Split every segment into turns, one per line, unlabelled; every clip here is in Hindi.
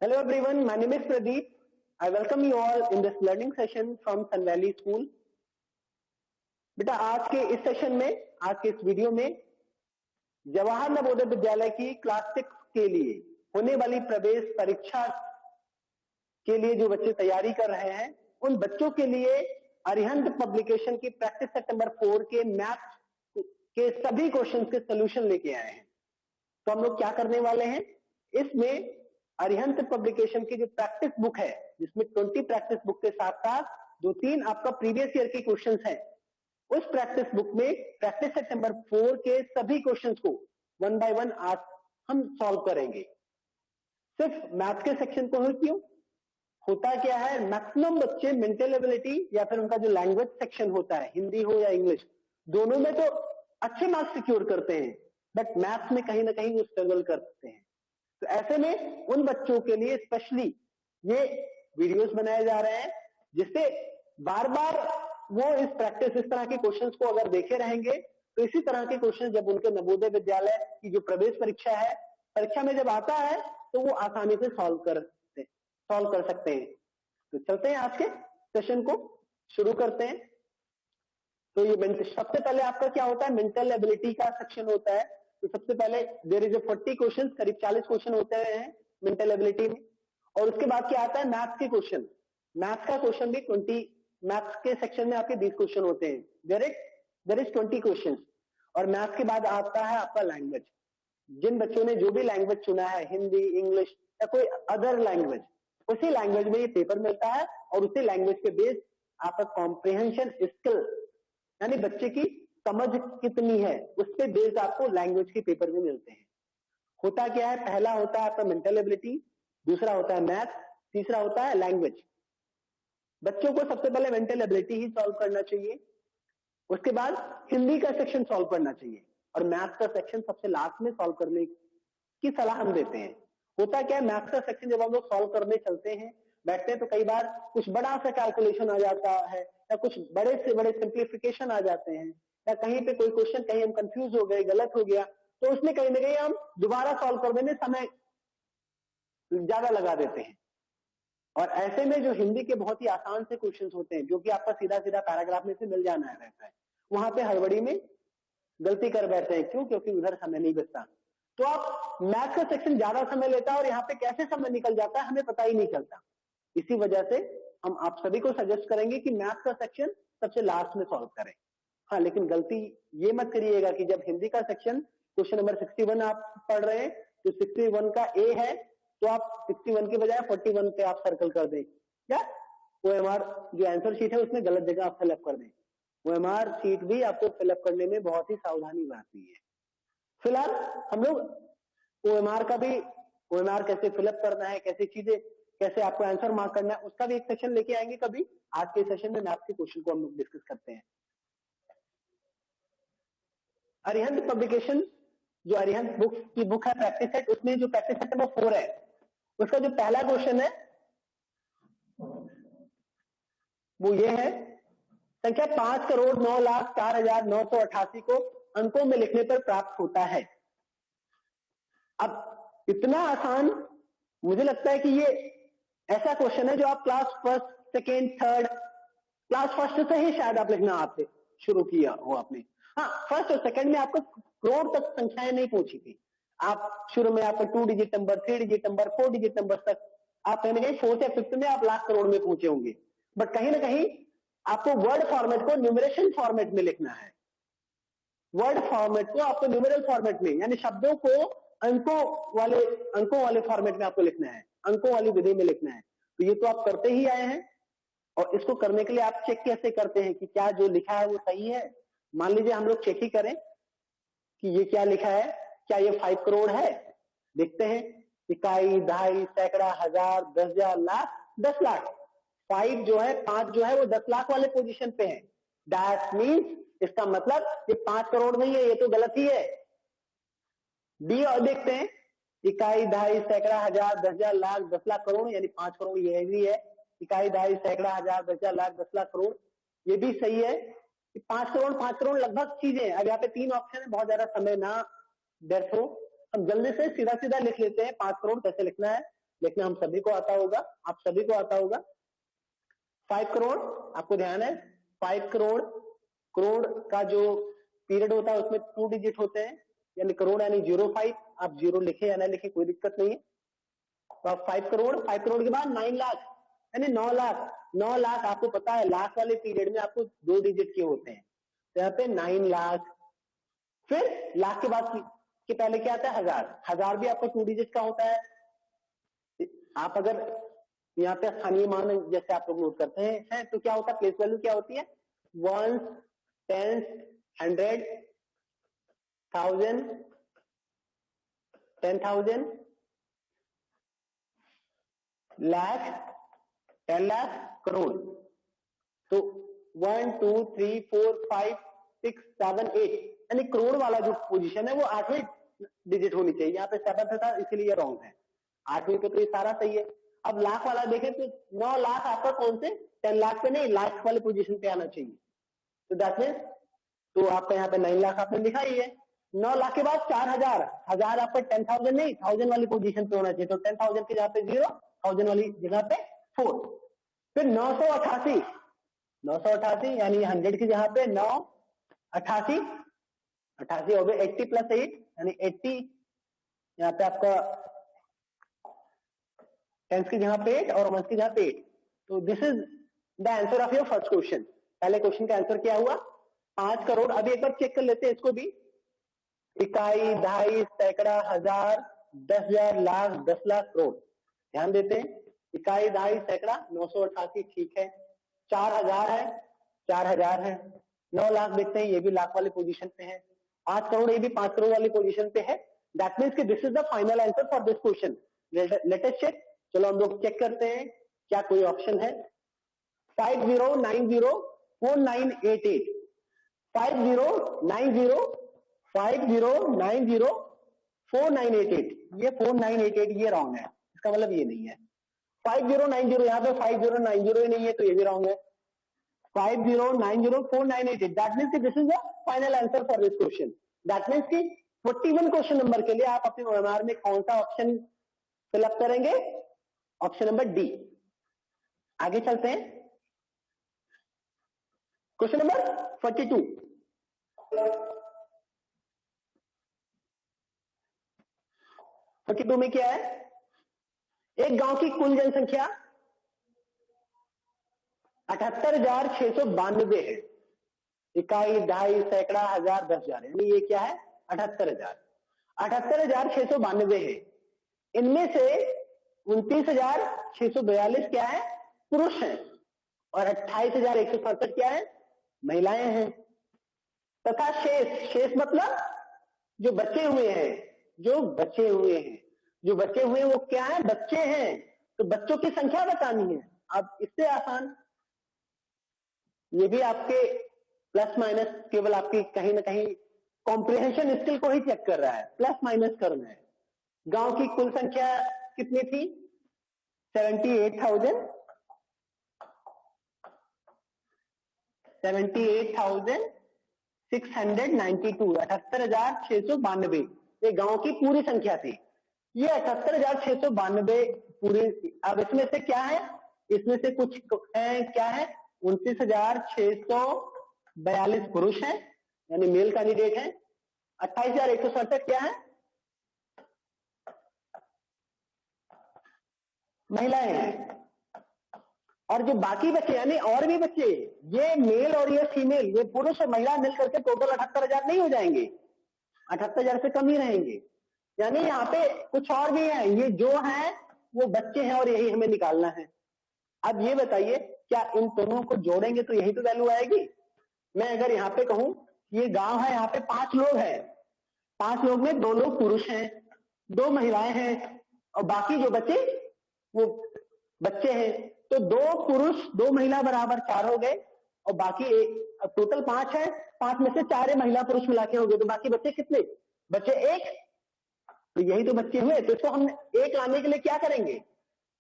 Hello everyone, my name is Pradeep. I welcome you all in this learning session from Sun Valley School. बेटा आज के इस सेशन में, आज के इस वीडियो में जवाहर नवोदय विद्यालय की क्लास 6 के लिए होने वाली प्रवेश परीक्षा के लिए जो बच्चे तैयारी कर रहे हैं, उन बच्चों के लिए अरिहंत पब्लिकेशन की प्रैक्टिस सेट नंबर 4 के मैथ के सभी क्वेश्चंस के सॉल्यूशन लेके आए हैं। तो हम लोग क्या करने वाले हैं, इसमें अरिहंत पब्लिकेशन की जो प्रैक्टिस बुक है, जिसमें 20 प्रैक्टिस बुक के साथ साथ 2-3 आपका प्रीवियस ईयर के क्वेश्चंस हैं, उस प्रैक्टिस बुक में प्रैक्टिस सेट नंबर 4 के सभी क्वेश्चंस को 1 बाय 1 आज हम सॉल्व करेंगे। सिर्फ मैथ के सेक्शन को ही क्यों, होता क्या है, मैक्सिमम बच्चे मेंटल एबिलिटी या फिर उनका जो लैंग्वेज सेक्शन होता है, हिंदी हो या इंग्लिश, दोनों में तो अच्छे मार्क्स सिक्योर करते हैं, बट मैथ्स में कहीं ना कहीं वो स्ट्रगल करते हैं। तो ऐसे में उन बच्चों के लिए स्पेशली ये वीडियोस बनाए जा रहे हैं, जिससे बार बार वो इस तरह के क्वेश्चंस को अगर देखे रहेंगे तो इसी तरह के क्वेश्चन जब उनके नवोदय विद्यालय की जो प्रवेश परीक्षा है, परीक्षा में जब आता है तो वो आसानी से सॉल्व कर सकते हैं। तो चलते हैं आज के सेशन को शुरू करते हैं। तो ये सबसे पहले आपका क्या होता है, मेंटल एबिलिटी का सेक्शन होता है। तो सबसे पहले देयर इज 40 क्वेश्चन, करीब 40 क्वेश्चन होते हैं मेंटल एबिलिटी में। और उसके बाद क्या आता है, मैथ्स के क्वेश्चन। मैथ्स का क्वेश्चन भी 20, मैथ्स के सेक्शन में आपके 20 क्वेश्चन होते हैं, देयर इज 20 क्वेश्चन। और मैथ्स के बाद आता है आपका लैंग्वेज। जिन बच्चों ने जो भी लैंग्वेज चुना है, हिंदी, इंग्लिश या कोई अदर लैंग्वेज, उसी लैंग्वेज में ये पेपर मिलता है और उसी लैंग्वेज के बेस आपका कॉम्प्रिहेंशन स्किल, यानी बच्चे की समझ कितनी है, उस पे बेस्ड आपको लैंग्वेज के पेपर में मिलते हैं। होता क्या है, पहला होता है आपका मेंटल एबिलिटी, दूसरा होता है मैथ, तीसरा होता है लैंग्वेज। बच्चों को सबसे पहले मेंटल एबिलिटी ही सॉल्व करना चाहिए, उसके बाद हिंदी का सेक्शन सॉल्व करना चाहिए और मैथ्स का सेक्शन सबसे लास्ट में सॉल्व करने की सलाह हम देते हैं। होता क्या है, मैथ्स का सेक्शन जब हम लोग सॉल्व करने चलते हैं, बैठते हैं, तो कई बार कुछ बड़ा सा कैलकुलेशन आ जाता है या कुछ बड़े से बड़े सिंप्लीफिकेशन आ जाते हैं, या कहीं पे कोई क्वेश्चन कहीं हम कंफ्यूज हो गए, गलत हो गया, तो उसमें कहीं ना कहीं हम दोबारा सॉल्व करने में समय ज्यादा लगा देते हैं। और ऐसे में जो हिंदी के बहुत ही आसान से क्वेश्चंस होते हैं, जो कि आपका सीधा सीधा पैराग्राफ में से मिल जाना है रहता है, वहां पे हड़बड़ी में गलती कर बैठते हैं। क्यों? क्योंकि उधर समय नहीं बचता। तो आप मैथ का सेक्शन ज्यादा समय लेता है और यहाँ पे कैसे समय निकल जाता है हमें पता ही नहीं चलता। इसी वजह से हम आप सभी को सजेस्ट करेंगे कि मैथ का सेक्शन सबसे लास्ट में सॉल्व करें। हाँ, लेकिन गलती ये मत करिएगा कि जब हिंदी का सेक्शन क्वेश्चन नंबर 61 आप पढ़ रहे हैं, तो 61 का ए है, तो आप 61 के बजाय 41 पे आप सर्कल कर दें, या OMR जो आंसर शीट है उसमें गलत जगह आप फिलअप कर दें। OMR शीट भी आपको फिलअप करने में बहुत ही सावधानी बरतनी है। फिलहाल हम लोग OMR कैसे फिलअप करना है, कैसे चीजें, कैसे आपको आंसर मार्क करना है, उसका भी एक सेशन लेके आएंगे कभी। आज के सेशन में मैथ्स के क्वेश्चन को हम लोग डिस्कस करते हैं। अरिहंत पब्लिकेशन, जो अरिहंत बुक की बुक है प्रैक्टिस सेट, उसमें जो प्रैक्टिस सेट नंबर 4 है, उसका जो पहला क्वेश्चन है वो ये है, संख्या 5,09,04,988 को अंकों में लिखने पर प्राप्त होता है। अब इतना आसान, मुझे लगता है कि ये ऐसा क्वेश्चन है जो आप class first, second, third, class first से ही शायद आप लिखना आपसे शुरू किया हो आपने। हाँ, फर्स्ट और सेकंड में आपको करोड़ तक संख्याएं नहीं पहुंची थी। आप शुरू में आपका 2 digit number, 3 digit number, 4 digit number तक आप कहीं ना कहीं 4th या 5th में आप लाख करोड़ में पहुंचे होंगे, बट कहीं ना कहीं आपको वर्ड फॉर्मेट को न्यूमरेशन फॉर्मेट में लिखना है। वर्ड फॉर्मेट को आपको न्यूमेरल फॉर्मेट में, यानी शब्दों को अंकों वाले फॉर्मेट में आपको लिखना है, अंकों वाली विधि में लिखना है। तो ये तो आप करते ही आए हैं, और इसको करने के लिए आप चेक कैसे करते हैं कि क्या जो लिखा है वो सही है। मान लीजिए हम लोग चेक ही करें कि ये क्या लिखा है, क्या ये 5 करोड़ है। देखते हैं, इकाई, दहाई, सैकड़ा, हजार, 10,000, लाख, 10 लाख। 5 जो है, 5 जो है वो 10 लाख वाले पोजीशन पे है। दैट मीन्स, इसका मतलब ये 5 करोड़ नहीं है, ये तो गलत ही है। डी और देखते हैं, इकाई, दहाई, सैकड़ा, हजार, 10,000, लाख, 10 लाख, करोड़, यानी 5 करोड़ ये भी है। इकाई, दहाई, सैकड़ा, हजार, 10,000, लाख, 10 लाख, करोड़, ये भी सही है। 5 करोड़ लगभग चीजें। अब यहाँ पे 3 ऑप्शन है, बहुत ज्यादा समय ना व्यर्थ हो, हम जल्दी से सीधा सीधा लिख लेते हैं 5 करोड़ कैसे लिखना है। लिखना हम सभी को आता होगा, आप सभी को आता होगा। 5 करोड़, आपको ध्यान है 5 करोड़, करोड़ का जो पीरियड होता है उसमें 2 डिजिट होते हैं, यानी करोड़ यानी 05, आप 0 लिखे या ना लिखे कोई दिक्कत नहीं है। तो आप 5 करोड़, 5 करोड़ के बाद 9 लाख यानी 9 लाख, 9 लाख आपको पता है लाख वाले पीरियड में आपको 2 डिजिट के होते हैं, तो यहाँ पे 9 लाख। फिर लाख के बाद के पहले क्या आता है? हजार, हजार भी आपको 2 डिजिट का होता है। आप अगर यहाँ पे स्थानीय मान जैसे आप लोग नोट करते हैं तो क्या होता है? प्लेस वैल्यू क्या होती है? 1, 10, 100, 1000, 10,000, लाख, 10 लाख, करोड़। तो 1, 2, 3, 4, 5, 6, 7, 8 यानी करोड़ वाला जो पोजीशन है वो 8वें डिजिट होनी चाहिए। यहाँ पे 7 था इसलिए ये रॉन्ग है, 8वें पे तो ये सारा सही है। अब लाख वाला देखें तो 9 लाख आपका कौन से? 10 लाख पे नहीं, लाख वाले पोजीशन पे आना चाहिए। तो दैट मीन्स तो आपका यहाँ पे 9 लाख आपने लिखा ही है। 9 लाख के बाद 4000, हजार आपका 10,000 नहीं 1000 वाली पोजीशन पे होना चाहिए, तो 10,000 की जगह पे 0, 1000 वाली जगह पे 4। फिर 988, 988 यानी 100 की जगह पे 9, 88, 88 हो गए 80 + 8 यानी 80, यहाँ पे आपका 10 की जगह पे 8 और 1 की जगह पे 8। तो this is the answer of your first question. पहले क्वेश्चन का आंसर क्या हुआ? 5 करोड़। अभी एक बार चेक कर लेते हैं इसको भी, इकाई, दहाई, सैकड़ा, हजार, 10,000, लाख, 10 लाख, करोड़। ध्यान देते हैं, इकाई, दहाई, सैकड़ा, 988 ठीक है, 4000 है, 4000 है, 9 लाख देखते हैं ये भी लाख वाली पोजीशन पे है, 5 करोड़ ये भी 5 करोड़ वाली पोजीशन पे है। दैट मीन्स कि this is the final answer for this question. Let us check. चलो हम लोग चेक करते हैं क्या कोई ऑप्शन है। 50904988, 509050904988, ये 4988 ये रॉन्ग है, इसका मतलब ये नहीं है। 5090 यहाँ पे 5090 ही नहीं है तो ये भी रॉन्ग है। 50904988, that means this is the final answer for this question. That means कि 41 क्वेश्चन नंबर के लिए आप अपने ओएमआर में कौन सा ऑप्शन फिलअप करेंगे? Option number D. आगे चलते हैं, क्वेश्चन नंबर 42। 42 में क्या है? एक गांव की कुल जनसंख्या 78,692 है, इकाई, दहाई, सैकड़ा, हजार, 10,000 यानी ये क्या है? 78,000। 78,692 है, इनमें से 29,642 क्या है? पुरुष हैं और 28,167 क्या है? महिलाएं हैं। तथा शेष मतलब जो बचे हुए हैं, जो बचे हुए हैं, जो बचे हुए वो क्या है? बच्चे हैं। तो बच्चों की संख्या बतानी है। अब इससे आसान, ये भी आपके प्लस माइनस केवल आपकी कहीं ना कहीं कॉम्प्रिहेंशन स्किल को ही चेक कर रहा है, प्लस माइनस करना है। गांव की कुल संख्या कितनी थी? 78,000, 78,692, 78,692 ये गांव की पूरी संख्या थी। ये 78,692 पूरी। अब इसमें से क्या है? इसमें से कुछ है क्या है? 29,642 पुरुष हैं यानी मेल कैंडिडेट है, 28,167 क्या है? महिलाएं हैं। और जो बाकी बच्चे यानी और भी बच्चे, ये मेल और ये फीमेल, ये पुरुष और महिला मिलकर के टोटल 78,000 नहीं हो जाएंगे, 78,000 से कम ही रहेंगे। यानी यहाँ पे कुछ और भी है, ये जो है वो बच्चे हैं और यही हमें निकालना है। अब ये बताइए क्या इन दोनों को जोड़ेंगे तो यही तो वैल्यू आएगी? मैं अगर यहाँ पे कहूं ये गांव है, यहाँ पे 5 लोग हैं, 5 लोग में 2 लोग पुरुष हैं, 2 महिलाएं हैं और बाकी जो बचे वो बच्चे हैं, तो 2 पुरुष 2 महिला बराबर 4 हो गए और बाकी टोटल 5 है, 5 में से 4 महिला पुरुष मिला के हो गए, तो बाकी बच्चे कितने? बच्चे 1। तो यही तो बच्चे हुए। तो इसको हम 1 लाने के लिए क्या करेंगे?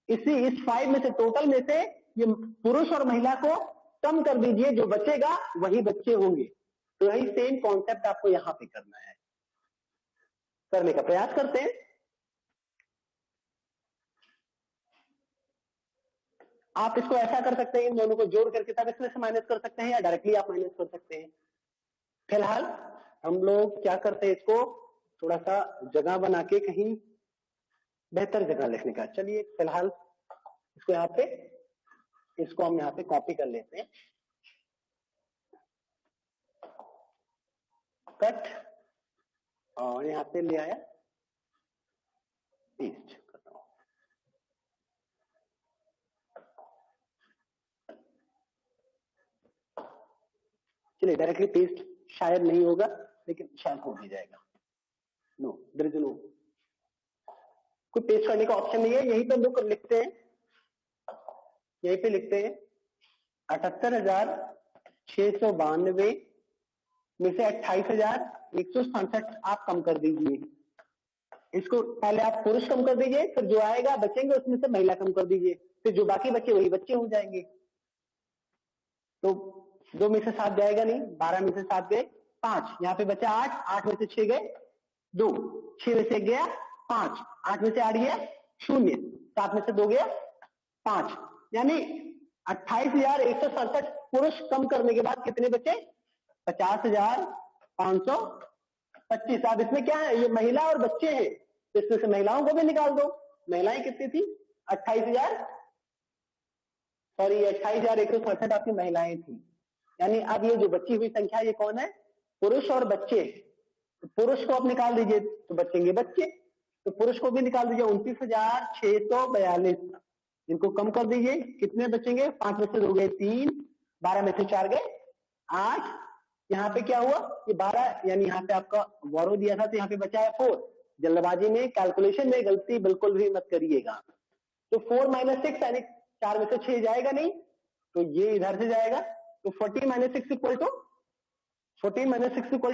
इस 5 में से टोटल में से ये पुरुष और महिला को कम कर दीजिए, जो बचेगा वही बच्चे होंगे। तो यही सेम कॉन्सेप्ट आपको यहां पे करना है, करने का प्रयास करते हैं। आप इसको ऐसा कर सकते हैं, इन दोनों को जोड़ करके तब इसमें से माइनस कर सकते हैं, या डायरेक्टली आप माइनस कर सकते हैं। फिलहाल हम लोग क्या करते हैं, इसको थोड़ा सा जगह बना के कहीं बेहतर जगह लिखने का। चलिए फिलहाल इसको यहाँ पे, इसको हम यहाँ पे कॉपी कर लेते हैं, कट, और यहाँ पे ले आया पेस्ट करता हूं। चलिए डायरेक्टली पेस्ट शायद नहीं होगा, लेकिन शायद हो भी जाएगा। नो, देयर इज नो, कोई पेस्ट करने का ऑप्शन नहीं है। यहीं पे लोग लिखते हैं, यहीं पे लिखते हैं 78,692 में से 28,167 आप कम कर दीजिए। इसको पहले आप पुरुष कम कर दीजिए, फिर जो आएगा बचेंगे उसमें से महिला कम कर दीजिए, फिर जो बाकी बचे वही बच्चे हो जाएंगे। तो 2 में से 7 जाएगा नहीं, 12 में से 7 गए 5, यहाँ पे बचा 8, 8 में से 6 गए 2, 6 में से 1 गया 5, 8 में से 8 गया 0, 7 में से 2 गया 5, यानी 28,167 पुरुष कम करने के बाद कितने बचे? 50,525। अब इसमें क्या है, ये महिला और बच्चे हैं, तो इसमें से महिलाओं को भी निकाल दो। महिलाएं कितनी थी? 28,167 आपकी महिलाएं थी। यानी अब ये जो बची हुई संख्या ये कौन है? पुरुष और बच्चे। तो पुरुष को आप निकाल दीजिए तो बचेंगे बच्चे, तो पुरुष को भी निकाल दीजिए। 29,642, इनको कम कर दीजिए, कितने बचेंगे? 5 में से 2 गए 3, 12 में से 4 गए 8, यहाँ पे क्या हुआ? ये 12, यानी यहाँ पे आपका बोरो दिया था तो यहाँ पे बचा है 4। जल्दबाजी में, कैलकुलेशन में गलती बिल्कुल भी मत करिएगा। तो 4 - 6 यानी 4 में से 6 जाएगा नहीं, तो ये इधर से जाएगा। तो 14 - 6 इक्वल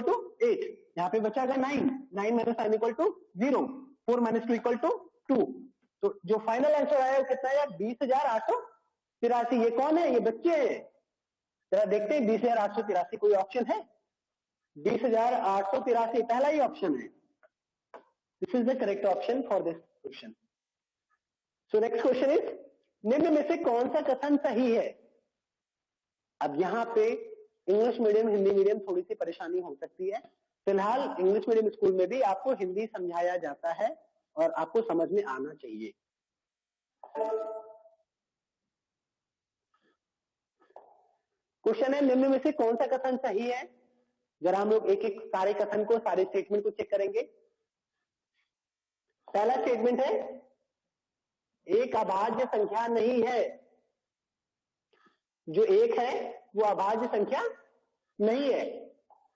टू 8। यहाँ पे बचाएगा 9, 9 - 9 इक्वल टू 0, 4 - 2 इक्वल टू 2। तो जो फाइनल आंसर आया वो कितना है? 20,883। ये कौन है? ये बच्चे हैं। जरा देखते हैं 20,883 कोई ऑप्शन है? 20,883 पहला ही ऑप्शन है। This is the correct option for this question. So next question is, निम्न में से कौन सा कथन सही है? अब यहाँ पे इंग्लिश मीडियम हिंदी मीडियम थोड़ी सी परेशानी हो सकती है। फिलहाल इंग्लिश मीडियम स्कूल में भी आपको हिंदी समझाया जाता है और आपको समझ में आना चाहिए। क्वेश्चन है, निम्न में से कौन सा कथन सही है? जरा हम लोग एक एक सारे कथन को, सारे स्टेटमेंट को चेक करेंगे। पहला स्टेटमेंट है, एक अभाज्य संख्या नहीं है। जो एक है वो अभाज्य संख्या नहीं है।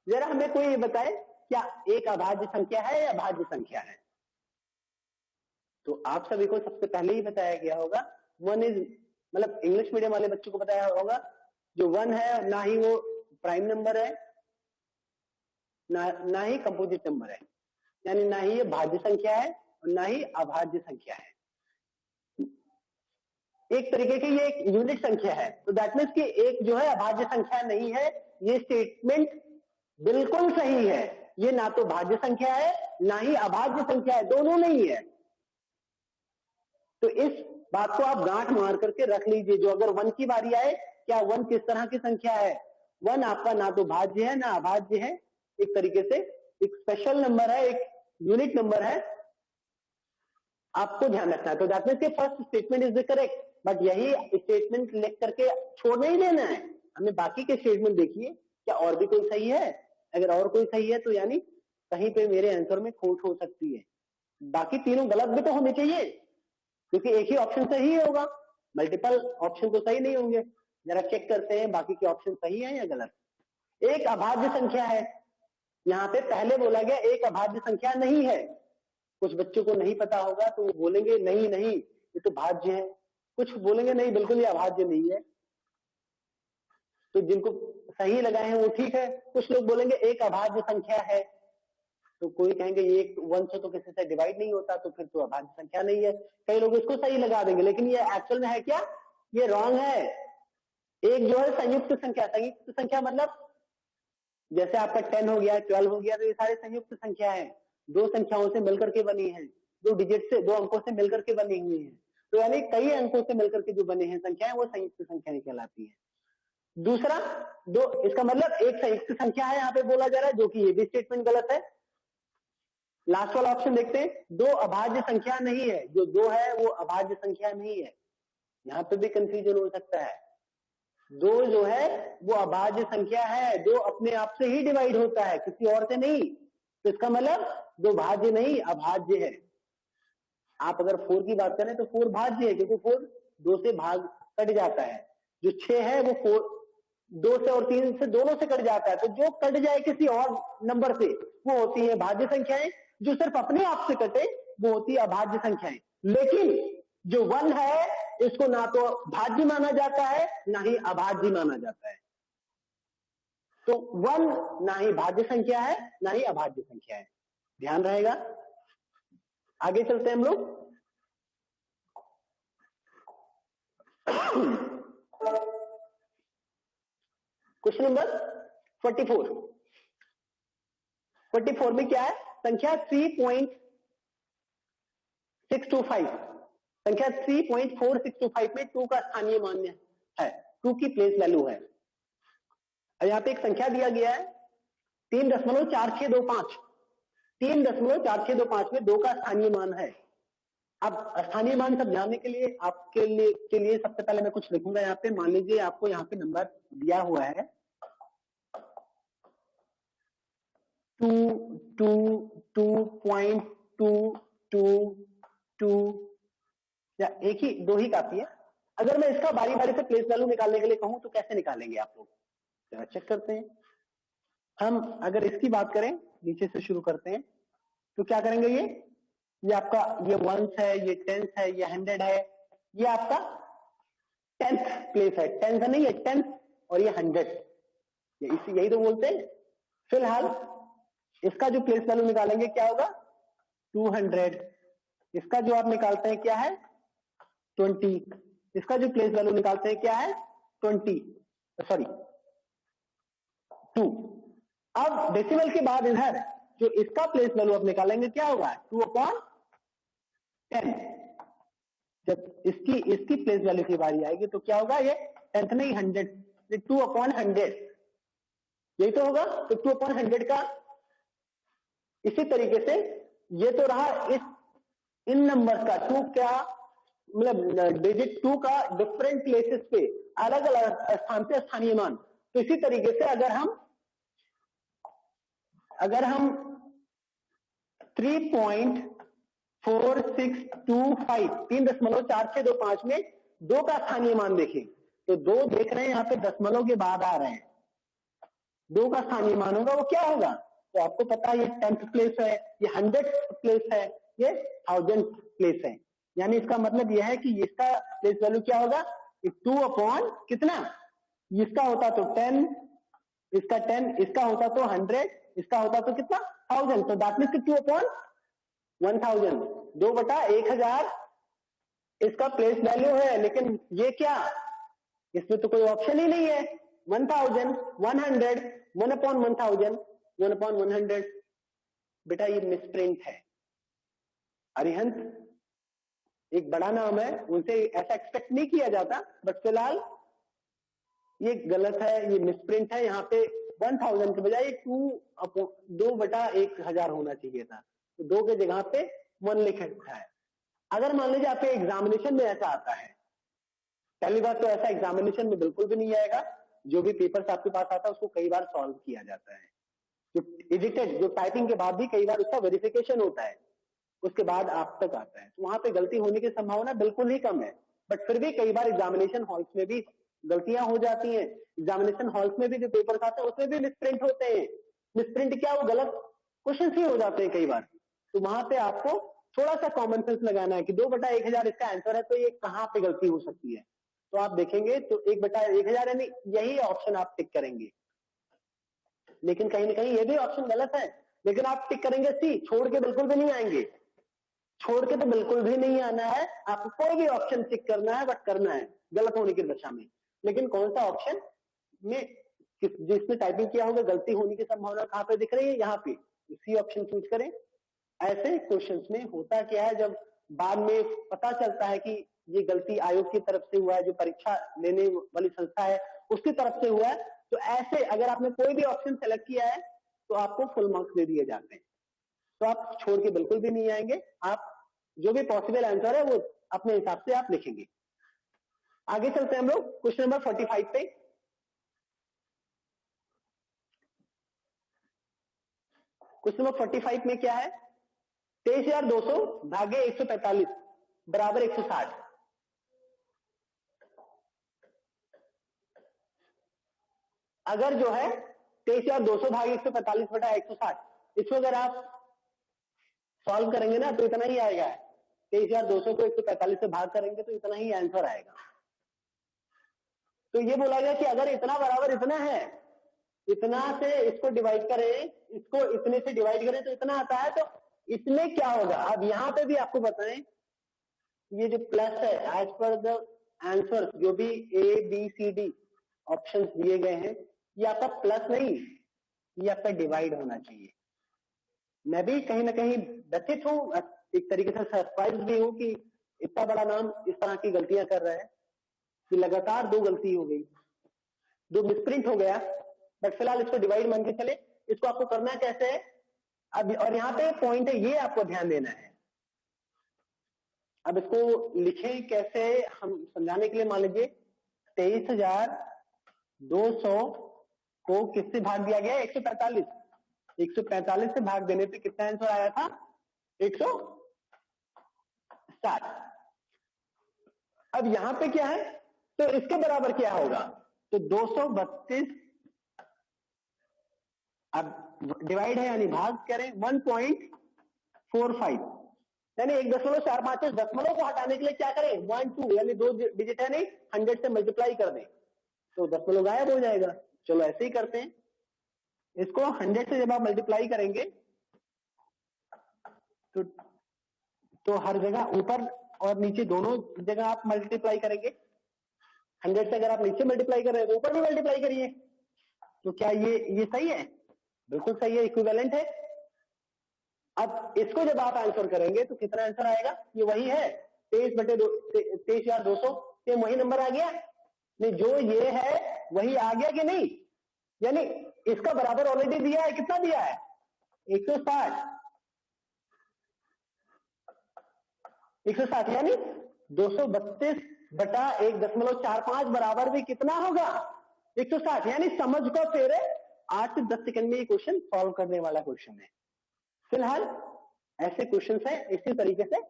जरा हमें कोई ये बताए, क्या एक अभाज्य संख्या है या भाज्य संख्या है? तो आप सभी को सबसे पहले ही बताया गया होगा, 1 इज, मतलब इंग्लिश मीडियम वाले बच्चों को बताया होगा, जो 1 है ना ही वो प्राइम नंबर है, ना ही कंपोजिट नंबर है, यानी ना ही ये भाज्य संख्या है और ना ही अभाज्य संख्या है। एक तरीके की ये एक यूनिट संख्या है। तो दैट मीन्स कि एक जो है अभाज्य संख्या नहीं है। ये स्टेटमेंट बिल्कुल सही है। ये ना तो भाज्य संख्या है ना ही अभाज्य संख्या है, दोनों नहीं है। तो इस बात को आप गांठ मार करके रख लीजिए। जो अगर 1 की बारी आए, क्या 1 किस तरह की संख्या है? 1 आपका ना तो भाज्य है ना अभाज्य है, एक तरीके से एक स्पेशल नंबर है, एक यूनिट नंबर है, आपको ध्यान रखना है। तो दैट मीन्स कि first statement is the correct, but यही स्टेटमेंट लिख करके छोड़ नहीं देना है, हमें बाकी के स्टेटमेंट देखिए क्या और भी कोई सही है। अगर और कोई सही है तो यानी कहीं पे मेरे आंसर में खोट हो सकती है। बाकी तीनों गलत भी तो होने चाहिए, क्योंकि एक ही ऑप्शन सही होगा, मल्टीपल ऑप्शन तो सही नहीं होंगे। जरा चेक करते हैं बाकी के ऑप्शन सही है या गलत। एक अभाज्य संख्या है, यहाँ पे पहले बोला गया एक अभाज्य संख्या नहीं है। कुछ बच्चों को नहीं पता होगा तो वो बोलेंगे नहीं नहीं ये तो भाज्य है, कुछ बोलेंगे नहीं बिल्कुल ये अभाज्य नहीं है। तो जिनको सही लगाए हैं वो ठीक है। कुछ लोग बोलेंगे एक अभाज्य संख्या है, तो कोई कहेंगे ये 1 से तो किसी से डिवाइड नहीं होता, तो फिर तो अभाज्य संख्या नहीं है। कई लोग इसको सही लगा देंगे, लेकिन ये एक्चुअल में है क्या? ये रॉन्ग है। एक जो है संयुक्त संख्या, संयुक्त संख्या मतलब जैसे आपका 10 हो गया, 12 हो गया, तो ये सारे संयुक्त संख्या है, 2 संख्याओं से मिलकर के बनी है, 2 डिजिट से, 2 अंकों से मिलकर के बनी हुई है। तो यानी कई अंकों से मिलकर के जो बने हैं संख्याएं वो संयुक्त संख्याएं कहलाती है। दूसरा, दो, इसका मतलब एक संयुक्त संख्या है यहाँ पे बोला जा रहा है, जो कि ये भी स्टेटमेंट गलत है। लास्ट वाला ऑप्शन देखते हैं, दो अभाज्य संख्या नहीं है, जो दो है वो अभाज्य संख्या नहीं है। यहाँ पे भी कंफ्यूजन हो सकता है। दो जो है वो अभाज्य संख्या है, दो अपने आप से ही डिवाइड होता है, किसी और से नहीं। तो इसका मतलब दो भाज्य नहीं अभाज्य है। आप अगर 4 की बात करें तो 4 भाज्य है, क्योंकि 4 2 से भाग कट जाता है। जो 6 है वो 4 2 से और 3 से दोनों से कट जाता है। तो जो कट जाए किसी और नंबर से वो होती है भाज्य संख्याएं, जो सिर्फ अपने आप से कटे वो होती है अभाज्य संख्याएं। लेकिन जो 1 है इसको ना तो भाज्य माना जाता है ना ही अभाज्य माना जाता है। तो 1 ना ही भाज्य संख्या है ना ही अभाज्य संख्या है, ध्यान रहेगा। आगे चलते हैं हम लोग। क्वेश्चन नंबर 44 में क्या है, संख्या 3.625, संख्या 3.4625 में 2 का स्थानीय मान है, 2 की प्लेस वैल्यू है। और यहाँ पे एक संख्या दिया गया है 3.4625, 3.4625 में 2 का स्थानीय मान है। अब स्थानीय मान समझाने के लिए आपके लिए सबसे पहले मैं कुछ लिखूंगा यहाँ पे। मान लीजिए आपको यहाँ पे नंबर दिया हुआ है 2.222 या एक ही 2 ही काफी है। अगर मैं इसका बारी बारी से प्लेस वैल्यू निकालने के लिए कहूं तो कैसे निकालेंगे आप लोग, जरा चेक करते हैं। हम अगर इसकी बात करें, नीचे से शुरू करते हैं, तो क्या करेंगे, ये आपका ये 1 है, ये 10 है, ये 100 है, ये आपका 10th प्लेस है, 10th नहीं है 10th, और ये 100, यही तो बोलते हैं। फिलहाल इसका जो प्लेस वैल्यू निकालेंगे क्या होगा 200, इसका जो आप निकालते हैं क्या है 20, इसका जो प्लेस वैल्यू निकालते हैं क्या है 2। अब डेसिमल के बाद इधर जो इसका प्लेस वैल्यू आप निकालेंगे क्या होगा 2/10। जब इसकी प्लेस वैल्यू की बारी आएगी तो क्या होगा, ये 10th नहीं 100, 2/100, यही तो होगा। तो 2/100 का इसी तरीके से ये तो रहा इन नंबर का 2 क्या मतलब डिजिट 2 का डिफरेंट प्लेसेस पे अलग अलग स्थान पे स्थानीय मान। तो इसी तरीके से अगर हम 3.4625 में 2 का स्थानीय मान देखें तो 2 देख रहे हैं यहाँ पे दशमलव के बाद आ रहे हैं, 2 का स्थानीय मान होगा वो क्या होगा, तो आपको पता है ये 10th प्लेस है, ये 100th प्लेस है, ये 1000th प्लेस है। यानी इसका मतलब यह है कि इसका प्लेस वैल्यू क्या होगा 2 कितना, इसका होता तो 10, इसका 10, इसका होता तो 100, इसका होता तो कितना 1000, तो दैट मींस 2/1000, 2/1000 इसका प्लेस वैल्यू है। लेकिन ये क्या, इसमें तो कोई ऑप्शन ही नहीं है। 1000, 100, 1/1000, 1/100, बेटा ये मिसप्रिंट है। अरिहंत एक बड़ा नाम है, उनसे ऐसा एक्सपेक्ट नहीं किया जाता, बट फिलहाल ये गलत है, ये मिसप्रिंट है। यहाँ पे 1000 के बजाय 2/1000 होना चाहिए था, तो 2 के जगह पे 1 लिखा है। अगर मान लीजिए आपके एग्जामिनेशन में ऐसा आता है, पहली बात तो ऐसा एग्जामिनेशन में बिल्कुल भी नहीं आएगा, जो भी पेपर्स आपके पास आता है उसको कई बार सॉल्व किया जाता है, जो एडिटेड जो टाइपिंग के बाद भी कई बार उसका वेरिफिकेशन होता है, उसके बाद आप तक आता है, तो वहां पे गलती होने की संभावना बिल्कुल ही कम है। बट फिर भी कई बार एग्जामिनेशन हॉल्स में भी गलतियां हो जाती हैं। एग्जामिनेशन हॉल्स में भी जो पेपर्स आते हैं उसमें भी मिसप्रिंट होते हैं। मिसप्रिंट क्या, वो गलत क्वेश्चन ही हो जाते हैं कई बार। तो वहां पे आपको थोड़ा सा कॉमन सेंस लगाना है कि 2/1000 इसका आंसर है, तो ये कहाँ पे गलती हो सकती है। तो आप देखेंगे तो 1/1000 यानी यही ऑप्शन आप टिक करेंगे। लेकिन कहीं ना कहीं ये भी ऑप्शन गलत है, लेकिन आप टिक करेंगे सी, छोड़ के बिल्कुल भी नहीं आएंगे, छोड़ के तो बिल्कुल भी नहीं आना है। आपको कोई भी ऑप्शन टिक करना है, बट करना है गलत होने की दशा में। लेकिन कौन सा ऑप्शन में जिसमें टाइपिंग किया होगा गलती होने की संभावना कहां पे दिख रही है, यहाँ पे सी ऑप्शन चूज करें। ऐसे क्वेश्चंस में होता क्या है, जब बाद में पता चलता है कि ये गलती आयोग की तरफ से हुआ है, जो परीक्षा लेने वाली संस्था है उसकी तरफ से हुआ है, तो ऐसे अगर आपने कोई भी ऑप्शन सेलेक्ट किया है तो आपको फुल मार्क्स दे दिए जाते हैं। तो आप छोड़ के बिल्कुल भी नहीं आएंगे, आप जो भी पॉसिबल आंसर है वो अपने हिसाब से आप लिखेंगे। आगे चलते हैं हम लोग क्वेश्चन नंबर 45 पे। क्वेश्चन नंबर 45 में क्या है, 23,200 भागे 145 बराबर 160। अगर जो है 23,200 भागे 145 बटा 160, इसको अगर आप सॉल्व करेंगे ना तो इतना ही आएगा। 23,200 को 145 से भाग करेंगे तो इतना ही आंसर आएगा। तो ये बोला गया कि अगर इतना बराबर इतना है, इतना से इसको डिवाइड करें, इसको इतने से डिवाइड करें तो इतना आता है, तो इसमें क्या होगा। अब यहां पे भी आपको बताएं, ये जो प्लस है एज पर द आंसर, जो भी A B C D option दिए गए हैं, ये आपका प्लस नहीं, ये आपका डिवाइड होना चाहिए। मैं भी कहीं ना कहीं व्यथित हूं, एक तरीके से सरप्राइज भी हूं कि इतना बड़ा नाम इस तरह की गलतियां कर रहा है, कि लगातार 2 गलती हो गई, 2 मिसप्रिंट हो गया। बट फिलहाल इसको डिवाइड मान के चले। इसको आपको करना कैसे है अब, और यहाँ पे पॉइंट है, ये आपको ध्यान देना है। अब इसको लिखें कैसे, हम समझाने के लिए मान लीजिए 23,200 को किससे भाग दिया गया, 145। 145 से भाग देने पे कितना आंसर आया था, 160। अब यहां पे क्या है, तो इसके बराबर क्या होगा, तो 232, अब डिवाइड है यानी भाग करें 1.45, यानी 1.45। दशमलव को हटाने के लिए क्या करें, 1 2 यानी 2 डिजिट है नहीं, 100 से मल्टीप्लाई कर दें तो दशमलव गायब हो जाएगा। चलो ऐसे ही करते हैं, इसको 100 से जब आप मल्टीप्लाई करेंगे तो हर जगह ऊपर और नीचे दोनों जगह आप मल्टीप्लाई करेंगे। 100 से अगर आप नीचे मल्टीप्लाई कर रहे हैं तो ऊपर भी मल्टीप्लाई करिए। तो क्या ये सही है, बिल्कुल सही है, इक्विवेलेंट है। अब इसको जब आप आंसर करेंगे तो कितना आंसर आएगा, ये वही है 23,200, ये वही नंबर आ गया नहीं, जो ये है वही आ गया कि नहीं, यानी इसका बराबर ऑलरेडी दिया है, कितना दिया है 160। 160 यानी 232 बटा 1.45 बराबर भी कितना होगा, 160। यानी समझ को फिर 8 से 10 सेकंड में ये क्वेश्चन सॉल्व करने वाला क्वेश्चन है। फिलहाल ऐसे क्वेश्चन है, इसी तरीके से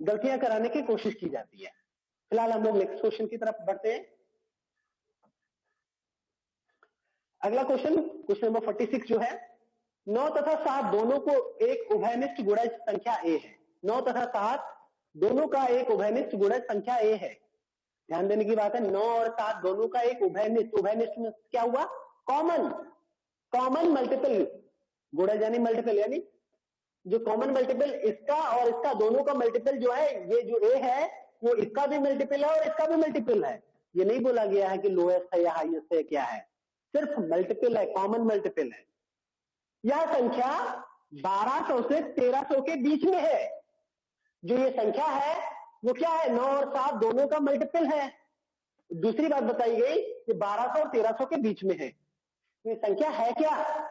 गलतियां कराने की कोशिश की जाती है। फिलहाल हम लोग नेक्स्ट क्वेश्चन की तरफ बढ़ते हैं। अगला क्वेश्चन, क्वेश्चन नंबर 46 जो है, 9 तथा 7 दोनों को एक उभयनिष्ठ गुणज संख्या ए है। 9 तथा 7 दोनों का एक उभयनिष्ठ गुणज संख्या ए है। ध्यान देने की बात है, 9 और 7 दोनों का एक उभयनिष्ठ, उभयनिष्ठ में क्या हुआ, कॉमन मल्टीपल, गुणज यानी मल्टीपल, यानी जो कॉमन मल्टीपल इसका और इसका दोनों का मल्टीपल जो है, ये जो ए है वो इसका भी मल्टीपल है और इसका भी मल्टीपल है। ये नहीं बोला गया है कि लोएस्ट है या हाईएस्ट है, क्या है, सिर्फ मल्टीपल है, कॉमन मल्टीपल है। यह संख्या 1200 से 1300 के बीच में है। जो ये संख्या है वो क्या है, 9 और 7 दोनों का मल्टीपल है। दूसरी बात बताई गई कि 1200 और 1300 के बीच में है। ये संख्या है क्या,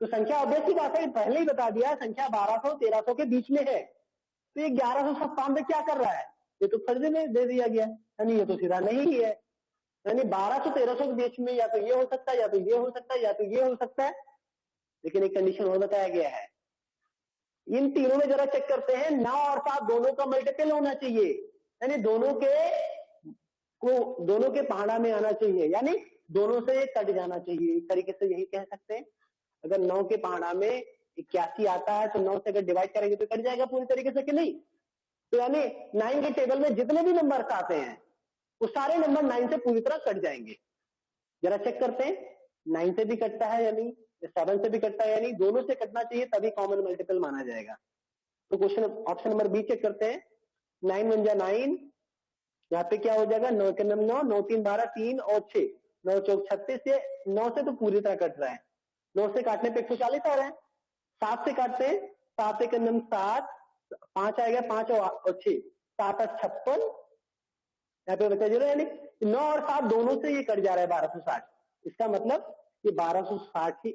तो संख्या ऑब्वियसली बात है, पहले ही बता दिया, संख्या 1200 1300 के बीच में है। तो ये 1197 क्या कर रहा है, ये तो फर्जी में दे दिया गया, यानी ये तो सीधा नहीं है। यानी 1200 1300 के बीच में या तो ये हो सकता है, या तो ये हो सकता है, या तो ये हो सकता है। लेकिन एक कंडीशन और बताया गया है, इन तीनों में जरा चेक करते हैं, 9 और 7 दोनों का मल्टीपल होना चाहिए, यानी दोनों के पहाड़ा में आना चाहिए, यानी दोनों से कट जाना चाहिए। एक तरीके से यही कह सकते हैं, अगर 9 के पहाड़ा में 81 आता है तो 9 से अगर डिवाइड करेंगे तो कट जाएगा पूरी तरीके से कि नहीं। तो यानी 9 के टेबल में जितने भी नंबर्स आते हैं वो सारे नंबर 9 से पूरी तरह कट जाएंगे। जरा चेक करते हैं, 9 से भी कटता है यानी 7 से भी कटता है, यानी दोनों से कटना चाहिए तभी कॉमन मल्टीपल माना जाएगा। तो question option number B check करते हैं, 9 1 जा 9, यहाँ पे क्या हो जाएगा, 9 के 9, 9 3 12, 3 और 6, 9 चौक 36 से 9 से तो पूरी तरह कट रहा है, 9 से काटने पे 140 आ रहा है। 7 से काटते हैं, 7 के 7, 5 आएगा, 5 और 6, 7 और 56, यहाँ पे बचा 0, यानी 9 और 7 दोनों से ये कट जा रहा है 1260। इसका मतलब ये 1260 ही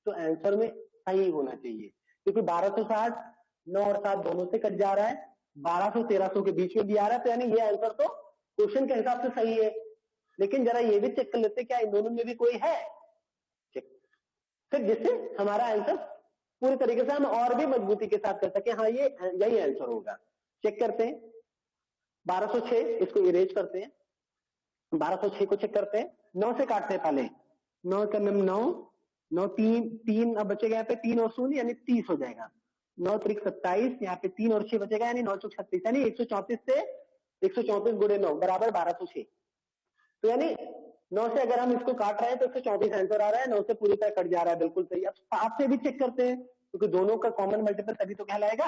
तो आंसर में सही होना चाहिए, क्योंकि 1260 9 और 7 दोनों से कट जा रहा है, 1200-1300 के बीच में भी आ रहा है, तो यानी ये आंसर तो क्वेश्चन के हिसाब से सही है। लेकिन जरा ये भी चेक कर लेते क्या इन दोनों में भी कोई है, चेक, फिर जिससे हमारा आंसर पूरी तरीके से हम और भी मजबूती के साथ कर सके, हाँ ये यही आंसर होगा। चेक करते हैं 1206, इसको इरेज करते हैं, 1206 को चेक करते हैं, 9 से काटते हैं पहले, 9 का 9 3 अब बचेगा यहाँ पे 3 और 0 यानी 30 हो जाएगा, 9 3 27, यहाँ पे 3 और 6 बचेगा यानी 9 4 36, यानी 134 से 134 गुणे 9 बराबर 1206। तो यानी 9 से अगर हम इसको काट रहे हैं तो 134 आंसर आ रहा है, 9 से पूरी तरह कट जा रहा है, बिल्कुल सही। अब 7 से भी चेक करते हैं, क्योंकि दोनों का कॉमन मल्टीपल तभी तो कहलाएगा।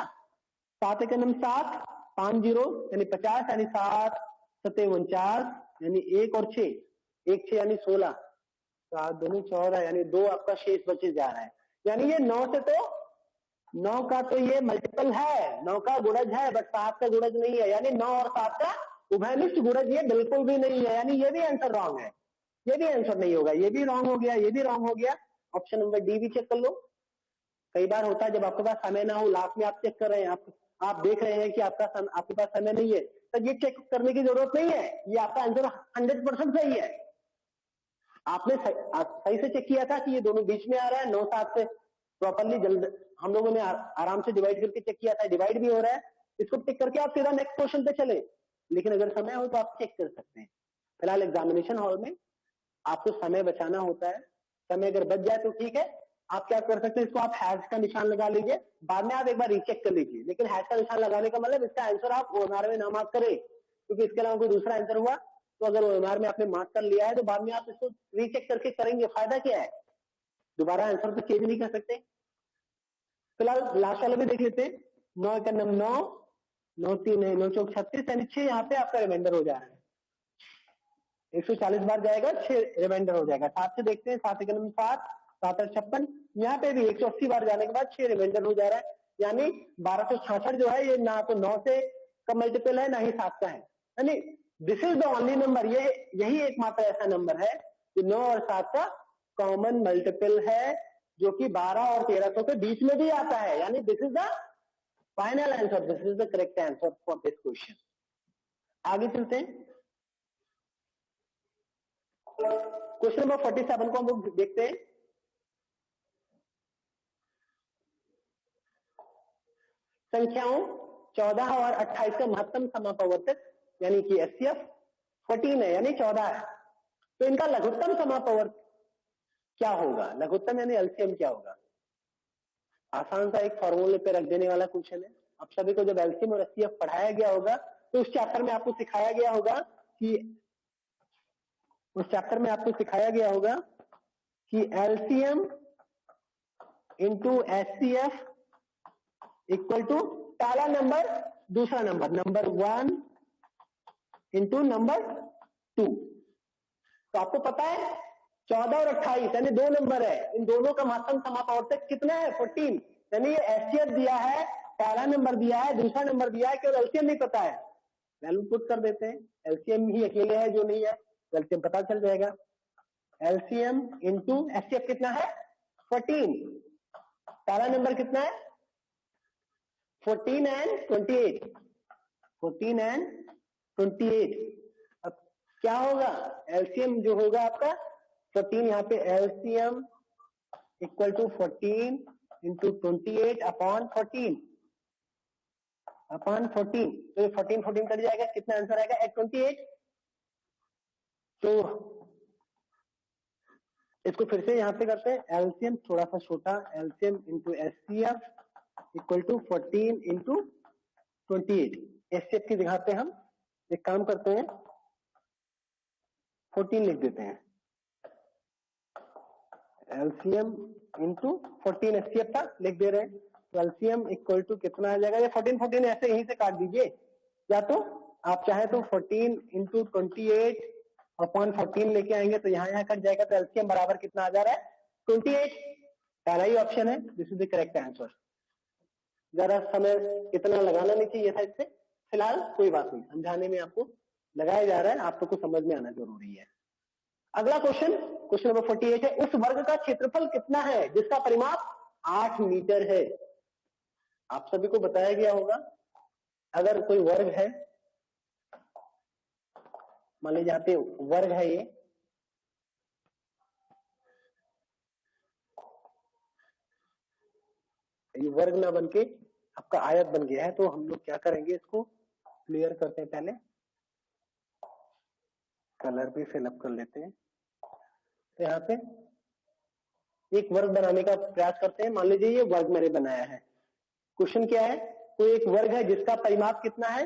7 का 7 5 0 यानी 50, यानी 7 7 49 यानी 1 और 6, 1 6 यानी 16, 7 2 14 यानी 2 आपका शेष बचे जा रहा है। यानी ये 9 से तो 9 का तो ये मल्टीपल है, 9 का गुणज है, बट 7 का गुणज नहीं है, यानी 9 और 7 का उभयनिष्ठ गुणज ये बिल्कुल भी नहीं है, यानी ये भी आंसर रॉन्ग है, ये भी आंसर नहीं होगा, ये भी रॉन्ग हो गया, ये भी रॉन्ग हो गया। ऑप्शन नंबर डी भी चेक कर लो। कई बार होता है जब आपके पास समय ना हो, लास्ट में आप चेक कर रहे हैं, आप देख रहे हैं कि आपके पास समय नहीं है, तो ये चेक करने की जरूरत नहीं है, ये आपका आंसर 100% सही है। आपने सही से चेक किया था कि ये दोनों बीच में आ रहा है, 9 7 से प्रॉपरली जल्द हम लोगों ने आराम से डिवाइड करके चेक किया था, डिवाइड भी हो रहा है, इसको टिक करके आप सीधा नेक्स्ट क्वेश्चन पे चले। लेकिन अगर समय हो तो आप चेक कर सकते हैं। फिलहाल एग्जामिनेशन हॉल में आपको समय बचाना होता है, समय अगर बच जाए तो ठीक है, आप क्या कर सकते हैं, इसको आप हैश का निशान लगा लीजिए, बाद में आप एक बार रीचेक कर लीजिए। लेकिन हैश का निशान लगाने का मतलब इसका आंसर आप ओएमआर में ना मार्क करें, क्योंकि इसके अलावा कोई दूसरा आंसर हुआ तो अगर ओएमआर में आपने मार्क कर लिया है तो बाद में आप इसको रीचेक करके करेंगे, फायदा क्या है, दोबारा आंसर तो चेंज नहीं कर सकते। फिलहाल लास्ट वाला भी देख लेते हैं। 9 का 9 9 3 9 4 36 यानी 6 यहाँ पे आपका रिमाइंडर हो जा रहा है, 140 बार जाएगा, 6 रिमाइंडर हो जाएगा। 7 से देखते हैं, 7 का 7 7 और 56, यहाँ पे भी 180 बार जाने के बाद 6 रिमाइंडर हो जा रहा है, यानी 1266 जो है ये ना तो 9 से का मल्टीपल है ना ही 7 का है, यानी this is the only number, ये यही एकमात्र ऐसा नंबर है जो 9 और 7 का कॉमन मल्टीपल है, जो कि 12 और 1300 के बीच में भी आता है, यानी this is the final answer, this is the correct answer for this question. आगे चलते हैं, क्वेश्चन नंबर 47 को हम लोग देखते हैं। संख्याओं 14 और 28 का महत्तम समापवर्तक यानी कि एचसीएफ 14 है, यानी 14 है, तो इनका लघुत्तम समापवर्तक क्या होगा, लघुत्तम यानी एलसीएम क्या होगा। आसान सा एक फॉर्मूले पे रख देने वाला क्वेश्चन है। अब सभी को जब एलसीएम और एचसीएफ पढ़ाया गया होगा तो उस चैप्टर में आपको सिखाया गया होगा कि LCM into HCF equal to पहला नंबर दूसरा नंबर, नंबर 1 इंटू नंबर 2। तो आपको पता है 14 और 28 यानी 2 नंबर है, इन दोनों का महत्तम समापवर्तक कितना है, 14, यानी ये एचसीएफ दिया है, पहला नंबर दिया है, दूसरा नंबर दिया है, केवल एलसीएम नहीं पता है, वैल्यू पुट कर देते हैं, एलसीएम ही अकेले है जो नहीं है, एलसीएम पता चल जाएगा। एलसीएम इंटू एचसीएफ कितना है 14, पहला नंबर कितना है 14 एंड 28, 14 एंड 28। अब क्या होगा, एलसीएम जो होगा आपका 14, यहाँ पे LCM equal to 14 into 28 upon 14, तो ये 14 कट जाएगा, कितना आंसर आएगा 28। तो इसको फिर से यहाँ पे करते हैं, एलसीएम थोड़ा सा छोटा, LCM into HCF equal to 14 into 28, HCF की जगह पे हम एक काम करते हैं 14 लिख देते हैं, एलसीएम इंटू 14 एचसीएफ था लिख दे रहे हैं, तो एलसीएम इक्वल टू कितना आ जाएगा, ये 14 ऐसे यहीं से काट दीजिए, या तो आप चाहे तो 14 इंटू 28 अपॉन 14 लेके आएंगे तो यहाँ कट जाएगा, तो एलसीएम बराबर कितना आ जा रहा है 28, पहला ही ऑप्शन है, this is the correct answer. जरा समय इतना लगाना नहीं चाहिए था इससे, फिलहाल कोई बात नहीं, समझाने में आपको लगाया जा रहा है, आप सबको समझ में आना जरूरी है। अगला क्वेश्चन, क्वेश्चन नंबर 48 है, उस वर्ग का क्षेत्रफल कितना है जिसका परिमाप 8 मीटर है। आप सभी को बताया गया होगा, अगर कोई वर्ग है, मान लीजिए यहाँ पे वर्ग है, ये वर्ग ना बनके आपका आयत बन गया है, तो हम लोग क्या करेंगे, इसको क्लियर करते हैं, पहले कलर भी फिलअप कर लेते हैं। तो यहाँ पे एक वर्ग बनाने का प्रयास करते हैं। मान लीजिए ये वर्ग मैंने बनाया है। क्वेश्चन क्या है, तो एक वर्ग है जिसका परिमाप कितना है।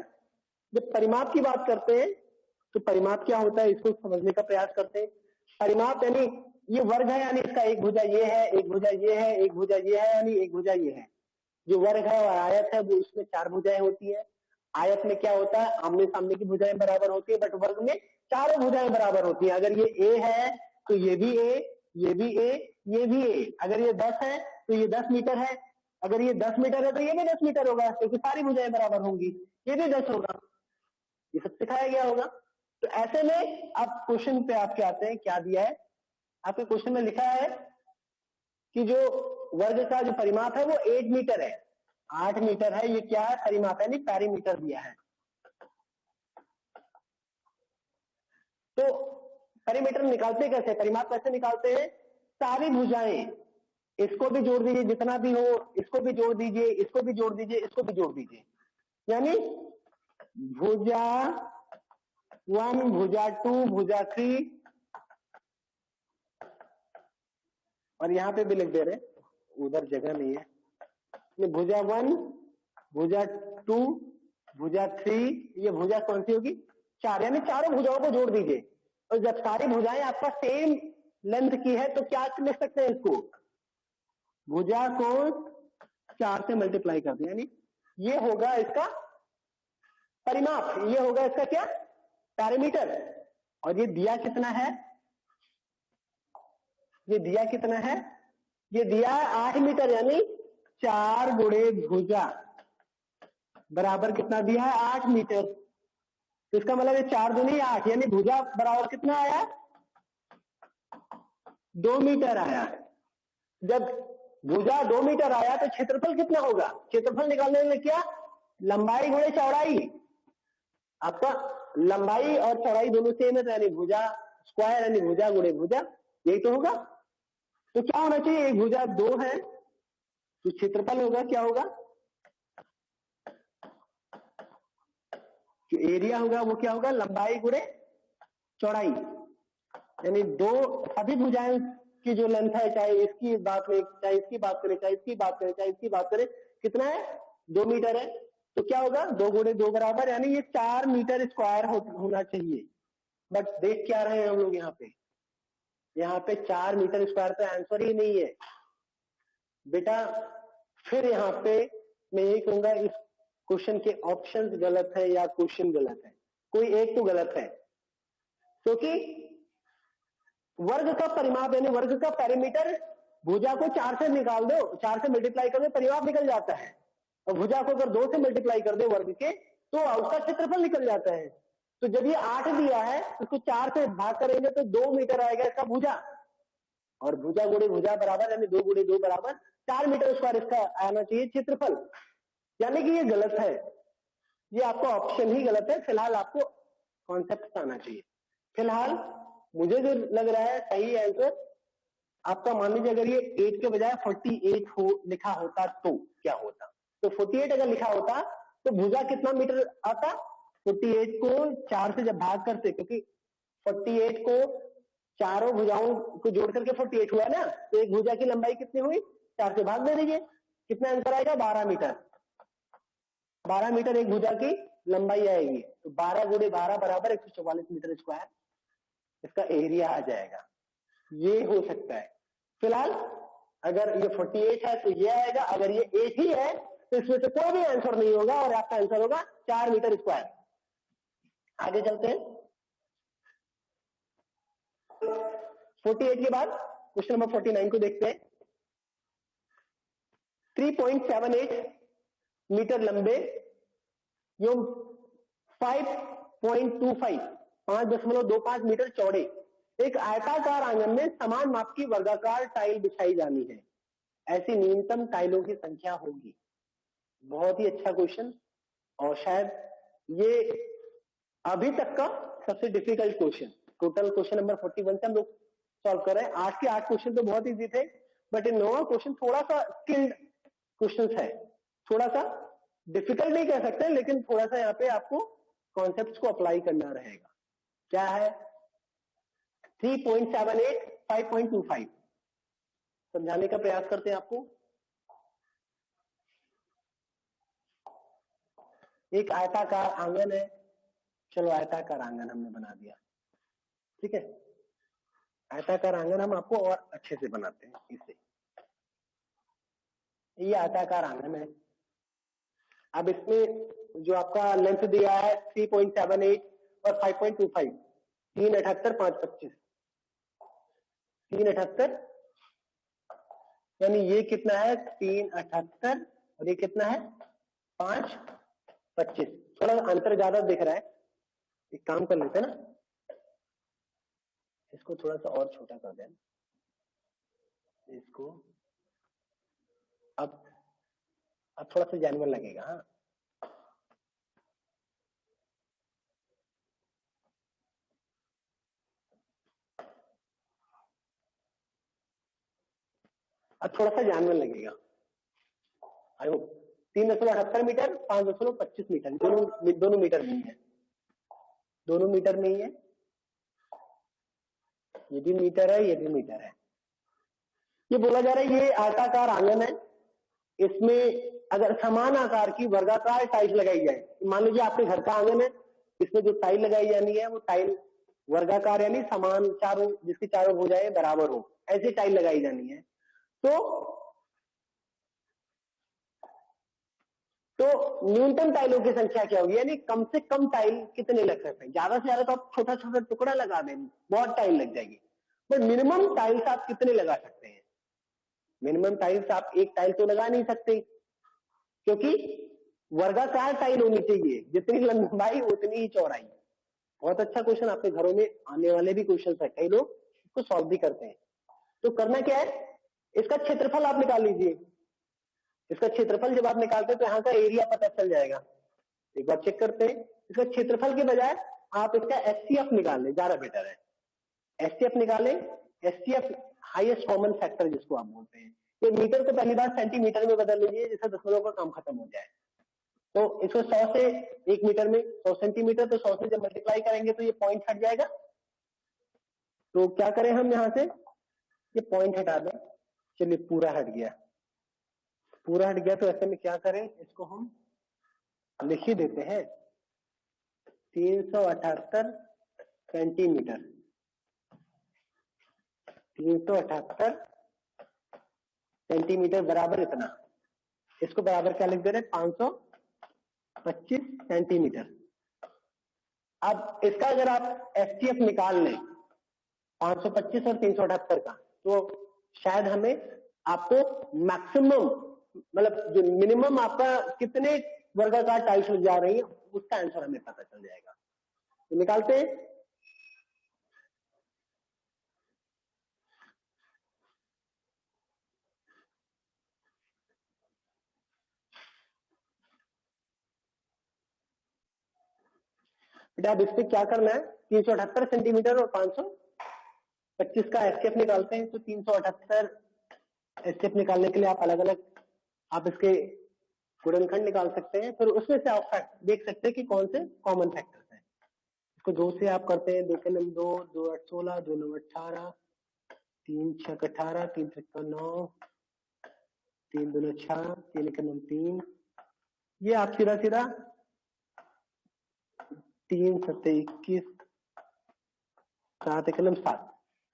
जब परिमाप की बात करते हैं तो परिमाप क्या होता है, इसको समझने का प्रयास करते हैं। परिमाप यानी ये वर्ग है, यानी इसका एक भुजा ये है, एक भुजा ये है, एक भुजा ये है, यानी एक भुजा ये है। जो वर्ग है और आयत है वो उसमें 4 भुजाएं होती है। आयत में क्या होता है, आमने सामने की भुजाएं बराबर होती है, बट वर्ग में चारों भुजाएं बराबर होती है। अगर ये ए है तो ये भी ए, ये भी ए, ये भी ए। अगर ये 10 है तो ये 10 मीटर है, अगर ये 10 मीटर है तो ये भी 10 मीटर होगा, क्योंकि सारी भुजाएं बराबर होंगी। ये भी 10 होगा, ये सब सिखाया गया होगा। तो ऐसे में अब क्वेश्चन पे आपके आते हैं, क्या दिया है आपके क्वेश्चन में, लिखा है कि जो वर्ग का जो परिमाप है वो 8 मीटर है, 8 मीटर है। ये क्या है, परिमाप है, नहीं पैरीमीटर दिया है। तो पैरीमीटर निकालते कैसे, परिमाप कैसे निकालते हैं, सारी भुजाएं, इसको भी जोड़ दीजिए जितना भी हो, इसको भी जोड़ दीजिए, इसको भी जोड़ दीजिए, इसको भी जोड़ दीजिए, यानी भुजा 1, भुजा 2, भुजा 3, और यहाँ पे भी लिख दे रहे, उधर जगह नहीं है, भुजा 1, भुजा 2, भुजा 3, ये भुजा कौन सी होगी, 4, यानी चारों भुजाओं को जोड़ दीजिए। और जब सारी भुजाएं आपका सेम लेंथ की है तो क्या लिख सकते हैं, इसको भुजा को 4 से मल्टीप्लाई कर दिया, यानी ये होगा इसका परिमाप, ये होगा इसका क्या, पैरामीटर। और ये दिया कितना है, ये दिया कितना है, ये दिया है 8 मीटर, यानी 4 गुणे भुजा बराबर कितना दिया है, 8 मीटर। तो इसका मतलब ये 4 दूनी 8, यानी भुजा बराबर कितना आया, 2 मीटर आया। जब भुजा 2 मीटर आया तो क्षेत्रफल कितना होगा, क्षेत्रफल निकालने में क्या, लंबाई गुणे चौड़ाई। आपका लंबाई और चौड़ाई दोनों सेम है, तो यानी भुजा स्क्वायर, यानी भुजा गुणे भुजा, यही तो होगा। तो क्या होना चाहिए, एक भुजा 2 है तो क्षेत्रफल होगा, क्या होगा, जो एरिया होगा वो क्या होगा, लंबाई गुणे चौड़ाई, यानी 2 सभी भुजाएं की जो लेंथ है, चाहे इसकी बात करें, चाहे इसकी बात करें, चाहे इसकी बात करें, चाहे इसकी बात करें, कितना है, 2 मीटर है। तो क्या होगा, 2 गुणे 2 बराबर, यानी ये 4 मीटर स्क्वायर होना चाहिए। बट देख क्या रहे हैं हम लोग, यहाँ पे 4 मीटर स्क्वायर पे आंसर ही नहीं है बेटा। फिर यहाँ पे मैं यही कहूंगा, इस क्वेश्चन के ऑप्शंस गलत है या क्वेश्चन गलत है, कोई एक तो गलत है, क्योंकि वर्ग का परिमाप यानी वर्ग का पैरामीटर, भुजा को 4 से निकाल दो, 4 से मल्टीप्लाई कर दो, परिमाप निकल जाता है। और भुजा को अगर 2 से मल्टीप्लाई कर दो वर्ग के, तो उसका क्षेत्रफल निकल जाता है। तो जब ये 8 दिया है, इसको 4 से भाग करेंगे तो 2 मीटर आएगा इसका भुजा, और भुजा गुणे भुजा बराबर, यानी 2 गुणे 2 बराबर 4 मीटर स्क्वायर इसका आना चाहिए क्षेत्रफल, यानी कि ये गलत है, ये आपका ऑप्शन ही गलत है। फिलहाल आपको कॉन्सेप्ट आना चाहिए। फिलहाल मुझे जो लग रहा है सही आंसर आपका, मान लीजिए अगर ये 8 के बजाय 48 लिखा होता तो क्या होता, तो 48 अगर लिखा होता तो भुजा कितना मीटर आता, 48 को 4 से जब भाग करते, क्योंकि 48 को चारों भुजाओं को जोड़ करके 48 हुआ ना, तो एक भुजा की लंबाई कितनी हुई, 4 से भाग दे दीजिए, कितना आंसर आएगा, 12 मीटर। 12 मीटर एक भुजा की लंबाई आएगी, तो 12 गुणे 12 बराबर 144 मीटर स्क्वायर इसका एरिया आ जाएगा। ये हो सकता है। फिलहाल अगर ये 48 है तो ये आएगा, अगर ये 8 ही है तो इसमें से कोई भी आंसर नहीं होगा और आपका आंसर होगा 4 मीटर स्क्वायर। आगे चलते हैं, 48 के बाद क्वेश्चन नंबर 49 को देखते हैं। 3.78 मीटर लंबे एवं 5.25 मीटर चौड़े एक आयताकार आंगन में समान माप की वर्गाकार टाइल बिछाई जानी है, ऐसी न्यूनतम टाइलों की संख्या होगी। बहुत ही अच्छा क्वेश्चन, और शायद ये अभी तक का सबसे difficult question. Total question number 41 से हम लोग सॉल्व कर रहे हैं। 8 के 8 क्वेश्चन तो बहुत इजी थे, बट इन 9वां क्वेश्चन थोड़ा सा स्किल्ड क्वेश्चन है, थोड़ा सा डिफिकल्ट नहीं कह सकते, लेकिन थोड़ा सा यहाँ पे आपको कॉन्सेप्ट्स को अप्लाई करना रहेगा। क्या है? 3.78 5.25 समझाने का प्रयास करते हैं आपको। एक आयताकार आंगन है, चलो आयताकार आंगन हमने बना दिया, ठीक है। आयताकार आंगन हम आपको और अच्छे से बनाते हैं इससे। ये आयताकार आंगन है। अब इसमें जो आपका लेंथ दिया है 3.78 और 5.25, 378 525, 378 यानी ये कितना है 378 और ये कितना है 525। थोड़ा अंतर ज्यादा दिख रहा है, एक काम कर लेते हैं ना, इसको थोड़ा सा और छोटा कर दें इसको। अब थोड़ा सा जानवर लगेगा। हाँ, अब थोड़ा सा जानवर लगेगा। आई होप 3.78 मीटर 5.25 मीटर दोनों मीटर में ही है, दोनों मीटर में ही है। ये भी मीटर है, ये भी मीटर है। ये बोला जा रहा है ये आयताकार आंगन है, इसमें अगर समान आकार की वर्गाकार टाइल्स लगाई जाए, मान लीजिए आपके घर का आंगन है, इसमें जो टाइल लगाई जानी है वो टाइल वर्गाकार यानी समान चारों, जिसके चारों भुजाएं बराबर हो, ऐसी टाइल लगाई जानी है। तो न्यूनतम टाइलों की संख्या क्या होगी, यानी कम से कम टाइल कितने लग सकते हैं। ज्यादा से ज्यादा तो आप छोटा छोटा टुकड़ा लगा दें, बहुत टाइल लग जाएगी, बट मिनिमम टाइल्स आप कितने लगा सकते हैं। मिनिमम टाइल्स आप एक टाइल तो लगा नहीं सकते, क्योंकि वर्गाकार टाइल होनी चाहिए, जितनी लंबाई उतनी ही चौड़ाई। बहुत अच्छा क्वेश्चन, आपके घरों में आने वाले भी क्वेश्चन है, कई लोग इसको सॉल्व भी करते हैं। तो करना क्या है, इसका क्षेत्रफल आप निकाल लीजिए। इसका क्षेत्रफल जब आप निकालते हैं तो यहाँ का एरिया पता चल जाएगा। एक बार चेक करते हैं, इसका क्षेत्रफल के बजाय आप इसका एचसीएफ निकाल लें, ज्यादा बेटर है। एचसीएफ निकालें, एचसीएफ हाईएस्ट कॉमन फैक्टर जिसको आप बोलते हैं। ये मीटर को पहली बार सेंटीमीटर में बदल लीजिए, जिससे दशमलव का काम खत्म हो जाए। तो इसको 100 से 1 मीटर में 100 सेंटीमीटर, तो 100 से जब मल्टीप्लाई करेंगे तो ये पॉइंट हट जाएगा। तो क्या करें हम यहाँ से, ये पॉइंट हटा दें। चलिए पूरा हट गया, पूरा हट गया। तो ऐसे में क्या करें, इसको हम लिख ही देते हैं 378 सेंटीमीटर, 378 सेंटीमीटर बराबर इतना। इसको बराबर क्या लिख दे रहे हैं 525 सेंटीमीटर। अब इसका अगर आप एचसीएफ निकाल लें 525 और 378 का, तो शायद हमें आपको मैक्सिमम मतलब जो मिनिमम आपका कितने वर्गाकार टाइल्स लग जा रही है उसका आंसर हमें पता चल जाएगा। तो निकालते हैं। बेटा अब इस पे क्या करना है, 378 सेंटीमीटर और 525 का एचसीएफ निकालते हैं। तो 378 एचसीएफ निकालने के लिए आप अलग अलग आप इसके गुणनखंड निकाल सकते हैं, फिर उसमें से आप देख सकते हैं कि कौन से कॉमन फैक्टर्स हैं। इसको 2 से आप करते हैं, 2 के नम 2, 2 8 16, 2 9 18, 3 6 18, 3 3 9, 3 2 6, 3 1 9 3। ये आप सीधा सीधा 3 7 21, 7 1 7,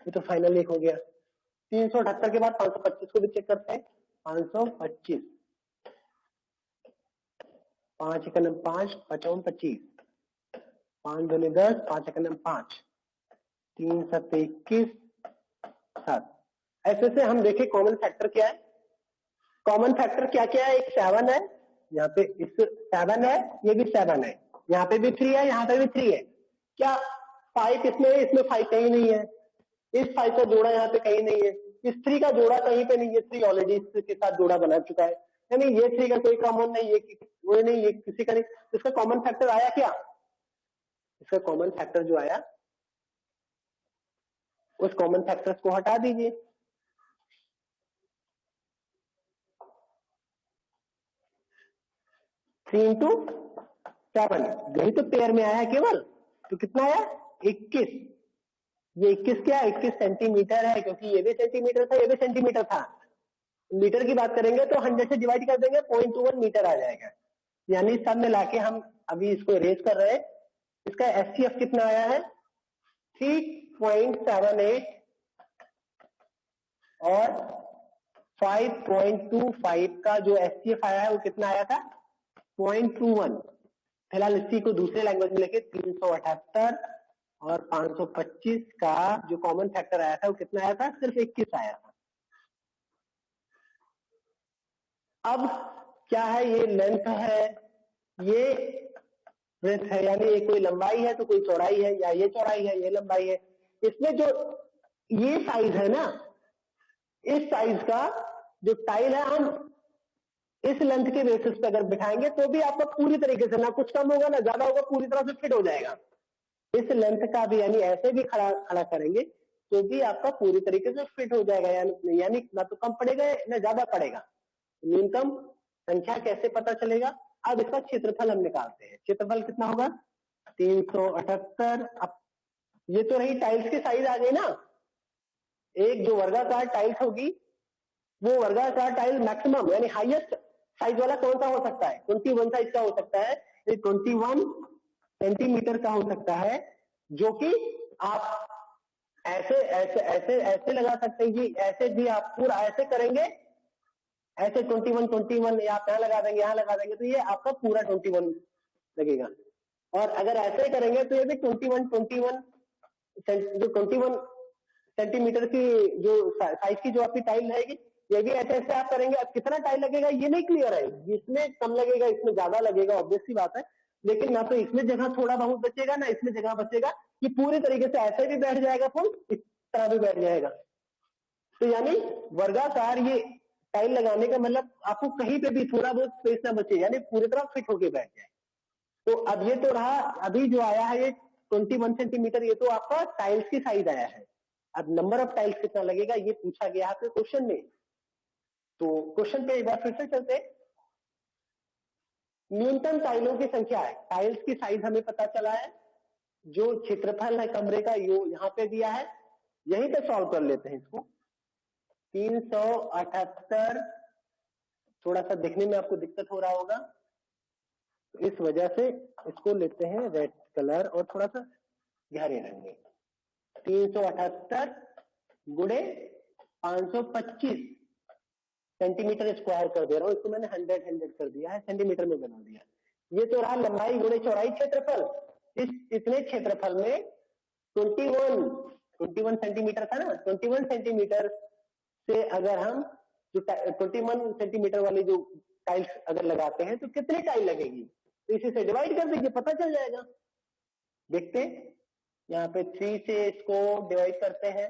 ये तो फाइनल एक हो गया। 378 के बाद 525 को भी चेक करते हैं। 525, 5 1 5, 5 25, 5 2 10, 5 1 5, 3 7 21 7। ऐसे से हम देखें कॉमन फैक्टर क्या है। कॉमन फैक्टर क्या क्या है, एक 7 है, यहाँ पे इस 7 है, ये भी 7 है, यहाँ पे भी 3 है, यहाँ पे भी 3 है। क्या 5 इसमें है? इसमें 5 कहीं नहीं है। इस 5 का जोड़ा यहाँ पे कहीं नहीं है। इस 3 का जोड़ा कहीं पे नहीं, ये 3 ऑलरेडी इसके साथ जोड़ा बना चुका है, यानी ये 3 का कोई कॉमन नहीं, ये वो नहीं, ये किसी का नहीं। इसका कॉमन फैक्टर आया क्या? इसका कॉमन फैक्टर जो आया, उस कॉमन फैक्टर्स को हटा दीजिए। थ्री इंटू 7, यही तो पेयर में आया केवल, तो कितना आया? 21। ये 21 क्या? 21 सेंटीमीटर है, क्योंकि ये भी सेंटीमीटर था, ये भी सेंटीमीटर था। मीटर की बात करेंगे तो 100 से डिवाइड कर देंगे, 0.21 मीटर आ जाएगा। यानी सब मिला के हम अभी इसको इरेज कर रहे हैं। इसका एसटीएफ कितना आया है? 3.78 और 5.25 का जो एसटीएफ आया है वो कितना आया था? 0.21। फिलहाल इसी को दूसरे लैंग्वेज में लेके 378 और 525 का जो कॉमन फैक्टर आया था वो कितना आया था? सिर्फ 21 आया था। अब क्या है? ये लेंथ है, ये ब्रेथ है, यानी ये कोई लंबाई है तो कोई चौड़ाई है, या ये चौड़ाई है, ये लंबाई है। इसमें जो ये साइज है ना, इस साइज का जो टाइल है, हम इस लेंथ के बेसिस पे अगर बिठाएंगे तो भी आपका पूरी तरीके से, ना कुछ कम होगा ना ज्यादा होगा, पूरी तरह से फिट हो जाएगा। इस लेंथ का भी, यानी ऐसे भी खड़ा करेंगे तो भी आपका पूरी तरीके से फिट हो जाएगा, यानी ना तो कम पड़ेगा ना ज्यादा पड़ेगा। न्यूनतम संख्या कैसे पता चलेगा? अब इसका क्षेत्रफल हम निकालते हैं। क्षेत्रफल कितना होगा? 378। अब ये तो रही टाइल्स की साइज आ गई ना। एक जो वर्गाकार टाइल्स होगी, वो वर्गाकार टाइल मैक्सिमम यानी हाईएस्ट साइज वाला कौन सा हो सकता है? 21 साइज का हो सकता है, 21 सेंटीमीटर का हो सकता है, जो कि आप ऐसे ऐसे ऐसे ऐसे लगा सकते हैं कि ऐसे भी आप पूरा ऐसे करेंगे, ऐसे 21 या आप यहाँ लगा देंगे, यहाँ लगा देंगे, तो ये आपका पूरा 21 लगेगा। और अगर ऐसे करेंगे तो ये भी 21 जो 21 सेंटीमीटर की जो साइज की जो आपकी टाइल रहेगी, ये भी ऐसे ऐसे आप करेंगे। अब कितना टाइल लगेगा ये नहीं क्लियर है, इसमें कम लगेगा, इसमें ज्यादा लगेगा, ऑब्वियस सी बात है। लेकिन ना तो इसमें जगह थोड़ा बहुत बचेगा, ना इसमें जगह बचेगा, कि पूरी तरीके से ऐसे भी बैठ जाएगा फुल, इस तरह भी बैठ जाएगा। तो यानी वर्गाकार ये टाइल लगाने का मतलब आपको कहीं पे भी थोड़ा बहुत स्पेस ना बचे, यानी पूरी तरह फिट होके बैठ जाए। तो अब ये तो रहा, अभी जो आया है ये 21 सेंटीमीटर, ये तो आपका टाइल्स की साइज आया है। अब नंबर ऑफ टाइल्स कितना लगेगा ये पूछा गया आपके क्वेश्चन में। तो क्वेश्चन पे एक बार फिर से चलते। न्यूनतम टाइलों की संख्या है, टाइल्स की साइज हमें पता चला है, जो क्षेत्रफल है कमरे का यो यहाँ पे दिया है, यहीं पे सॉल्व कर लेते हैं इसको। 378, थोड़ा सा देखने में आपको दिक्कत हो रहा होगा, तो इस वजह से इसको लेते हैं रेड कलर और थोड़ा सा गहरे रंग में। 378 गुणे 525 सेंटीमीटर स्क्वायर कर दे रहा हूं, इसको मैंने 100 कर दिया है, सेंटीमीटर में बना दिया। ये तो रहा लंबाई गुणे चौड़ाई क्षेत्रफल। इतने क्षेत्रफल में 21 सेंटीमीटर था ना, 21 सेंटीमीटर से अगर हम जो 21 सेंटीमीटर वाली जो टाइल्स अगर लगाते हैं तो कितनी टाइल लगेगी? तो इसी से डिवाइड कर दीजिए, पता चल जाएगा। देखते हैं, यहाँ पे 3 से इसको डिवाइड करते हैं,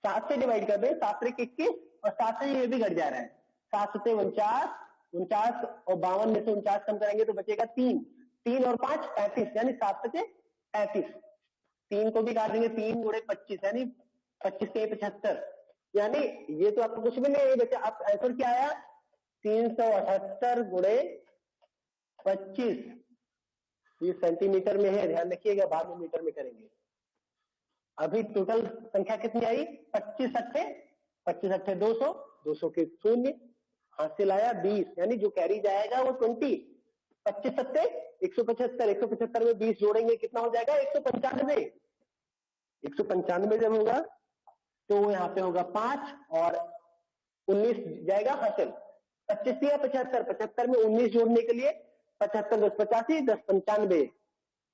7 से डिवाइड कर दे, 7 से 21 और 7 से ये भी घट जा रहा है, 7 से 49 और 52 में से 49 कम करेंगे तो बचेगा 3 और 5 35, यानी 7 से 35। 3 को भी काट देंगे, 3 गुणे 25 यानी 25 से 75, यानी ये तो आपको कुछ भी नहीं बचा। आप आंसर क्या आया? 378 गुणे 25। ये सेंटीमीटर में है, ध्यान रखिएगा, बाद में मीटर में करेंगे। अभी टोटल संख्या कितनी आई? 25 अट्ठे 200, 200 के 0, हासिल आया 20, यानी जो कैरी जाएगा वो 20। 25 सत्ते 175, 175 में 20 जोड़ेंगे कितना हो जाएगा? 195। 195 जब होगा तो यहाँ पे होगा 5 और 19 जाएगा हासिल। 25 या 75, 75 में 19 जोड़ने के लिए 75 10 85 10 95,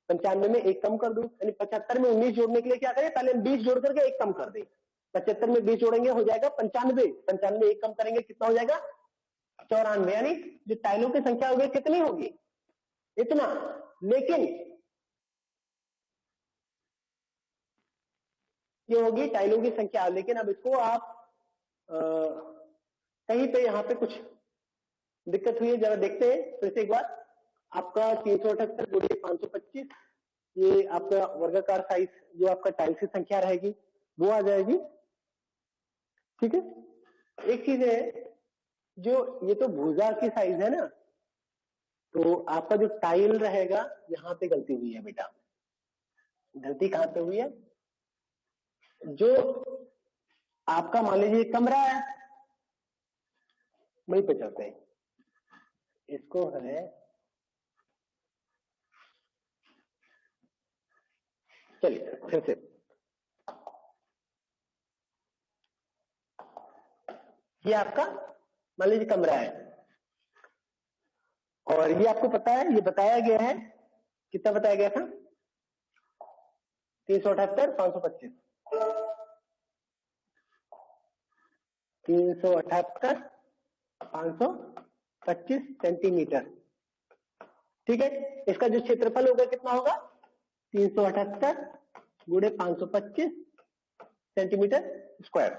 95 में 1 कम कर दूं, यानी 75 में 19 जोड़ने के लिए क्या करें? पहले 20 जोड़ करके 1 कम कर दें। 75 में 20 जोड़ेंगे हो जाएगा 95, 95 में 1 कम करेंगे कितना हो जाएगा? 94, यानी जो टाइलों की संख्या होगी कितनी होगी, इतना। लेकिन ये होगी टाइलों की संख्या, लेकिन अब इसको आप कहीं पे यहाँ पे कुछ दिक्कत हुई है, जरा देखते हैं फिर से एक बार। आपका 378 गुणित 525, ये आपका वर्गाकार साइज जो आपका टाइल्स की संख्या रहेगी वो आ जाएगी। ठीक है, एक चीज है, जो ये तो भुजा की साइज है ना, तो आपका जो टाइल रहेगा यहाँ पे गलती हुई है बेटा। गलती कहाँ पे हुई है, जो आपका मान लीजिए कमरा है, वहीं पे चलते हैं, इसको है चलिए फिर से, ये आपका मान लीजिए कमरा है, और ये आपको पता है, ये बताया गया है, कितना बताया गया था, 378 525, 378 525 सेंटीमीटर। ठीक है, इसका जो क्षेत्रफल होगा कितना होगा, 378 गुणे 525 सेंटीमीटर स्क्वायर।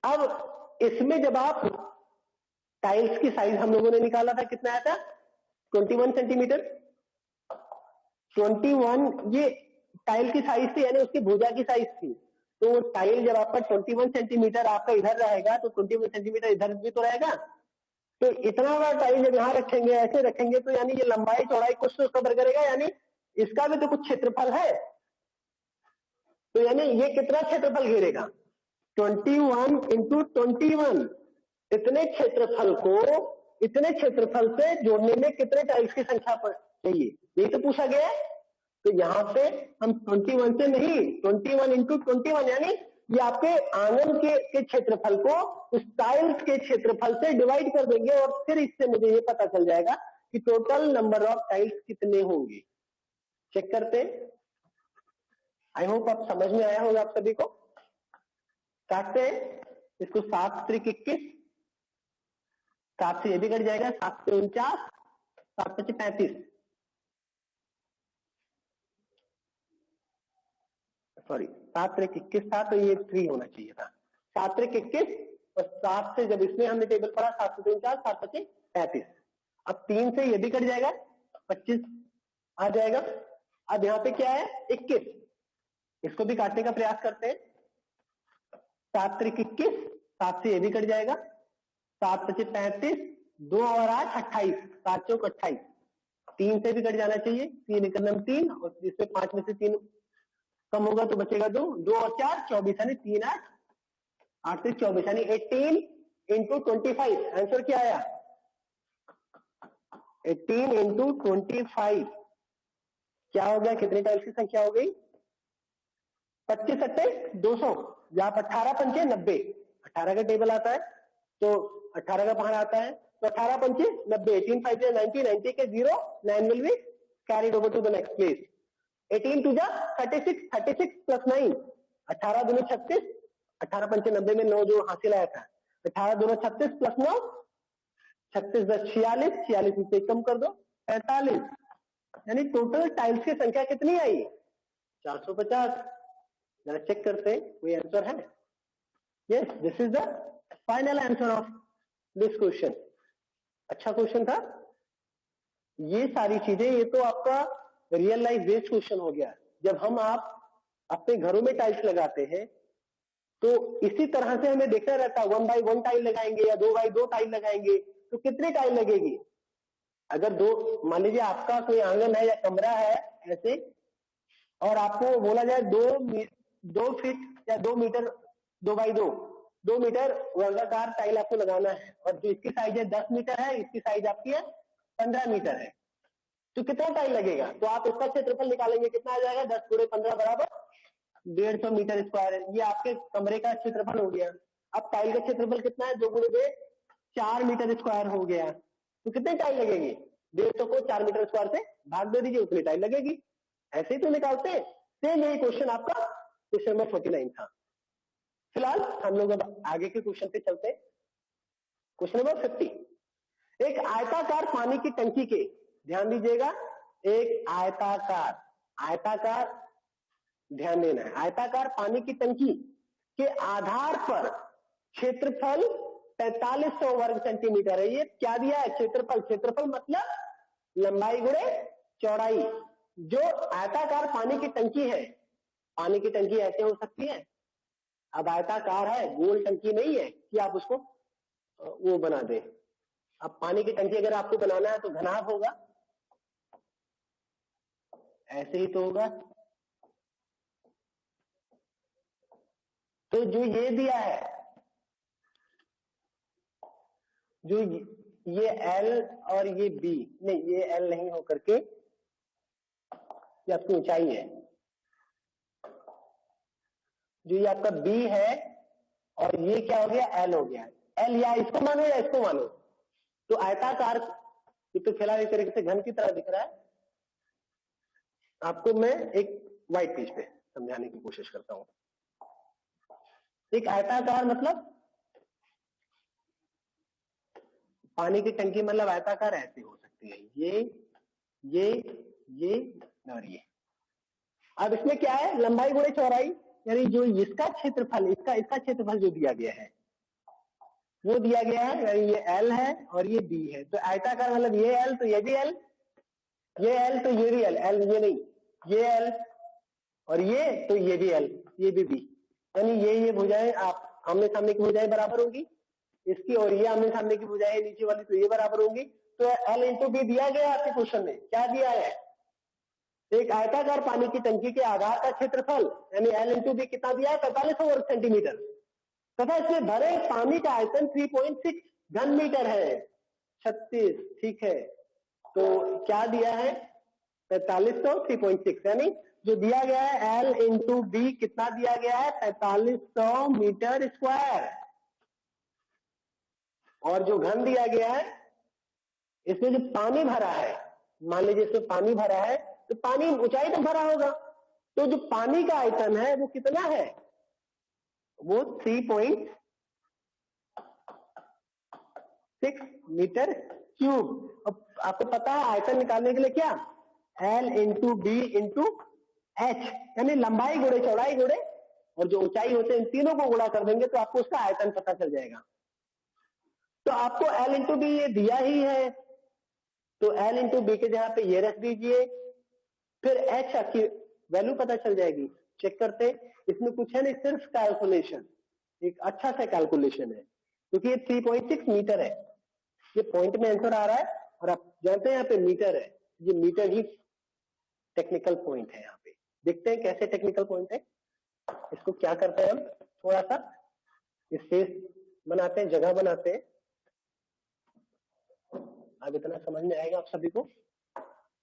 अब इसमें जब आप टाइल्स की साइज हम लोगों ने निकाला था, कितना आया था, 21 सेंटीमीटर। 21 ये टाइल की साइज थी, यानी उसकी भुजा की साइज थी। तो टाइल जब आपका 21 सेंटीमीटर आपका इधर रहेगा, तो 21 सेंटीमीटर इधर भी तो रहेगा। तो इतना बड़ा टाइल जब यहाँ रखेंगे, ऐसे रखेंगे, तो यानी ये लंबाई चौड़ाई कुछ तो कवर करेगा, यानी इसका भी तो कुछ क्षेत्रफल है। तो यानी ये कितना क्षेत्रफल घेरेगा, 21 इंटू 21। इतने क्षेत्रफल से जोड़ने में कितने टाइल्स की संख्या चाहिए, यही तो पूछा गया है। तो यहाँ पे हम 21 से नहीं, 21 इंटू 21, यानी ये आपके आंगन के क्षेत्रफल को उस टाइल्स के क्षेत्रफल से डिवाइड कर देंगे, और फिर इससे मुझे ये पता चल जाएगा कि टोटल नंबर ऑफ टाइल्स कितने होंगे। चेक करते, आई होप आप समझ में आया होगा आप सभी को। काटते हैं इसको, 7 त्रिक 21, 7 से ये भी कट जाएगा, 7 से 49, 7 से 35, सॉरी 7 त्रिक 21 था, तो ये 3 होना चाहिए था। 7 त्रिक 21 और 7 से जब इसमें हमने टेबल पढ़ा, 7 से 49, 7 से 35। अब 3 से ये भी कट जाएगा, 25 आ जाएगा। अब यहाँ पे क्या है, 21, इसको भी काटने का प्रयास करते हैं। 7 त्रिक 21, 7 से ये भी कट जाएगा, 7 पचे 35, 2 और 8 28, 7 चौक 28। 3 से भी कट जाना चाहिए, 3 एक 3, और इसमें 5 में से 3 कम होगा तो बचेगा 2, 2 और 4 24, यानी 3 8, 8 से 24, यानी 18 इंटू 25। आंसर क्या आया, 18 इंटू 25 क्या हो गया, कितने टाइल्स की संख्या हो गई, 25 अट्टे 200, या 18 पंचे 90, 18 का टेबल आता है तो 18 का बाहर आता है, तो 18 पंचे 90, 18 5 90, 90 के 0, 9 will be carried over to the next place। 18 to जा 36, 36 प्लस 9, 18 दूनी 36, 18 पंचे 90 में 9 जो हासिल आया था, 18 दूनी 36 प्लस 9, 36 10 46, 46 से कम कर दो 45, यानी टोटल टाइल्स की संख्या कितनी आई, 450। जरा चेक करते हैं कोई आंसर है। Yes, this is the final answer of this question. अच्छा क्वेश्चन था। ये सारी चीजें, ये तो आपका रियल लाइफ बेस्ड क्वेश्चन हो गया। जब हम आप अपने घरों में टाइल्स लगाते हैं तो इसी तरह से हमें देखना रहता है, 1 बाई 1 टाइल लगाएंगे या 2 बाई 2 टाइल लगाएंगे, तो कितनी टाइल लगेगी। अगर दो, मान लीजिए आपका कोई आंगन है या कमरा है ऐसे, और आपको बोला जाए 2 फीट या 2 मीटर, 2 बाई 2 मीटर वर्गाकार टाइल आपको लगाना है, और जो इसकी साइज है 10 मीटर है, इसकी साइज आपकी है 15 मीटर है, तो कितना टाइल लगेगा। तो आप इसका क्षेत्रफल निकालेंगे, कितना आ जाएगा, 10 गुणे 15 बराबर 150 मीटर स्क्वायर है। ये आपके कमरे का क्षेत्रफल हो गया। अब टाइल का क्षेत्रफल कितना है, 2 गुणे 2 4 मीटर स्क्वायर हो गया। तो कितने टाइल लगेगी, 150 को 4 मीटर स्क्वायर से भाग दे दीजिए, उतनी टाइल लगेगी। ऐसे ही तो निकालते हैं। सेम यही क्वेश्चन आपका क्वेश्चन नंबर 49 था। फिलहाल हम लोग अब आगे के क्वेश्चन पे चलते हैं। क्वेश्चन नंबर 50, एक आयताकार पानी की टंकी के, ध्यान दीजिएगा, एक आयताकार ध्यान देना है, आयताकार पानी की टंकी के आधार पर क्षेत्रफल 4500 वर्ग सेंटीमीटर है। ये क्या दिया है? क्षेत्रफल मतलब लंबाई गुणे चौड़ाई। जो आयताकार पानी की टंकी है, पानी की टंकी ऐसे हो सकती है, अब आयताकार है, गोल टंकी नहीं है कि आप उसको वो बना दें। अब पानी की टंकी अगर आपको बनाना है तो घनाभ होगा, ऐसे ही तो होगा। तो जो ये दिया है, जो ये L और ये B, नहीं ये L नहीं होकर के ये आपकी ऊंचाई है, जो ये आपका B है और ये क्या हो गया? L हो गया। L या इसको मानो या इसको मानो, तो आयताकार, ये तो फिलहाल एक तरीके से घन की तरह दिख रहा है। आपको मैं एक व्हाइट पेज पे समझाने की कोशिश करता हूं। एक आयताकार मतलब पानी की टंकी मतलब आयताकार ऐसे हो सकती है, ये और ये। अब इसमें क्या है? लंबाई गुणे चौड़ाई, यानी जो इसका क्षेत्रफल, इसका क्षेत्रफल जो दिया गया है वो दिया गया है, यानी ये L है और ये B है। तो आयताकार मतलब ये L तो ये भी L, ये L तो ये भी L, ये नहीं, ये L और ये तो ये भी L, ये भी B, यानी ये भुजाएं आप आमने सामने की भुजाएं बराबर होगी इसकी, और ये आमने सामने की भुजाएं नीचे वाली तो ये बराबर होंगी। तो L इंटू B दिया गया आपके क्वेश्चन में। क्या दिया है? एक आयताकार पानी की टंकी के आधार का क्षेत्रफल यानी L इंटू B कितना दिया है? 4500 वर्ग सेंटीमीटर, तथा इसमें भरे पानी का आयतन 3.6 घन मीटर है। 36, ठीक है। तो क्या दिया है? 4500 3.6, यानी जो दिया गया है L इंटू B कितना दिया गया है? 4500 मीटर स्क्वायर। और जो घन दिया गया है, इसमें जो पानी भरा है, मान लीजिए इसमें पानी भरा है तो पानी ऊंचाई तक भरा होगा, तो जो पानी का आयतन है वो कितना है? वो 3.6 मीटर क्यूब। अब आपको पता है आयतन निकालने के लिए क्या? L into B into H, यानी लंबाई गुणे चौड़ाई गुणे और जो ऊंचाई होते हैं, इन तीनों को गुणा कर देंगे तो आपको उसका आयतन पता चल जाएगा। तो आपको L इंटू B ये दिया ही है, तो L इंटू B के जगह पे ये रख दीजिए, फिर H की वैल्यू पता चल जाएगी। चेक करते, इसमें कुछ है नहीं, सिर्फ कैलकुलेशन, एक अच्छा सा कैलकुलेशन है, क्योंकि ये 3.6 मीटर है, ये पॉइंट में आंसर आ रहा है, और आप जानते हैं यहाँ पे मीटर है, ये मीटर ही टेक्निकल पॉइंट है। यहाँ पे देखते हैं कैसे टेक्निकल पॉइंट है। इसको क्या करते हैं हम, थोड़ा सा स्पेस बनाते हैं, जगह बनाते हैं। अब इतना समझ में आएगा आप सभी को।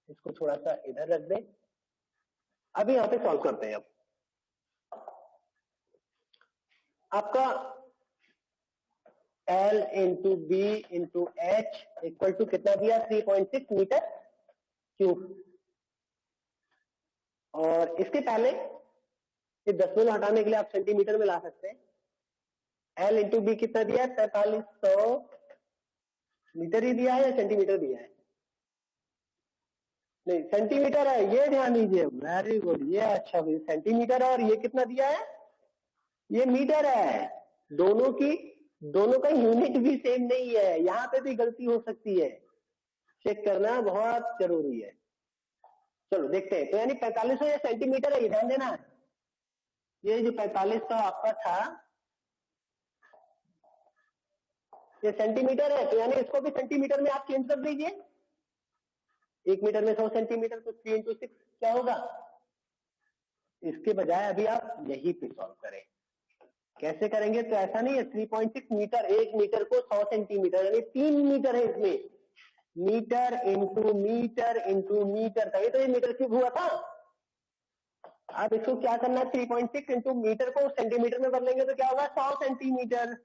इसको थोड़ा सा इधर रख दें। अभी यहाँ पे सॉल्व करते हैं। अब आपका L into B into H equal to कितना दिया? 3.6 मीटर क्यूब। और इसके पहले ये दशमलव हटाने के लिए आप सेंटीमीटर में ला सकते हैं। L इंटू B कितना दिया? 4500 मीटर ही दिया है या सेंटीमीटर दिया है? नहीं, सेंटीमीटर है, ये ध्यान दीजिए। वेरी गुड, ये अच्छा, सेंटीमीटर है। और ये कितना दिया है? ये मीटर है। दोनों का यूनिट भी सेम नहीं है, यहाँ पे भी गलती हो सकती है, चेक करना बहुत जरूरी है। चलो देखते हैं। तो यानी 4500 ये सेंटीमीटर है, ये ध्यान देना है। ये जो 4500 आपका था ये सेंटीमीटर है, तो यानी इसको भी सेंटीमीटर में आप चेंज कर दीजिए। 1 मीटर में 100 सेंटीमीटर, तो 3 इंटू 6 क्या होगा? इसके बजाय अभी आप यही पे सॉल्व करें। कैसे करेंगे? तो ऐसा नहीं है, 3.6 मीटर, 1 मीटर को 100 सेंटीमीटर, यानी 3 मीटर है इसमें। Metre into metre into metre, तभी तो ये मीटर क्यूब हुआ था। अब इसको क्या करना है? 3.6 इंटू मीटर को सेंटीमीटर में बदलेंगे तो क्या होगा? 100 सेंटीमीटर।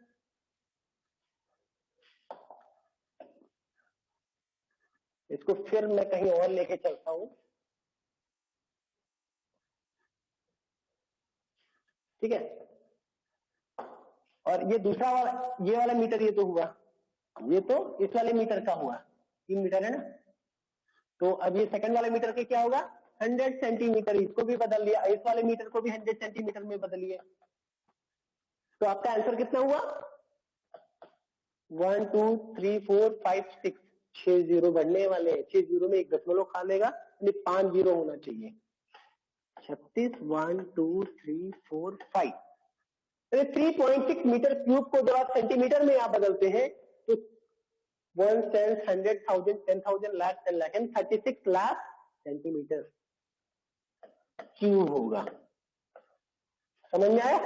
इसको फिर मैं कहीं और लेके चलता हूं, ठीक है। और ये दूसरा वाला, ये वाला मीटर ये तो हुआ, ये तो इस वाले मीटर का हुआ, 3 मीटर है ना। तो अब ये सेकंड वाले मीटर के क्या होगा, 100 सेंटीमीटर, इसको भी बदल लिया, इस वाले मीटर को भी 100 सेंटीमीटर में बदलिए। तो आपका आंसर कितना हुआ, 1 2 3 4 5 6, 6 जीरो बढ़ने वाले हैं, 6 जीरो में एक दशमलव खा लेगा, 5 जीरो होना चाहिए। 36 1 2 3 4 5, 3.6 मीटर क्यूब को जब आप सेंटीमीटर में आप बदलते हैं तो 1 10 100,000 10,000 लाख 10 लाख 36 लाख सेंटीमीटर क्यूब होगा। समझ में आया?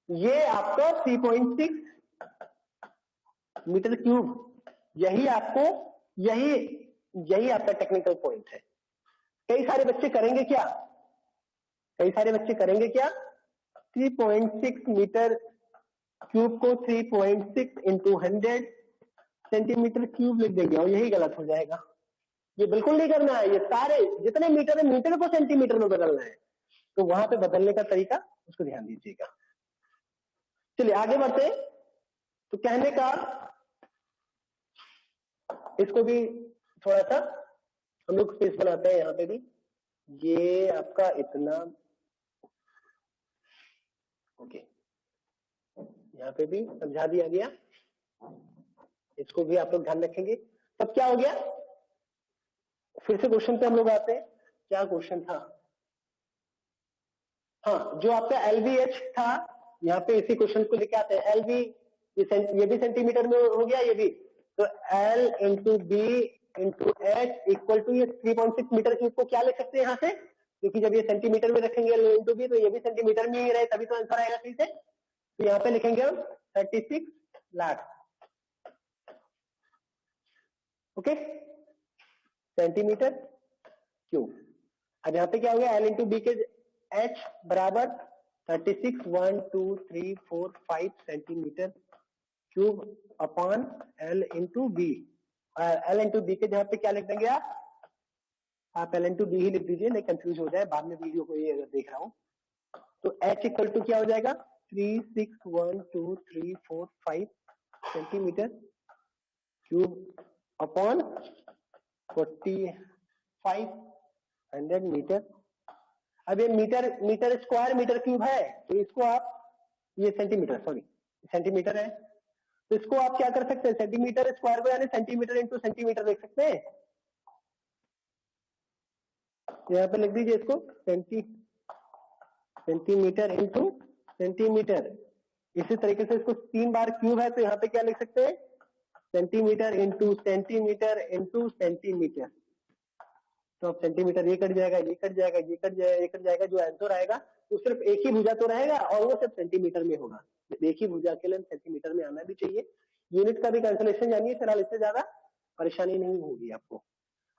ये आपका 3.6 मीटर क्यूब, यही आपको यही आपका टेक्निकल पॉइंट है। कई सारे बच्चे करेंगे क्या, 3.6 मीटर क्यूब को 3.6 इंटू 100 सेंटीमीटर क्यूब लिख देंगे और यही गलत हो जाएगा। ये बिल्कुल नहीं करना है, ये सारे जितने मीटर है मीटर को सेंटीमीटर में बदलना है, तो वहां पे बदलने का तरीका उसको ध्यान दीजिएगा। चलिए आगे बढ़ते। तो कहने का इसको भी थोड़ा सा हम लोग स्पेस बनाते हैं यहाँ पे भी, ये आपका इतना ओके, यहाँ पे भी समझा दिया गया, इसको भी आप लोग ध्यान रखेंगे। तब क्या हो गया, फिर से क्वेश्चन पे हम लोग आते हैं। क्या क्वेश्चन था, हाँ जो आपका LVH था, यहाँ पे इसी क्वेश्चन को लेके आते हैं। LV ये भी सेंटीमीटर में हो गया, ये भी, तो L into B into H equal to ये 3.6 मीटर क्यूब को क्या लिख सकते हैं यहाँ से, क्योंकि जब ये सेंटीमीटर में रखेंगे L इंटू बी तो ये भी सेंटीमीटर में ही रहे, तभी तो आंसर आएगा सही से। तो यहाँ पे लिखेंगे हम 36 लाख, ओके, सेंटीमीटर क्यूब। अब यहाँ पे क्या हो गया, L इंटू बी के H बराबर 36 1 2 3 4 5 centimetre cube upon L into B. L into B के जहाँ पे क्या लिख देंगे आप L इंटू बी ही लिख दीजिए, नहीं कंफ्यूज हो जाए बाद में वीडियो को ये अगर देख रहा हूँ। तो H इक्वल टू क्या हो जाएगा, 3 6 1 2 3 4 5 सेंटीमीटर क्यूब अपॉन 4500 मीटर। अब ये मीटर स्क्वायर मीटर क्यूब है, तो इसको आप, ये सेंटीमीटर है, तो इसको आप क्या कर सकते हैं, सेंटीमीटर स्क्वायर को यानी सेंटीमीटर इंटू सेंटीमीटर लिख सकते हैं। यहाँ पे लिख दीजिए इसको सेंटीमीटर इंटू सेंटीमीटर। इसी तरीके से इसको 3 बार क्यूब है, तो यहाँ पे क्या लिख सकते हैं, centimetre into centimetre into centimetre. तो अब सेंटीमीटर ये कट जाएगा, ये कट जाएगा, ये कट जाएगा, ये कट जाएगा, जो आंसर आएगा वो सिर्फ एक ही भुजा तो रहेगा और वो सिर्फ सेंटीमीटर में होगा। एक ही भुजा के लिए सेंटीमीटर में आना भी चाहिए। यूनिट का भी कैंसिलेशन जानिए, फिलहाल इससे ज्यादा परेशानी नहीं होगी आपको।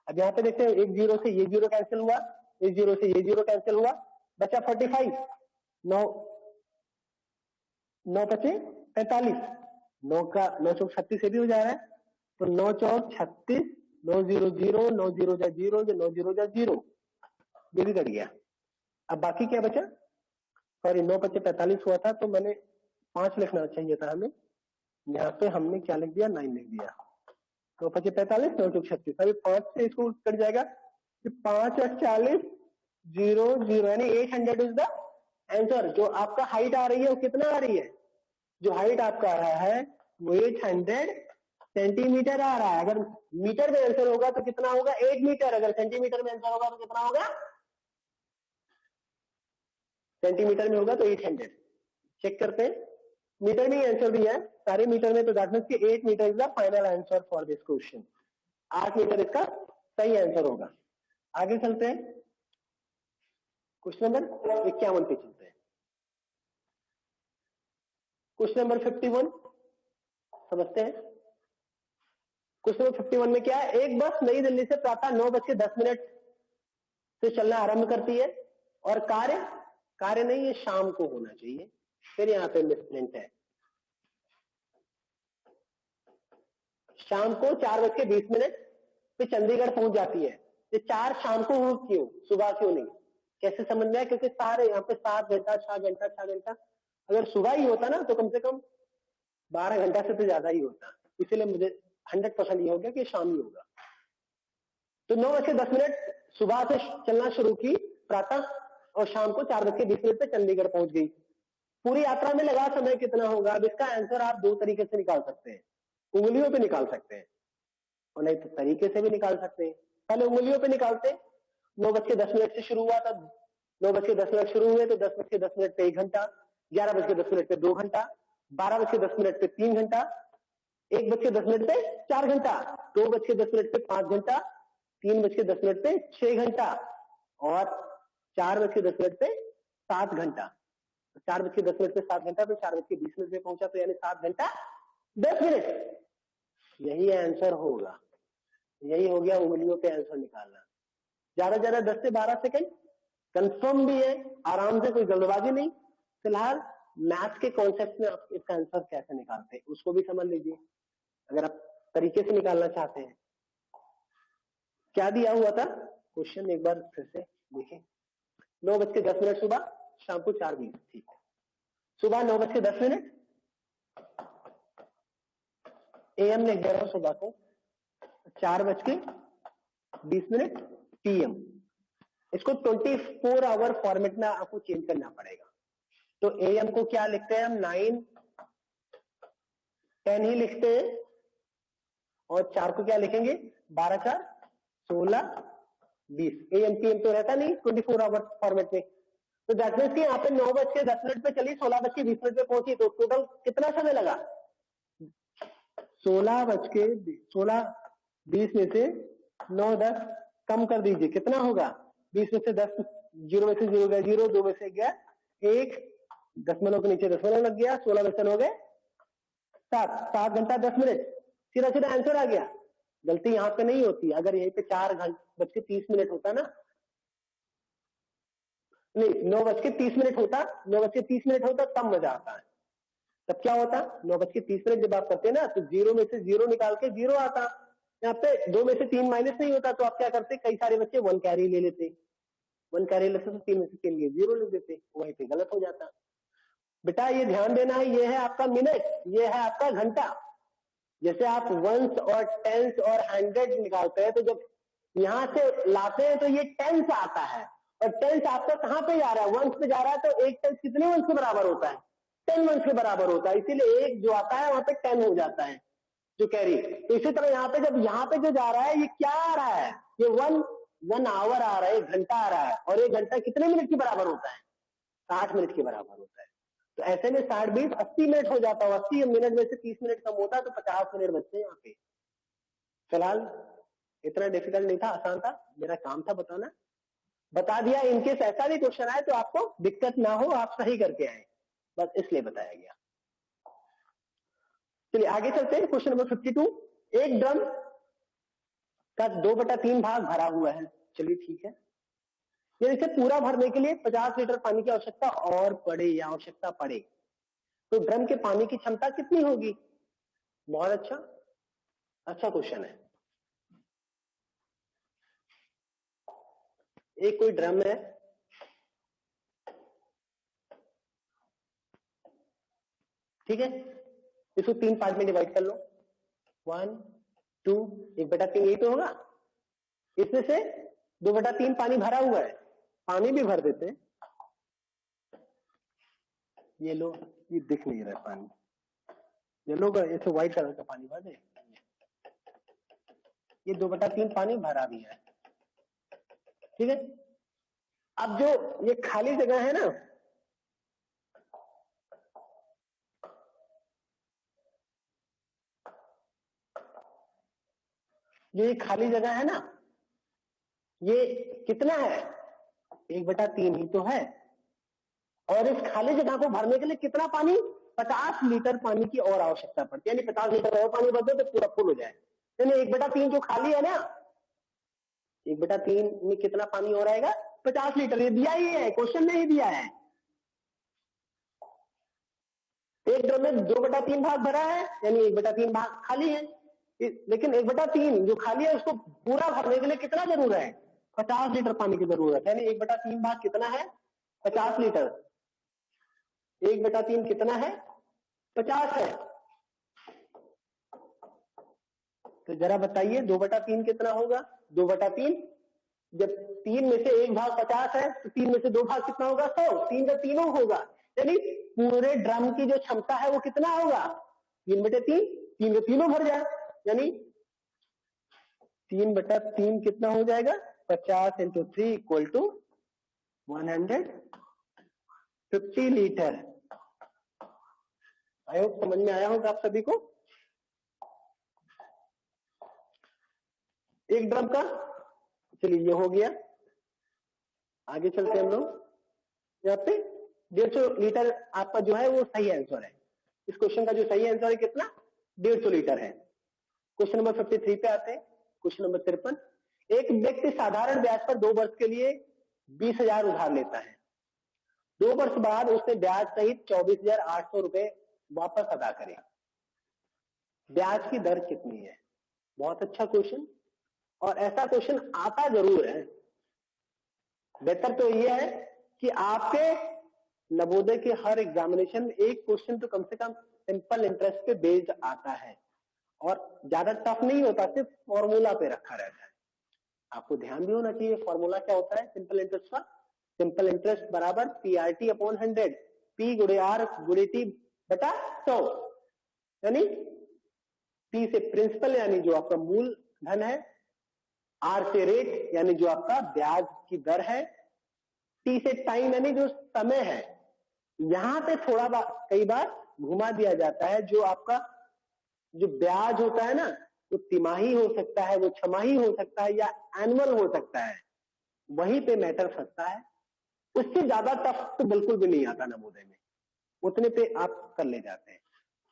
अब यहाँ पे देखते हैं, एक जीरो से ये जीरो कैंसिल हुआ, इस जीरो से ये जीरो कैंसिल हुआ, बचा 45, 9 पचे 45, 9 का 9 चौक 36 से भी हो जा रहा है, तो 9 चौक 36, 9 0 0, 9 0 जा 0, 9 0 जा 0, ये भी कट गया। अब बाकी क्या बचा, सॉरी 9 पचे 45 हुआ था, तो मैंने 5 लिखना चाहिए था हमें, यहाँ पे हमने क्या लिख दिया, 9 लिख दिया। 9 पचे 45, 9 चौक 36, अभी 5 से इसको कट जाएगा, 5 और 40 0 0, यानी 800 इज द आंसर। जो आपका हाइट आ रही है वो कितना आ रही है, जो हाइट आपका आ रहा है वो 800 सेंटीमीटर आ रहा है। अगर मीटर में आंसर होगा तो कितना होगा, 8 मीटर। अगर सेंटीमीटर में आंसर होगा तो कितना होगा, सेंटीमीटर में होगा तो 800। चेक करते हैं, मीटर में ही आंसर दिया है, सारे मीटर में, तो दैट मींस कि 8 metre is the final answer for this question. 8 metre इसका सही आंसर होगा। आगे चलते हैं, क्वेश्चन नंबर 51 पे चलते हैं। क्वेश्चन नंबर 51 समझते हैं। क्वेश्चन नंबर 51 में क्या है, एक बस नई दिल्ली से प्रातः 9:10 से चलना आरंभ करती है और कार्य नहीं, ये शाम को होना चाहिए। फिर यहाँ पे मिसप्रिंट है, शाम को 4:20 पे चंडीगढ़ पहुंच जाती है। ये 4 शाम को हो, क्यों, सुबह क्यों नहीं, कैसे समझ में आया, क्योंकि सारे यहाँ पे 7 घंटा 6 घंटा 6 घंटा अगर सुबह ही होता ना तो कम से कम 12 घंटा से तो ज्यादा ही होता, इसीलिए मुझे 100% ये हो गया कि शाम ही होगा। तो 9:10 सुबह से चलना शुरू की प्रातः और शाम को 4:20 पे चंडीगढ़ पहुंच गई। पूरी यात्रा में लगा समय कितना होगा? अब इसका आंसर आप दो तरीके से निकाल सकते हैं, उंगलियों पे निकाल सकते हैं और नहीं तो तरीके से भी निकाल सकते हैं। पहले उंगलियों पे निकालते। 9:10 से शुरू हुआ था, 9:10 शुरू हुए तो 10:10 पे 1 घंटा, 11:10 पे 2 घंटा, 12:10 पे 3 घंटा, 1:10 पे 4 घंटा, 2:10 पे 5 घंटा, 3:10 पे 6 घंटा और 4:10 पे 7 घंटा। 4:10 पे 7 घंटा, तो 4:20 पे पहुंचा, तो यानी 7 घंटा 10 मिनट। यही आंसर होगा, यही हो गया उंगलियों पे आंसर निकालना। ज्यादा ज्यादा 10 से 12 सेकंड कंफर्म भी है, आराम से, कोई जल्दबाजी नहीं। फिलहाल मैथ्स के कॉन्सेप्ट में आप इसका आंसर कैसे निकालते हैं उसको भी समझ लीजिए, अगर आप तरीके से निकालना चाहते हैं। क्या दिया हुआ था क्वेश्चन, एक बार फिर से देखें। 9:10 सुबह, शाम को 4:20, ठीक है। सुबह 9:10 AM लिख दे रहा हूं सुबह को, 4:20 PM। इसको 24 आवर फॉर्मेट में आपको चेंज करना पड़ेगा। तो AM को क्या लिखते हैं हम? 9:10 ही लिखते हैं और 4 को क्या लिखेंगे? 12×4 16 20। AM PM तो रहता नहीं 24 आवर फॉर्मेट में। तो दैट मीन्स कि यहाँ पे 9:10 पे चली, 16:20 पे पहुंची, तो टोटल कितना समय लगा? 16:20 में से 9-10 कम कर दीजिए, कितना होगा? 20 में से 10, 0 में से 0 गया 0, 2 में से गया 1, दशमलव के नीचे दशमलव लग गया, 16 में हो गए 7 घंटा 10 मिनट। सीधा सीधा आंसर आ गया। गलती यहाँ पे नहीं होती। अगर यहीं पे 4:30 होता ना, नहीं 9:30 होता, 9:30 होता तब मजा आता है। तब क्या होता? 9:30 जब आप करते हैं ना, तो 0 में से 0 निकाल के 0 आता। यहाँ पे 2 में से 3 माइनस नहीं होता, तो आप क्या करते? कई सारे बच्चे 1 कैरी ले लेते, 1 कैरी लेते तो 3 में से 3 लिए 0 लिख देते, वहीं पे गलत हो जाता। बेटा ये ध्यान देना है, ये है आपका मिनट, ये है आपका घंटा। जैसे आप वंस और टेंस और 100 निकालते हैं, तो जब यहाँ से लाते हैं तो ये टेंस आता है, और टेंस आपका कहाँ पे जा रहा है? वंस पे जा रहा है। तो एक टेंस कितने वंस के बराबर होता है? 10 वंस के बराबर होता है। इसीलिए एक जो आता है वहां पे 10 हो जाता है जो कैरी। तो इसी तरह यहाँ पे जब यहाँ पे जो जा रहा है, ये क्या आ रहा है? ये 1 आवर आ रहा है, 1 घंटा आ रहा है। और 1 घंटा कितने मिनट के बराबर होता है? 60 मिनट के बराबर होता है। तो ऐसे में 60 20 80 मिनट हो जाता है। 80 मिनट में से 30 मिनट कम होता है, तो 50 मिनट बचते हैं यहाँ पे। फिलहाल इतना डिफिकल्ट नहीं था, आसान था। मेरा काम था बताना, बता दिया। इनकेस ऐसा भी क्वेश्चन आए तो आपको दिक्कत ना हो, आप सही करके आए, बस इसलिए बताया गया। चलिए आगे चलते हैं। Question number 52। एक ड्रम का 2/3 भाग भरा हुआ है। चलिए ठीक है। यदि इसे पूरा भरने के लिए 50 लीटर पानी की आवश्यकता और पड़े या आवश्यकता पड़े, तो ड्रम के पानी की क्षमता कितनी होगी? बहुत अच्छा क्वेश्चन है। एक कोई ड्रम है, ठीक है, इसको 3 पार्ट में डिवाइड कर लो। 1 2 1/3 यही तो होगा। इसमें से 2/3 पानी भरा हुआ है। पानी भी भर देते हैं। ये लो, ये दिख नहीं रहा है पानी, ये लो ऐसे व्हाइट कलर का पानी भर दे। ये 2/3 पानी भरा भी है, ठीक है। अब जो ये खाली जगह है ना, जो ये खाली जगह है ना, ये कितना है? 1/3 ही तो है। और इस खाली जगह को भरने के लिए कितना पानी? 50 लीटर पानी की और आवश्यकता पड़ती है। यानी 50 लीटर और पानी भर दो तो पूरा फुल हो जाए। यानी 1/3 जो खाली है ना, 1/3 में कितना पानी और आएगा? 50 लीटर। ये दिया ही है, क्वेश्चन में ही दिया है। एक ड्रम में 2/3 भाग भरा है, यानी 1/3 भाग खाली है। लेकिन 1/3 जो खाली है उसको पूरा भरने के लिए कितना जरूरत है? 50 लीटर पानी की जरूरत है। यानी 1/3 भाग कितना है? 50 लीटर। 1/3 कितना है? 50 है। तो जरा बताइए 2/3 कितना होगा? 2/3 जब 3 में से 1 भाग 50 है तो 3 में से 2 भाग कितना होगा? 100। 3 का 3 होगा, यानी पूरे ड्रम की जो क्षमता है वो कितना होगा? 3/3। 3 का 3 भर जाए, यानी 3/3 कितना हो जाएगा? 50 × 3 = 150 लीटर। आई होप समझ में आया होगा आप सभी को। एक ड्रम का, चलिए ये हो गया। आगे चलते हैं हम लोग। यहाँ पे 150 लीटर आपका जो है वो सही आंसर है। इस क्वेश्चन का जो सही आंसर है कितना? 150 लीटर है। क्वेश्चन नंबर 53 पे आते हैं। क्वेश्चन नंबर 53, एक व्यक्ति साधारण ब्याज पर 2 वर्ष के लिए 20,000 उधार लेता है। 2 वर्ष बाद उसने ब्याज सहित 24,800 रुपए वापस अदा करे। ब्याज की दर कितनी है? बहुत अच्छा क्वेश्चन, और ऐसा क्वेश्चन आता जरूर है। बेहतर तो यह है कि आपके नवोदय के हर एग्जामिनेशन में एक क्वेश्चन तो कम से कम सिंपल इंटरेस्ट पे बेस्ड आता है, और ज्यादा टफ नहीं होता, सिर्फ फॉर्मूला पे रखा रहता है। आपको ध्यान भी होना चाहिए फॉर्मूला क्या होता है सिंपल इंटरेस्ट का। सिंपल इंटरेस्ट बराबर PRT/100, P × R × T बटा 100, यानी P से प्रिंसिपल यानी जो आपका मूल धन है, R से रेट यानी जो आपका ब्याज की दर है, T से टाइम यानी जो समय है। यहां पे थोड़ा कई बार घुमा दिया जाता है। जो आपका जो ब्याज होता है ना, वो तिमाही हो सकता है, वो छमाही हो सकता है, या एनुअल हो सकता है। वहीं पे मैटर फंसता है। उससे ज्यादा टफ तो बिल्कुल भी नहीं आता नवोदय में, उतने पे आप कर ले जाते हैं।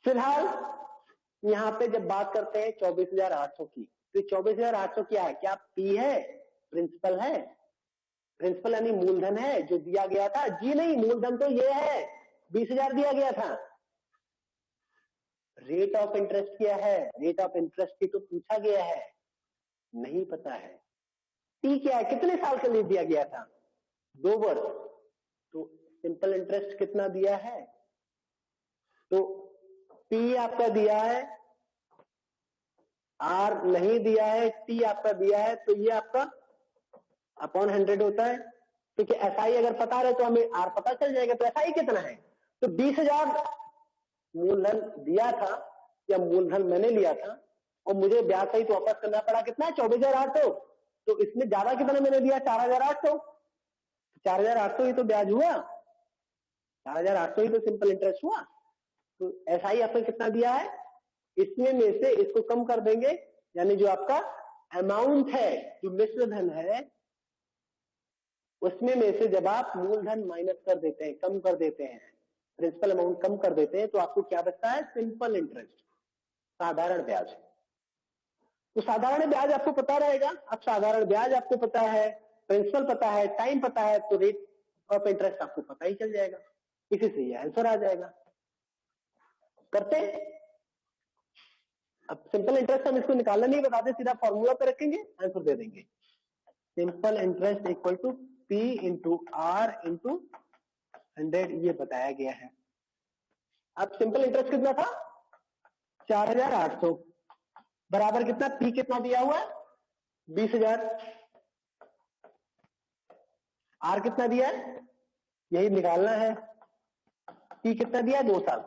फिलहाल यहाँ पे जब बात करते हैं 24,800 की, तो 24,800 क्या है? क्या P है? प्रिंसिपल है। प्रिंसिपल यानी मूलधन है जो दिया गया था। जी नहीं, मूलधन तो ये है, 20,000 दिया गया था। रेट ऑफ इंटरेस्ट क्या है? रेट ऑफ इंटरेस्ट की तो पूछा गया है, नहीं पता है। टी क्या है? कितने साल के लिए दिया गया था? 2 वर्ष। तो सिंपल इंटरेस्ट कितना दिया है? तो पी आपका दिया है, आर नहीं दिया है, टी आपका दिया है, तो ये आपका अपॉन 100 होता है। क्योंकि एसआई अगर पता रहे तो हमें आर पता चल जाएगा। तो एसआई कितना है? तो 20,000 मूलधन दिया था, या मूलधन मैंने लिया था, और मुझे ब्याज सहित वापस करना पड़ा। कितना है? 24,800। तो इसमें ज्यादा कितना मैंने दिया? 4,800। 4,800 ही तो ब्याज हुआ, 4,800 ही तो सिंपल इंटरेस्ट हुआ। तो एसआई आपने कितना दिया है? इसमें में से इसको कम कर देंगे, यानी जो आपका अमाउंट है, जो मिश्र धन है, उसमें में से जब आप मूलधन माइनस कर देते हैं, कम कर देते हैं, प्रिंसिपल अमाउंट कम कर देते हैं, तो आपको क्या बचता है? सिंपल इंटरेस्ट, साधारण ब्याज। तो साधारण ब्याज आपको पता रहेगा। अब साधारण ब्याज आपको पता है, प्रिंसिपल पता है, टाइम पता है, तो रेट ऑफ इंटरेस्ट आपको पता ही चल जाएगा। इसी से ये आंसर आ जाएगा। करते हैं। अब सिंपल इंटरेस्ट हम इसको निकालना नहीं बताते, सीधा फॉर्मूला पे रखेंगे, आंसर दे देंगे। Simple interest equal to P × R × 100, ये बताया गया है। अब सिंपल इंटरेस्ट कितना था? 4,800 बराबर कितना? P कितना दिया हुआ है? 20,000। R कितना दिया है? यही निकालना है। P कितना दिया है? 2 साल,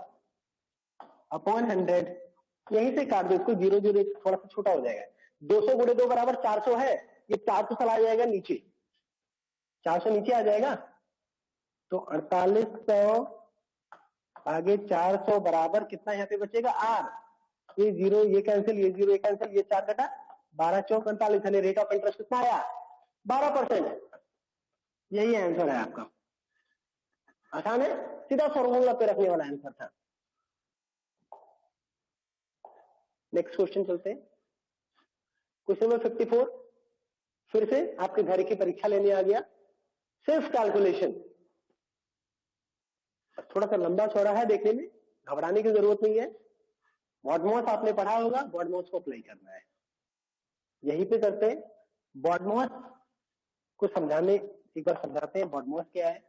अपॉन 100। यहीं से काट दो इसको, 0 0 थोड़ा सा छोटा हो जाएगा। 200 × 2 बराबर 400 है। ये 400 चला जाएगा नीचे, 400 नीचे आ जाएगा। तो 4800 आगे 400 बराबर कितना यहाँ पे बचेगा? R। ये 0 ये कैंसिल, ये 0 ये कैंसिल, ये 4 कटा, 12 चौक 48, यानी रेट ऑफ इंटरेस्ट कितना आया? 12%। यही आंसर है आपका। आसान है, सीधा फॉर्मूला पे रखने वाला आंसर था। नेक्स्ट क्वेश्चन चलते हैं। क्वेश्चन नंबर 54, फिर से आपके घर की परीक्षा लेने आ गया। सिर्फ कैलकुलेशन, थोड़ा सा लंबा चौड़ा है देखने में, घबराने की जरूरत नहीं है। बॉडमॉस आपने पढ़ा होगा, बॉडमॉस को अप्लाई करना है। यहीं पे करते हैं। बॉडमॉस को समझाने, एक बार समझाते हैं बॉडमॉस क्या है।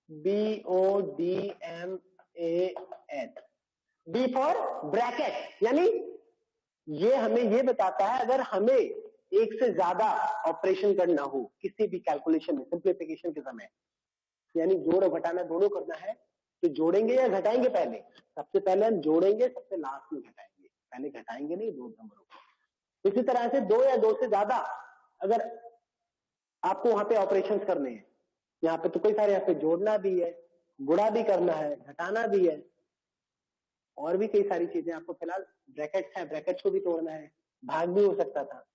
BODMAN, B फॉर ब्रैकेट, यानी ये हमें ये बताता है अगर हमें एक से ज्यादा ऑपरेशन करना हो किसी भी कैलकुलेशन में, सिंप्लीफिकेशन के समय, यानी जोड़ और घटाना दोनों करना है, तो जोड़ेंगे या घटाएंगे पहले? सबसे पहले हम जोड़ेंगे, सबसे लास्ट में घटाएंगे, पहले घटाएंगे नहीं दो नंबरों को। इसी तरह से दो या दो से ज्यादा अगर आपको वहां पे ऑपरेशंस करने हैं, यहाँ पे तो कई सारे, यहाँ पे जोड़ना भी है, गुणा भी करना है, घटाना भी है, और भी कई सारी चीजें आपको, फिलहाल ब्रैकेट्स है, ब्रैकेट्स को भी तोड़ना है, भाग भी हो सकता था।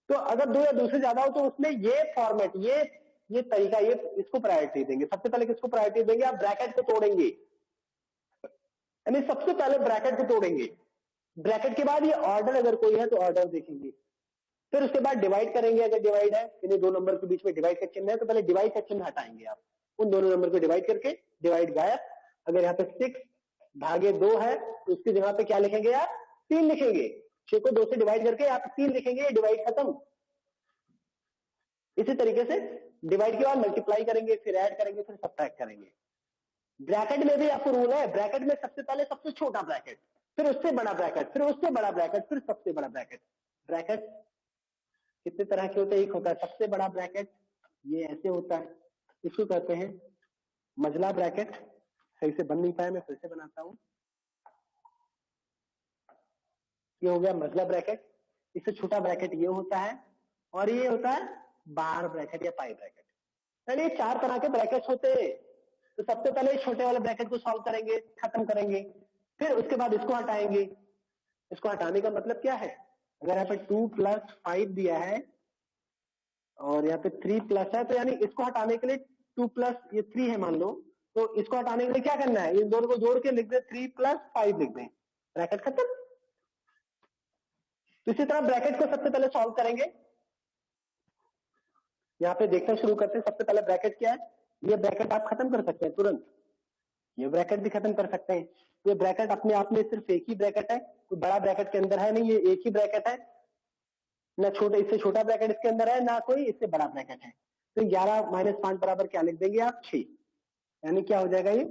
तो अगर दो या दो से ज्यादा हो तो उसमें ये फॉर्मेट, ये तरीका, ये इसको प्रायोरिटी देंगे। सबसे पहले किसको प्रायोरिटी देंगे? आप ब्रैकेट को तोड़ेंगे, यानी सबसे पहले ब्रैकेट को तोड़ेंगे, ब्रैकेट के बाद ये ऑर्डर अगर कोई है तो ऑर्डर देखेंगे, फिर उसके बाद डिवाइड करेंगे, अगर डिवाइड है, यानी दो नंबर के बीच में डिवाइड का चिन्ह है तो पहले डिवाइड का चिन्ह हटाएंगे आप, उन दोनों नंबर को डिवाइड करके डिवाइड गायब। अगर यहाँ पे 6 भागे 2 है तो उसकी जगह पे क्या लिखेंगे आप? 3 लिखेंगे। 6 को 2 से डिवाइड करके आप 3 लिखेंगे, डिवाइड खत्म। इसी तरीके से डिवाइड के बाद मल्टीप्लाई करेंगे, फिर ऐड करेंगे, फिर सब्ट्रैक्ट करेंगे। ब्रैकेट में भी आपको रूल है, ब्रैकेट में सबसे पहले सबसे छोटा ब्रैकेट, फिर उससे बड़ा ब्रैकेट, फिर उससे बड़ा ब्रैकेट, फिर सबसे बड़ा ब्रैकेट। ब्रैकेट कितने तरह के होते हैं? एक होता है सबसे बड़ा ब्रैकेट, ये ऐसे होता है, इसको कहते हैं मझला ब्रैकेट। सही से बन नहीं पाया, मैं फिर से बनाता हूं। ये हो गया मझला ब्रैकेट। इससे छोटा ब्रैकेट ये होता है, और ये होता है बार ब्रैकेट या पाई ब्रैकेट। यानी 4 तरह के ब्रैकेट्स होते हैं। तो सबसे पहले छोटे वाले ब्रैकेट को सॉल्व करेंगे, खत्म करेंगे, फिर उसके बाद इसको हटाएंगे। इसको हटाने का मतलब क्या है? अगर यहाँ पे 2 + 5 दिया है और यहाँ पे 3 प्लस है, तो यानी इसको हटाने के लिए 2 + ये 3 है मान लो, तो इसको हटाने के लिए क्या करना है? इन दोनों को जोड़ के लिख दे 3 + 5 लिख दें, ब्रैकेट खत्म। तो इसी तरह ब्रैकेट को सबसे पहले सॉल्व करेंगे। यहाँ पे देखना शुरू करते हैं। सबसे पहले ब्रैकेट क्या है? ये ब्रैकेट आप खत्म कर सकते हैं तुरंत, ये ब्रैकेट भी खत्म कर सकते हैं। ये ब्रैकेट अपने आप में सिर्फ एक ही ब्रैकेट है, कोई बड़ा ब्रैकेट के अंदर है नहीं, ये एक ही ब्रैकेट है, ना छोटे, इससे छोटा ब्रैकेट इसके अंदर है, ना कोई इससे बड़ा ब्रैकेट है। तो 11 - 5 बराबर क्या लिख देंगे आप? 6। यानी क्या हो जाएगा ये?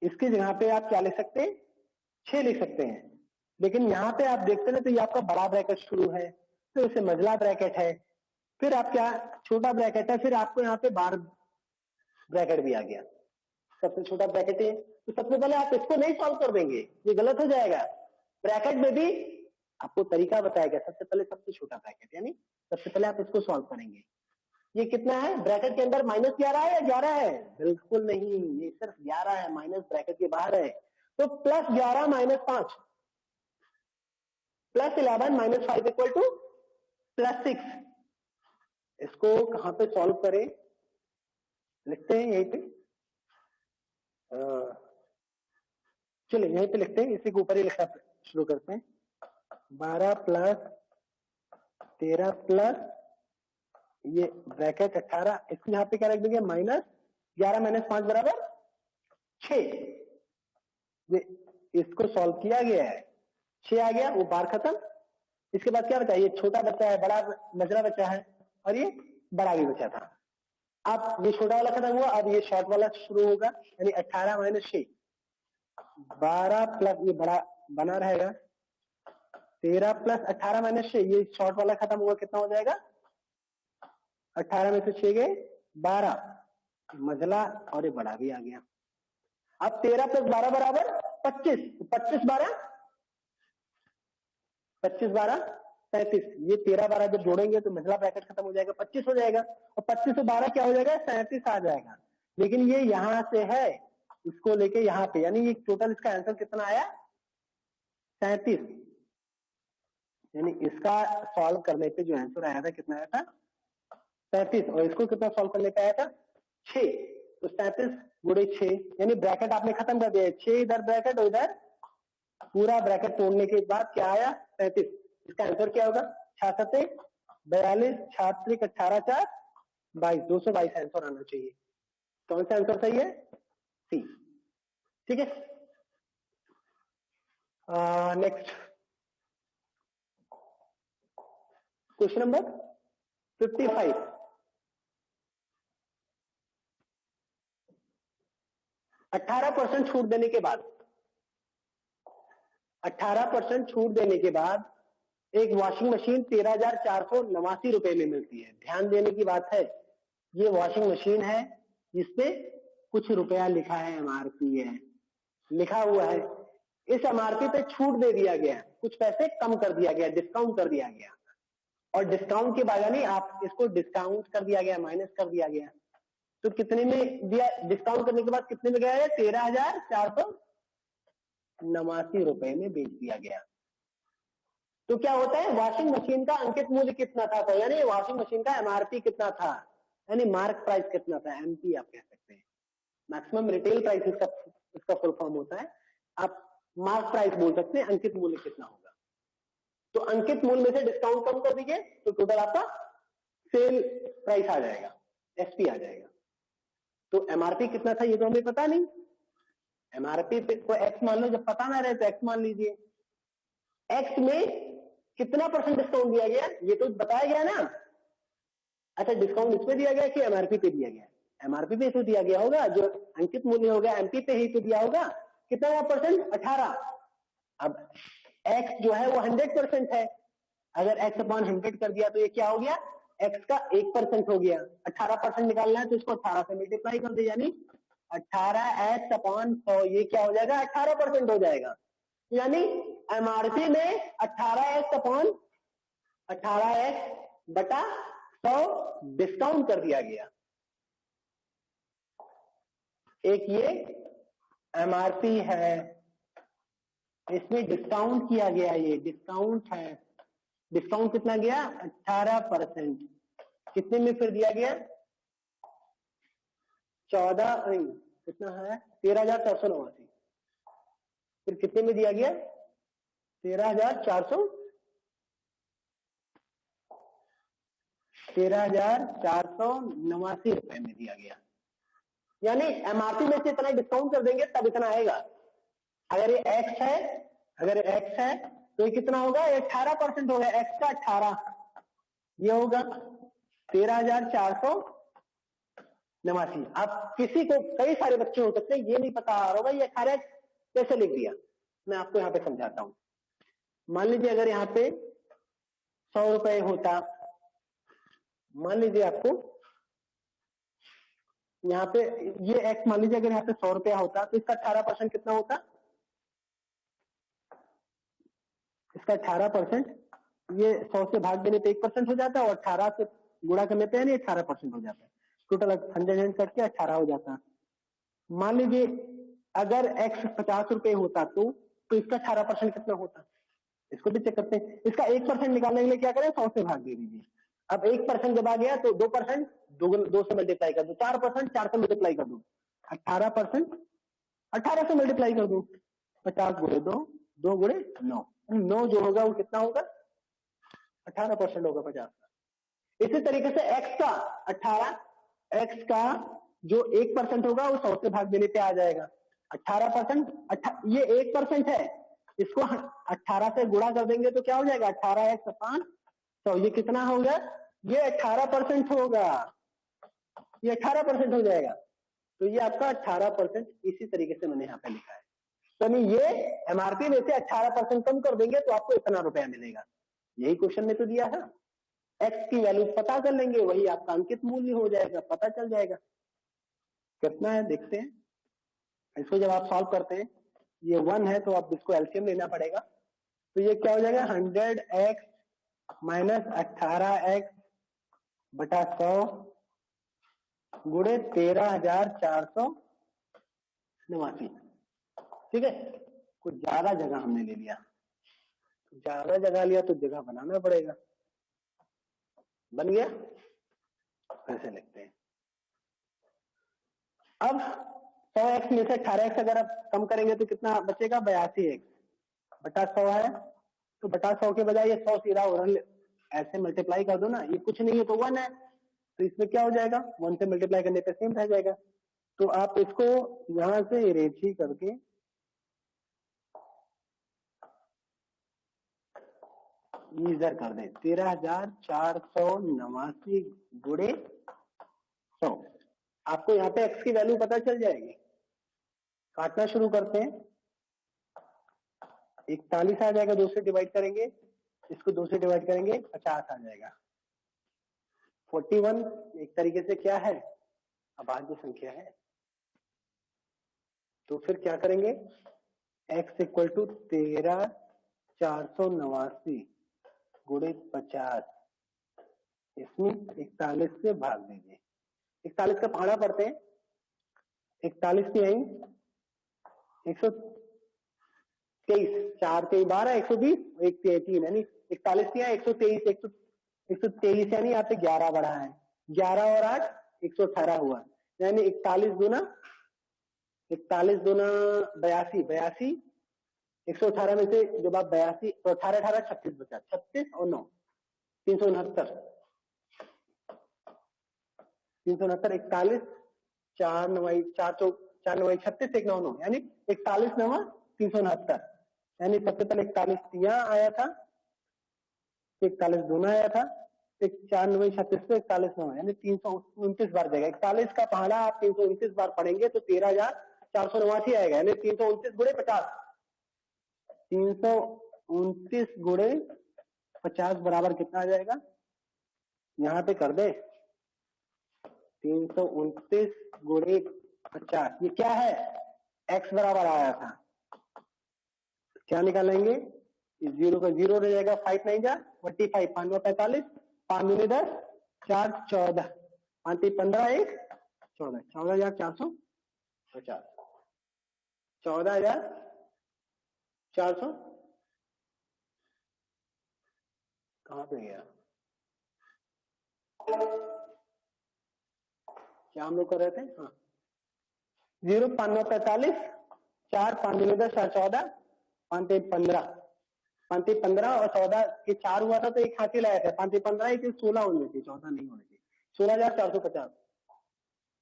इसकी जगह पे आप क्या लिख सकते हैं? 6 लिख सकते हैं। लेकिन यहाँ पे आप देखते हैं तो ये आपका बड़ा ब्रैकेट शुरू है, तो इसे मझला ब्रैकेट है, फिर आप क्या, छोटा ब्रैकेट है, फिर आपको यहाँ पे बार ब्रैकेट भी आ गया, सबसे छोटा ब्रैकेट है। तो सबसे पहले आप इसको नहीं सॉल्व कर देंगे, ये गलत हो जाएगा। ब्रैकेट में भी आपको तरीका बताया गया, सबसे पहले सबसे छोटा ब्रैकेट, यानी सबसे पहले आप इसको सॉल्व करेंगे। ये कितना है? ब्रैकेट के अंदर -11 है या 11 है? बिल्कुल नहीं, ये सिर्फ 11 है, माइनस ब्रैकेट के बाहर है। तो +11 - 5 +11 - 5 = +6। इसको कहां पे सॉल्व करें? लिखते हैं यहीं पे, चलिए यहीं पे लिखते हैं, इसी के ऊपर ही लिखना शुरू करते हैं। 12 + 13 प्लस ये ब्रैकेट 18, इसको यहाँ पे क्या रख देंगे? -11 - 5 बराबर 6। ये इसको सॉल्व किया गया है, 6 आ गया, वो बार खत्म। इसके बाद क्या बचा? ये छोटा बचा है, बड़ा मजरा बचा है, और ये बड़ा भी बचा था। अब ये छोटा वाला खत्म हुआ, अब ये शॉर्ट वाला शुरू होगा, यानी 18 - 6, 12 प्लस ये बड़ा बना रहेगा, 13 + 18 - 6, ये शॉर्ट वाला खत्म हुआ, कितना हो जाएगा? 18 में से 6 गए 12, मझला, और ये बड़ा भी आ गया। अब 13 + 12 बराबर 25, 25 12 25 12 37। ये 13 12 जब जोड़ेंगे तो मझला ब्रैकेट खत्म हो जाएगा, 25 हो जाएगा, और 25 से 12 क्या हो जाएगा? 37 आ जाएगा। लेकिन ये यहां से है, इसको लेके यहाँ पे, यानी ये टोटल इसका आंसर कितना आया? 37। यानी इसका सॉल्व करने पे जो आंसर आया था, कितना आया था? 37। और इसको कितना सॉल्व करने पे आया था? 6। तो 37 × 6, यानी ब्रैकेट आपने खत्म कर दिया, 6 इधर ब्रैकेट और इधर पूरा ब्रैकेट तोड़ने के बाद क्या आया? 37। इसका आंसर क्या होगा? 66 42 66 18 4 22, 222 आंसर आना चाहिए। कौन सा आंसर सही है? सी। ठीक है, नेक्स्ट क्वेश्चन नंबर 55। 18% छूट देने के बाद 18% छूट देने के बाद एक वॉशिंग मशीन 13,489 रुपए में मिलती है। ध्यान देने की बात है, ये वॉशिंग मशीन है जिसपे कुछ रुपया लिखा है, एमआरपी है, लिखा हुआ है। इस एमआरपी पे छूट दे दिया गया, कुछ पैसे कम कर दिया गया, डिस्काउंट कर दिया गया, और डिस्काउंट के बाद यानी आप इसको डिस्काउंट कर दिया गया, माइनस कर दिया गया, तो कितने में दिया? डिस्काउंट करने के बाद कितने में गया है? 13,489 रुपए में बेच दिया गया। तो क्या होता है, वॉशिंग मशीन का अंकित मूल्य कितना था, तो यानी वॉशिंग मशीन का एमआरपी कितना था, यानी मार्क प्राइस कितना था, एमपी आप कह सकते हैं, मैक्सिमम रिटेल प्राइस इसका फुल फॉर्म होता है। आप मार्क प्राइस बोल सकते हैं, अंकित मूल्य कितना होगा। तो अंकित मूल्य में से डिस्काउंट कम कर दीजिए तो टोटल आपका सेल प्राइस आ जाएगा, एसपी आ जाएगा। तो एमआरपी कितना था ये तो हमें पता नहीं, एमआरपी पे को एक्स मान लो, जब पता ना रहे तो एक्स मान लीजिए। एक्स में कितना परसेंट डिस्काउंट दिया गया ये तो बताया गया ना। अच्छा, डिस्काउंट इस पे दिया गया कि एमआरपी पे दिया गया? एमआरपी पे तो दिया गया होगा, जो अंकित मूल्य होगा एमपी पे ही तो दिया होगा। कितना परसेंट? 18। अब एक्स जो है वो 100% है, अगर एक्स अपॉन 100 कर दिया तो ये क्या हो गया, एक्स का 1% हो गया। 18% निकालना है तो इसको 18 से मल्टीप्लाई कर दे, यानी 18x अपॉन 100, ये क्या हो जाएगा, 18% हो जाएगा। यानी एमआरपी में 18x अपॉन 18x बटा 100 डिस्काउंट कर दिया गया। एक ये एमआरपी है, इसमें डिस्काउंट किया गया, ये डिस्काउंट है। डिस्काउंट कितना गया? 18%। कितने में फिर दिया गया? 14 कितना है, 13,489। फिर कितने में दिया गया? 13,489 रुपए में दिया गया। यानी एमआरपी में से इतना डिस्काउंट कर देंगे तब इतना आएगा। अगर ये एक्स है, अगर एक्स है तो ये कितना होगा, 18% होगा, एक्स का 18, ये होगा 13,489। आप किसी को, कई सारे बच्चे हो सकते हैं ये नहीं पता आ रहा होगा ये 18 कैसे लिख दिया, मैं आपको यहाँ पे समझाता हूं। मान लीजिए अगर यहाँ पे 100 रुपए होता, मान लीजिए आपको यहाँ पे ये एक्स, मान लीजिए अगर यहाँ पे 100 रुपया होता तो इसका 18% कितना होता, इसका 18%, ये 100 से भाग देने पे 1% हो जाता है, और 18 से गुणा करने पे यानी 18% हो जाता है। टोटल 100 करके 18 हो जाता है। मान लीजिए अगर x 50 रुपए होता तो इसका 18% कितना होता, इसको भी चेक करते हैं। इसका 1% निकालने के लिए क्या करें, 100 से भाग दे दीजिए। अब 1% जब आ गया तो 2%, 2 से मल्टीप्लाई कर दो, 4%, 4 से मल्टीप्लाई कर दो, 18%, 18 से मल्टीप्लाई कर दो, 50 गुणे 2, 2 गुणे 9, 9 जो होगा वो कितना होगा, 18% होगा 50 का। इसी तरीके से x का 18, x का जो 1% होगा वो 100 से भाग देने पे आ जाएगा। 18%, ये 1% है, इसको 18 से गुणा कर देंगे तो क्या हो जाएगा, 18x अपॉन 100, ये कितना होगा, ये 18% होगा, ये 18% हो जाएगा। तो ये आपका 18%, इसी तरीके से मैंने यहाँ पे लिखा है। तो ये एमआरपी में से 18% कम कर देंगे तो आपको इतना रुपया मिलेगा। यही क्वेश्चन में तो दिया है। एक्स की वैल्यू पता कर लेंगे, वही आपका अंकित मूल्य हो जाएगा, पता चल जाएगा कितना है। देखते हैं इसको, जब आप सॉल्व करते हैं, ये 1 है तो आप इसको एलसीएम लेना पड़ेगा। तो ये क्या हो जाएगा, 100x माइनस 18x बटा 100 गुणे 13,489। ठीक है, कुछ ज्यादा जगह हमने ले लिया, ज्यादा जगह लिया तो जगह बनाना पड़ेगा। बन गया, ऐसे लिखते हैं। अब 100x में से 18x अगर आप कम करेंगे तो कितना बचेगा, 82x बटा 100 है, तो बटा 100 के बजाय ये 100 सीधा ओरल ऐसे मल्टीप्लाई कर दो ना, ये कुछ नहीं है तो 1 है, तो इसमें क्या हो जाएगा, 1 से मल्टीप्लाई करने पे सेम रह जाएगा। तो आप इसको यहां से इरेज ही करके इधर कर दें, 13,489 गुणे 100, आपको यहाँ पे x की वैल्यू पता चल जाएगी। काटना शुरू करते हैं। 41 आ जाएगा, 2 से डिवाइड करेंगे, इसको 2 से डिवाइड करेंगे, 50 आ जाएगा। 41 एक तरीके से क्या है, अभाज्य संख्या है। तो फिर क्या करेंगे, x इक्वल टू 13,489 गुणे 50, इसमें 41 से भाग दीजिए। 41 का पहाड़ा पढ़ते हैं। 41 की आई 123, 4 के 12, 120, 1 3 यानी 41 की 123, 123 यानी यहाँ पे 11 बढ़ा है, 11 और 8 118 हुआ, यानी 41 दूना 82, 118 में से जब आप 82 तो 18 18 36 बचा, 36 और 9 369, 41 4 9 4 9 36 1 9 9 यानी 41 9 369, यानी सबसे पहले 41 यहाँ आया था, 41 दोनों आया था, 4 9 36 से 41 9 यानी 329 बार जाएगा। 41 का पहाड़ा आप 329 बार पढ़ेंगे तो 13,489 आएगा, यानी 329 गुणे 50, 329 गुणे 50 बराबर कितना आ जाएगा, यहाँ पे कर दे 329 गुणे 50, ये क्या है, x बराबर आया था, क्या निकालेंगे, 0 का 0 रह जाएगा, 5 9 जा 45, 5 9 45, 5 दूनी 10, 4 14, 5 3 15, 1 14, 14,450, 14,400 कहाँ पे गया, क्या हम लोग कर रहे थे, हाँ 0 5 9 45, 4 5 दूनी 10, 4 14, 5 3 15, 5 3 15 और 14 के 4 हुआ था तो एक हाथी लाया था, 5 3 15 एक 16 होने चाहिए, 14 नहीं होने चाहिए, 16,450,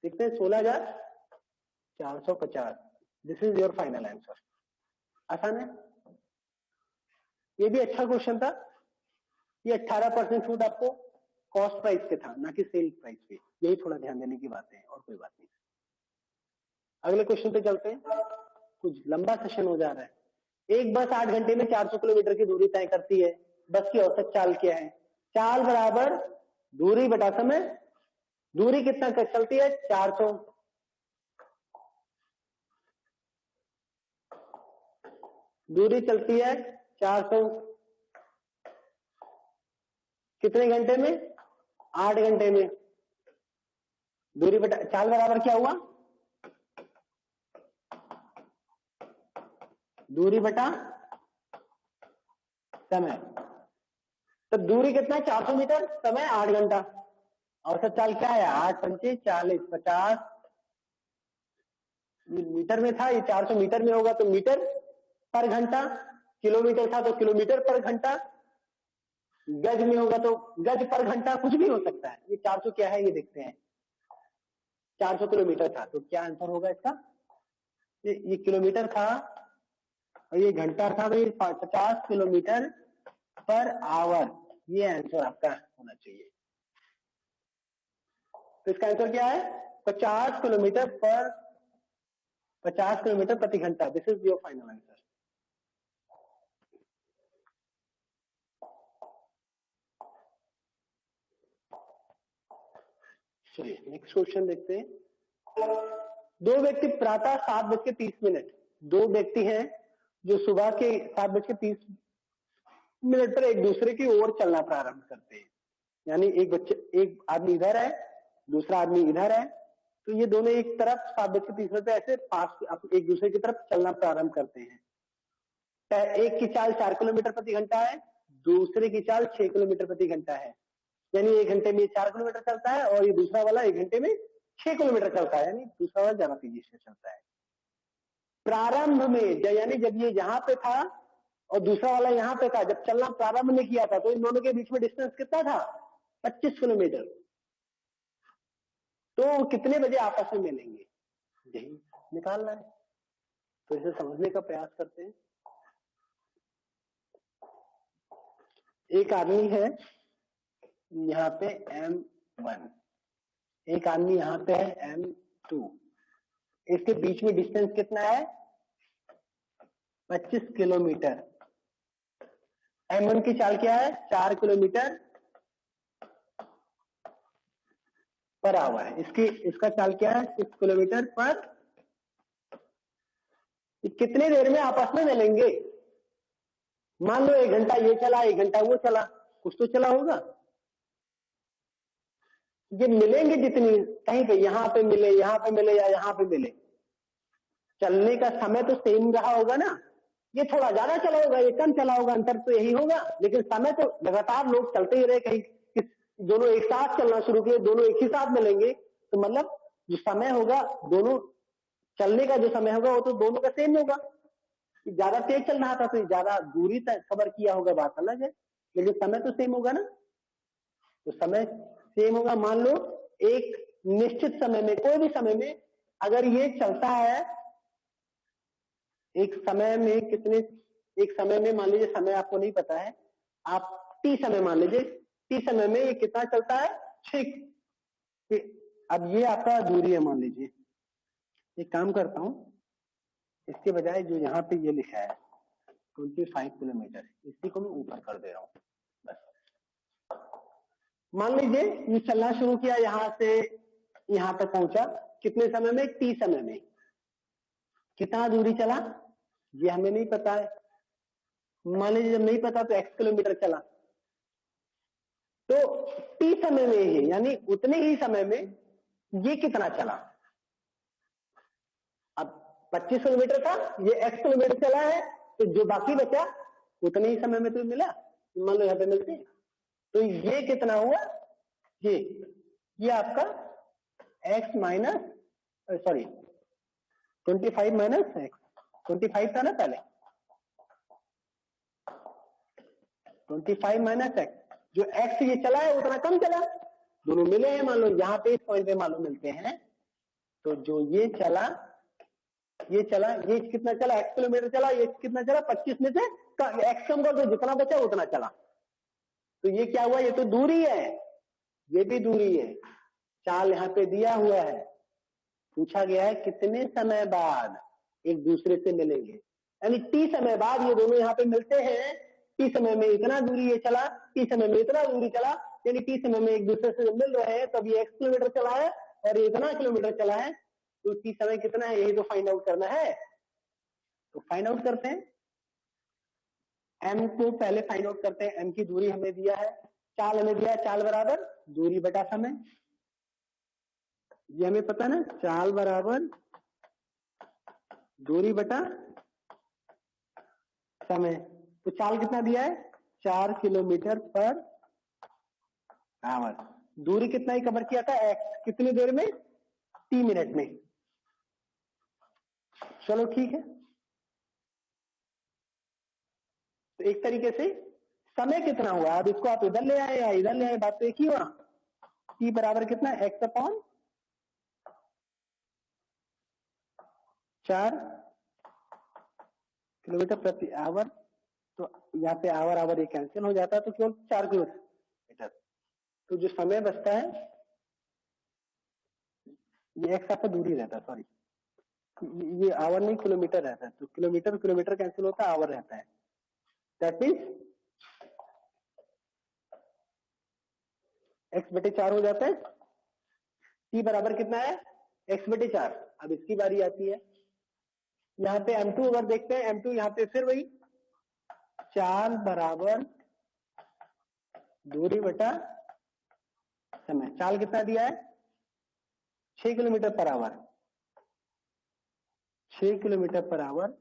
देखते हैं 16,450, this is your final answer. आसान है, ये भी अच्छा क्वेश्चन था। ये 18% छूट आपको कॉस्ट प्राइस पे था, ना कि सेल प्राइस पे, यही थोड़ा ध्यान देने की बात है और कोई बात नहीं। अगले क्वेश्चन पे चलते हैं, कुछ लंबा सेशन हो जा रहा है। एक बस 8 घंटे में 400 किलोमीटर की दूरी तय करती है, बस की औसत चाल क्या है, चाल बराबर दूरी बटा समय, दूरी कितना चलती है 400, दूरी चलती है 400, कितने घंटे में, 8 घंटे में, दूरी बटा चाल बराबर क्या हुआ, दूरी बटा समय, तो दूरी कितना है 400 मीटर, समय 8 घंटा, औसत चाल क्या है 8 पंचे 40, 50 मीटर में था, ये 400 मीटर में होगा तो मीटर पर घंटा, किलोमीटर था तो किलोमीटर पर घंटा, गज में होगा तो गज पर घंटा, कुछ भी हो सकता है। ये 400 क्या है ये देखते हैं, 400 किलोमीटर था तो क्या आंसर होगा इसका, ये किलोमीटर था और ये घंटा था, तो ये 50 किलोमीटर पर आवर, ये आंसर आपका होना चाहिए। तो इसका आंसर क्या है 50 किलोमीटर प्रति घंटा, this is your final answer. चलिए नेक्स्ट क्वेश्चन देखते हैं। दो व्यक्ति प्रातः 7:30, दो व्यक्ति हैं जो सुबह के 7:30 पर एक दूसरे की ओर चलना प्रारंभ करते हैं, यानी एक आदमी इधर है, दूसरा आदमी इधर है, तो ये दोनों एक तरफ 7:30 पे ऐसे पास एक दूसरे की तरफ चलना प्रारंभ करते हैं। एक की चाल 4 किलोमीटर प्रति घंटा है, दूसरे की चाल 6 किलोमीटर प्रति घंटा है, यानी 1 घंटे में 4 किलोमीटर चलता है और ये दूसरा वाला 1 घंटे में 6 किलोमीटर चलता है, यानी दूसरा वाला ज्यादा तेजी से चलता है। प्रारंभ में यानी जब ये यहाँ पे था और दूसरा वाला यहाँ पे था, जब चलना प्रारंभ में किया था तो इन दोनों के बीच में डिस्टेंस कितना था 25 किलोमीटर, तो कितने बजे आपस में मिलेंगे, यही निकालना है। तो इसे समझने का प्रयास करते हैं। एक आदमी है यहाँ पे M1, एक आदमी यहाँ पे है M2, इसके बीच में डिस्टेंस कितना है? 25 किलोमीटर। M1 की चाल क्या है? 4 किलोमीटर पर आवर। इसका चाल क्या है? 6 किलोमीटर पर। कितने देर में आपस में मिलेंगे? मान लो 1 घंटा ये चला, 1 घंटा वो चला, कुछ तो चला होगा। ये मिलेंगे जितनी, कहीं पे यहां पे मिले, यहां पे मिले या यहां पे मिले, चलने का समय तो सेम रहा होगा ना। ये थोड़ा ज्यादा चला होगा, ये कम चला होगा, अंतर तो यही होगा, लेकिन समय तो लगातार लोग चलते ही रहे। कहीं दोनों एक साथ चलना शुरू किए, दोनों एक ही साथ मिलेंगे, तो मतलब जो समय होगा, दोनों चलने का जो समय होगा वो तो दोनों का सेम होगा। ज्यादा तेज चल रहा था तो ज्यादा दूरी तक कवर किया होगा, बात अलग है, लेकिन समय तो सेम होगा ना। तो समय सेम होगा। मान लो एक निश्चित समय में, कोई भी समय में अगर ये चलता है, एक समय में मान लीजिए, समय आपको नहीं पता है, आप टी समय मान लीजिए, टी समय में ये कितना चलता है? 6। अब ये आपका दूरी है, मान लीजिए। एक काम करता हूं, इसके बजाय जो यहाँ पे ये लिखा है 25 किलोमीटर, इसी को मैं ऊपर कर दे रहा हूं बस। मान लीजिए ये चलना शुरू किया, यहां से यहां तक पहुंचा, कितने समय में? टी समय में। कितना दूरी चला ये हमें नहीं पता है। मान लीजिए जब नहीं पता तो x किलोमीटर चला, तो टी समय में ही, यानी उतने ही समय में ये कितना चला? अब 25 किलोमीटर था, ये x किलोमीटर चला है, तो जो बाकी बचा उतने ही समय में तो मिला। मान लो यहाँ पे मिलते हैं, तो ये कितना हुआ? ये आपका x minus, sorry 25 minus x, 25 था ना पहले, 25 माइनस x, जो x ये चला है उतना कम चला, दोनों मिले हैं। मान लो यहाँ पे इस पॉइंट पे मालूम मिलते हैं, तो जो ये चला, ये कितना चला? x किलोमीटर चला, ये कितना चला? 25 में से x कम कर दो, जितना बचा उतना चला। तो ये क्या हुआ? ये तो दूरी है, ये भी दूरी है। चाल यहाँ पे दिया हुआ है, पूछा गया है कितने समय बाद एक दूसरे से मिलेंगे, यानी टी समय बाद ये दोनों यहाँ पे मिलते हैं। टी समय में इतना दूरी ये चला, टी समय में इतना दूरी चला, यानी टी समय में एक दूसरे से मिल रहे हैं, तब ये x किलोमीटर चला है और ये इतना किलोमीटर चला है, तो टी समय कितना है यही तो फाइंड आउट करना है। तो फाइंड आउट करते हैं, m को पहले फाइंड आउट करते हैं। m की दूरी हमें दिया है, चाल हमें दिया है, चाल बराबर दूरी बटा समय, ये हमें पता ना, चाल बराबर दूरी बटा समय। तो चाल कितना दिया है? 4 किलोमीटर पर आवर। दूरी कितना ही कवर किया था? x। कितनी देर में? 3 मिनट में। चलो ठीक है, तो एक तरीके से समय कितना हुआ, अब इसको आप इधर ले आए या इधर ले आए, बात तो एक ही हुआ। t बराबर कितना? x अपॉन 4 किलोमीटर प्रति आवर। तो यहाँ पे आवर ये कैंसिल हो जाता है, तो केवल 4 किलोमीटर। तो जो समय बचता है, ये x आपका दूरी रहता है, सॉरी ये आवर नहीं किलोमीटर रहता है, तो किलोमीटर कैंसिल होता है, आवर रहता है। दैट मीन्स x बटे 4 हो जाता है। t बराबर कितना है? x बटे 4। अब इसकी बारी आती है, यहाँ पे m2 अगर देखते हैं, m2 यहाँ पे फिर वही चाल बराबर दूरी बटा समय। चाल कितना दिया है? 6 kilometre per hour, 6 kilometre per hour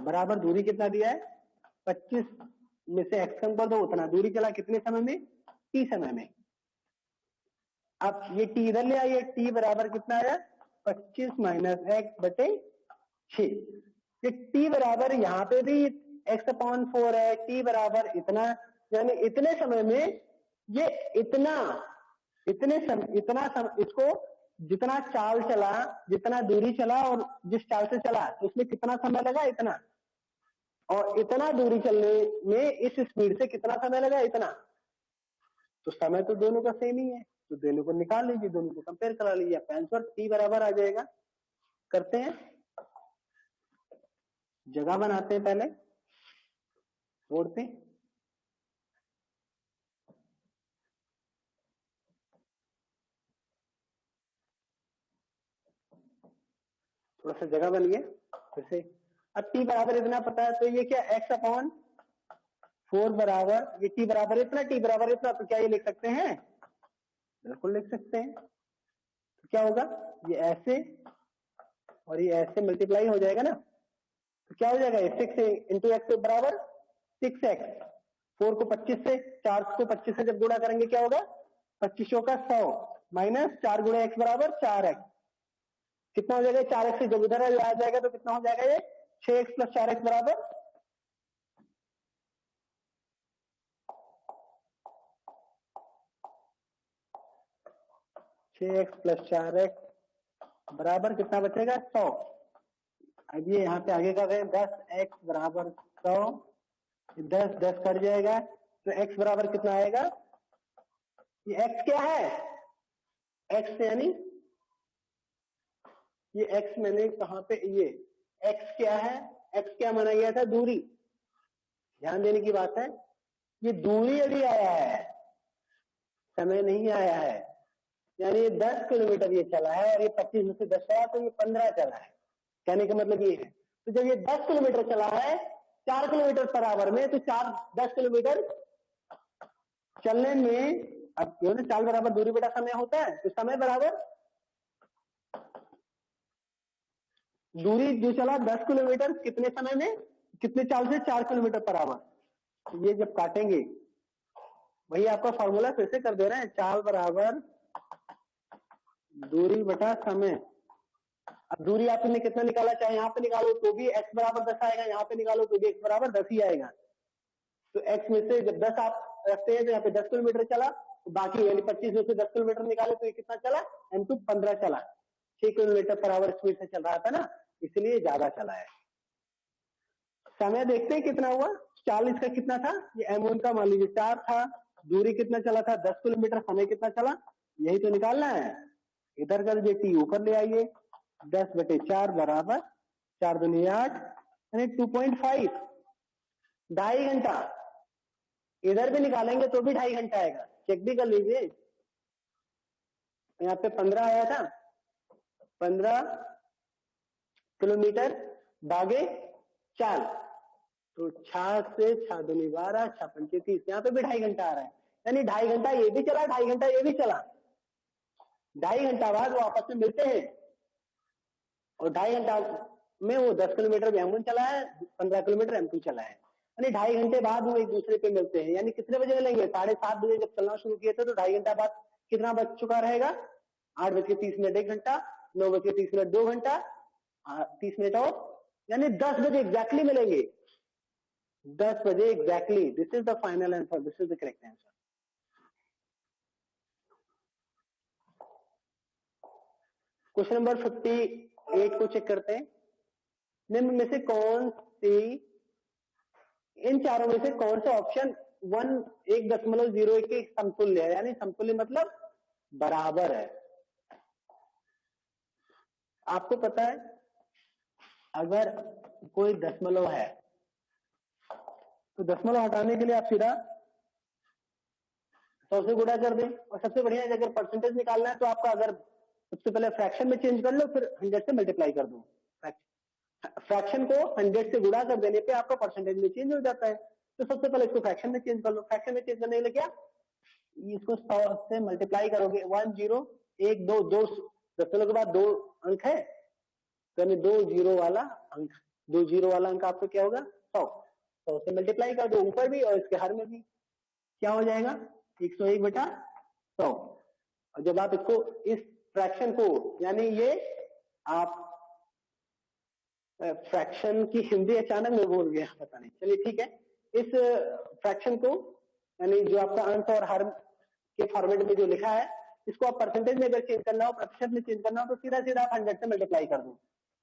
बराबर दूरी कितना दिया है? 25 में से x कम कर दो, उतना दूरी चला कितने समय में? t समय में। अब ये t इधर ले आइए, t बराबर कितना आया? 25 माइनस x बटे 6। ये t बराबर यहाँ पे भी x अपॉन 4 है, t बराबर इतना, यानी इतने समय में ये इसको जितना चाल चला, जितना दूरी चला और जिस चाल से चला, उसमें कितना समय लगा? इतना। और इतना दूरी चलने में इस स्पीड से कितना समय लगा? इतना। तो समय तो दोनों का सेम ही है, तो दोनों को निकाल लीजिए, दोनों को कंपेयर करा लीजिए, आपका आंसर t बराबर आ जाएगा। करते हैं, जगह बनाते हैं पहले बोर्ड पे। थोड़ा सा जगह बन गया फिर से। अब t बराबर इतना पता है, तो ये क्या x अपॉन 4 बराबर, ये t बराबर इतना, t बराबर इतना, तो क्या ये लिख सकते हैं? बिल्कुल लिख सकते हैं। तो क्या होगा, ये ऐसे और ये ऐसे मल्टीप्लाई हो जाएगा ना, तो क्या हो जाएगा, 6 इंटू एक्स बराबर 6x। 4 को 25 से, 4 को 25 से जब गुणा करेंगे क्या होगा, 25 का 100 माइनस 4 गुणे x बराबर 4x। कितना हो जाएगा, 4x से जब उधर आ जाएगा तो कितना हो जाएगा, ये 6x प्लस 4x बराबर 6x प्लस 4x बराबर कितना बचेगा, 100। अब ये यहाँ पे आगे कर रहे हैं, 10x बराबर 100, 10 कट जाएगा, तो x बराबर कितना आएगा, ये x क्या है, x यानी ये x मैंने कहा पे, ये x क्या है, x क्या माना गया था, दूरी। ध्यान देने की बात है, ये दूरी यदि आया है, समय नहीं आया है, यानी ये 10 किलोमीटर ये चला है और ये 25 में से 10 चला तो ये 15 चला है। कहने का मतलब ये है, तो जब ये 10 किलोमीटर चला है 4 किलोमीटर पर आवर में, तो 10 किलोमीटर चलने में, अब क्यों ना 4 बराबर दूरी बटा समय होता है, तो समय बराबर दूरी जो चला 10 किलोमीटर कितने समय में, कितने चाल से, 4 किलोमीटर पर आवर। तो ये जब काटेंगे, वही आपका फॉर्मूला फिर से कर दे रहे हैं, चाल बराबर दूरी बटा समय। अब दूरी आपने कितना निकाला, चाहे यहाँ पे निकालो तो भी x बराबर 10 आएगा, यहाँ पे निकालो तो भी x बराबर 10 ही आएगा। तो x में से जब 10 आप रखते हैं तो यहाँ पे 10 किलोमीटर चला, तो बाकी यानी 25 में से 10 किलोमीटर निकाले तो ये कितना चला, m2 15 चला, 6 किलोमीटर पर आवर स्पीड से चल रहा था ना, इसलिए ज्यादा चला है। समय देखते हैं कितना हुआ, 40 का कितना था, ये m1 का मान लीजिए 4 था, दूरी कितना चला था 10 किलोमीटर, समय कितना चला, यही तो निकालना है। इधर कर दीजिए, t ऊपर ले आइए, 10/4 बराबर 4 दूनी 8 यानी 2.5, 2.5 घंटा। इधर भी निकालेंगे तो भी 2.5 घंटा आएगा, चेक भी कर लीजिए। यहाँ पे 15 आया था, 15 किलोमीटर भागे 4, तो 6 से 6 दूनी 12, 6 पंचे 30, यहाँ पे भी 2.5 घंटा आ रहा है, यानी 2.5 घंटा ये भी चला, 2.5 घंटा ये भी चला। 2.5 घंटा बाद वो आपस में मिलते हैं, और 2.5 घंटा में वो 10 किलोमीटर M1 चला है, 15 किलोमीटर M2 चला है, यानी 2.5 घंटे बाद वो एक दूसरे पे मिलते हैं। यानी कितने बजे मिलेंगे, 7:30 बजे जब चलना शुरू किए थे, तो 2.5 घंटा बाद कितना बच चुका रहेगा, 8:30 1 घंटा, 9:30 2 घंटा, 30 मिनट और, यानी 10 बजे एग्जैक्टली मिलेंगे, 10 बजे exactly. This is the final answer, this is the correct answer. Question number 58 को चेक करते हैं। निम्न में से कौन सी, इन चारों में से कौन सा ऑप्शन 1.01 के समतुल्य है, यानी समतुल्य मतलब बराबर है। आपको पता है अगर कोई दशमलव है तो दशमलव हटाने के लिए आप सीधा 100 से गुणा कर दें, और सबसे बढ़िया है अगर परसेंटेज निकालना है तो आपका अगर सबसे पहले फ्रैक्शन में चेंज कर लो, फिर 100 से मल्टीप्लाई कर दो। फ्रैक्शन को 100 से गुणा कर देने पे आपका परसेंटेज में चेंज हो जाता है। तो सबसे पहले इसको फ्रैक्शन में चेंज कर लो। फ्रैक्शन में चेंज करने के लिए क्या, इसको 100 से मल्टीप्लाई करोगे, 1 0 1 2 2 दशमलव के बाद 2 अंक है, तो यानी 2 0 वाला अंक, 2 0 वाला अंक आपको क्या होगा, 100 से मल्टीप्लाई कर दो, ऊपर भी और इसके हर में भी, क्या हो जाएगा 101/100। और जब आप इसको, इस फ्रैक्शन को, यानी ये आप फ्रैक्शन की हिंदी अचानक में भूल गया, पता नहीं, चलिए ठीक है। इस फ्रैक्शन को, यानी जो आपका अंश और हर के फॉर्मेट में जो लिखा है, इसको आप परसेंटेज में अगर चेंज करना हो, प्रतिशत में चेंज करना हो, तो सीधा सीधा आप 100 से मल्टीप्लाई कर दो,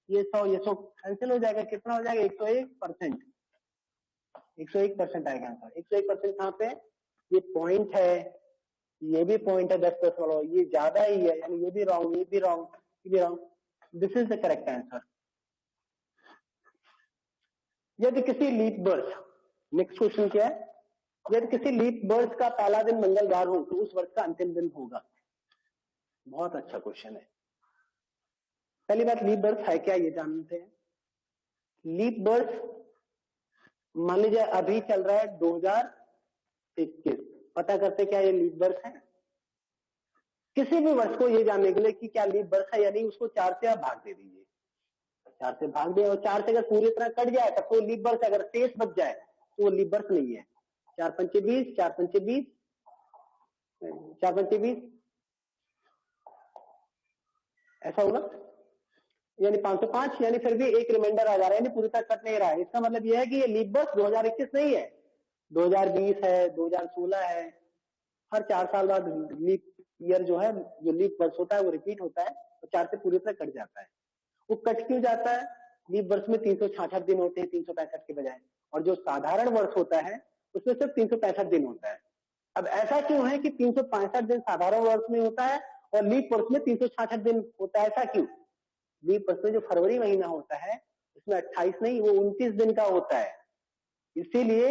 ये 100 कैंसिल हो जाएगा, कितना हो जाएगा 101%, 101% आएगा आंसर। 101% कहाँ पे, ये पॉइंट है, ये भी पॉइंट है 10% वाला, ये ज्यादा ही है, यानी ये भी रॉन्ग, ये भी रॉन्ग, ये भी wrong. This is the correct answer. यदि किसी लीप वर्ष, नेक्स्ट क्वेश्चन क्या है, यदि किसी लीप वर्ष का पहला दिन मंगलवार हो तो उस वर्ष का अंतिम दिन होगा। बहुत अच्छा क्वेश्चन है। पहली बात, लीप वर्ष है क्या ये जानते हैं। लीप वर्ष मान लीजिए अभी चल रहा है 2021, पता करते क्या ये लीप वर्ष है। किसी भी वर्ष को ये जानने के लिए कि क्या लीप वर्ष है या नहीं, उसको 4 से आप भाग दे दीजिए। 4 से भाग दे, और 4 से अगर पूरी तरह कट जाए तब तो लीप वर्ष, अगर शेष बच जाए तो वो लीप वर्ष नहीं है। 4 पंचे 20, 4 पंचे 20, 4 पंचे 20, ऐसा होगा, यानी 505, यानी फिर भी एक रिमाइंडर आ जा रहा है, यानी पूरी तरह कट नहीं रहा है। इसका मतलब यह है कि ये लीप वर्ष 2021 नहीं है, 2020 है, 2016 है। हर 4 साल बाद लीप ईयर जो है, जो लीप वर्ष होता है वो रिपीट होता है, और 4 से पूरी तरह कट जाता है। वो कट क्यों जाता है? लीप वर्ष में 366 दिन होते हैं 365 के बजाय, और जो साधारण वर्ष होता है उसमें सिर्फ 365 दिन होता है। अब ऐसा क्यों है कि 365 दिन साधारण वर्ष में होता है और लीप वर्ष में 366 दिन होता है, ऐसा क्यों? लीप वर्ष में जो फरवरी महीना होता है उसमें 28 नहीं, वो 29 दिन का होता है, इसीलिए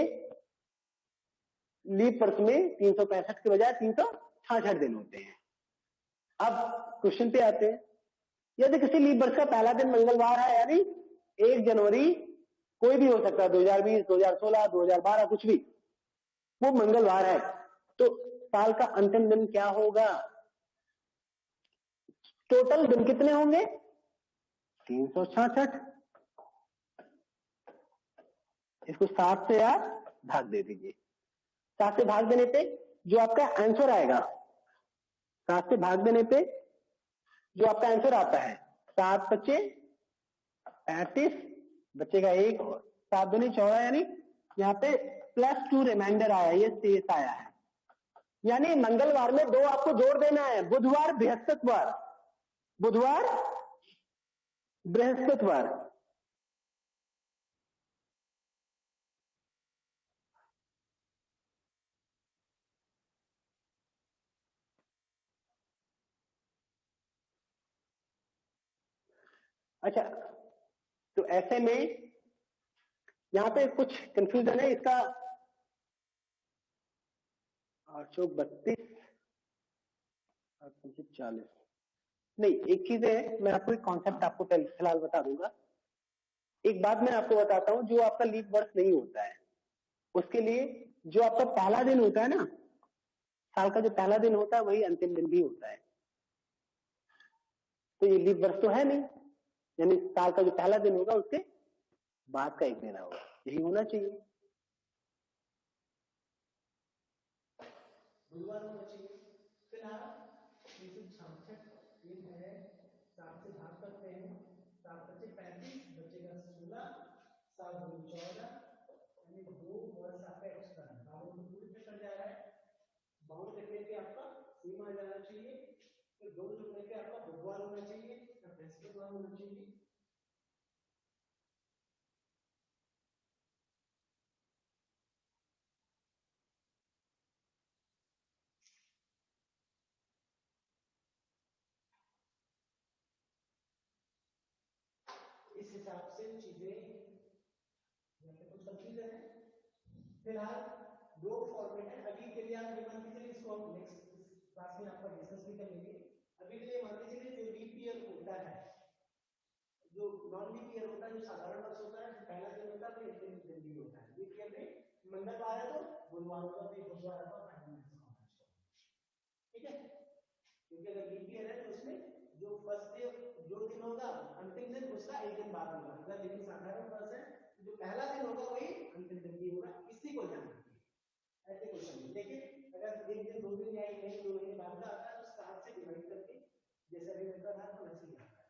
लीप वर्ष में 365 के बजाय 366 दिन होते हैं। अब क्वेश्चन पे आते हैं, यदि किसी लीप वर्ष का पहला दिन मंगलवार है, यानी 1 जनवरी कोई भी हो सकता है, 2020, 2016, 2012, कुछ भी, वो मंगलवार है, तो साल का अंतिम दिन क्या होगा? टोटल दिन कितने होंगे? 366। इसको 7 से आप भाग दे दीजिए। 7 से भाग देने पे जो आपका आंसर आएगा, 7 से भाग देने पे जो आपका आंसर आता है, 7 बचे 35, बचेगा 1, 7 दूनी 14, यानी यहाँ पे +2 रिमाइंडर आया, ये शेष आया है। यानी मंगलवार में 2 आपको जोड़ देना है, बुधवार बृहस्पतिवार, बुधवार बृहस्पतिवार। अच्छा, तो ऐसे में यहाँ पे कुछ कंफ्यूजन है इसका। 832 40 नहीं, एक चीज है, मैं आपको एक कॉन्सेप्ट आपको फिलहाल बता दूंगा। एक बात मैं आपको बताता हूँ, जो आपका लीप वर्ष नहीं होता है उसके लिए जो आपका पहला दिन होता है ना, साल का जो पहला दिन होता है वही अंतिम दिन भी होता है। तो ये लीप वर्ष तो है नहीं, यानी साल का जो पहला दिन होगा उसके बाद का एक दिन होगा, यही होना चाहिए। बुधवार होना चाहिए। फिलहाल 366 दिन है, 7 से भाग करते हैं, 7 बचे 35, बचेगा 16, 7 दूनी 14, यानी 2 वर्ष आपका एक्स्ट्रा है, बाउंड पूरी पे कट जा रहा है। बाउंड करने पे आपका सेम आ जाना चाहिए, तो 2 जुड़ने पे आपका बुधवार होना चाहिए या बृहस्पतिवार होना चाहिए। इस हिसाब से चीजें कुछ कंफ्यूजन है। फिलहाल 2 फॉर्मेट है, अभी के लिए आप ये मान के चलिए, इसको हम नेक्स्ट क्लास में आपका डिस्कस भी कर लेंगे। अभी के लिए मान के चलिए जो लीप ईयर होता है, जो नॉन लीप ईयर होता है, जो साधारण वर्ष होता है, जो पहला दिन होता है वो अंतिम दिन भी होता है। लीप ईयर में मंगलवार है तो बुधवार होगा, फिर बुधवार होगा, ठीक है। क्योंकि अगर लीप ईयर है तो उसमें जो फर्स्ट डे जो दिन होगा अंतिम दिन उसका एक दिन बाद होगा। अगर लेकिन साधारण वर्ष है तो जो पहला दिन होगा वही अंतिम दिन भी होगा, इसी को ध्यान रखिए ऐसे क्वेश्चन में। लेकिन अगर एक दिन 2 दिन या 1 महीने 2 महीने बाद का आता है तो 7 से डिवाइड करके जैसे अभी मेरा था तो वैसे ही आता है।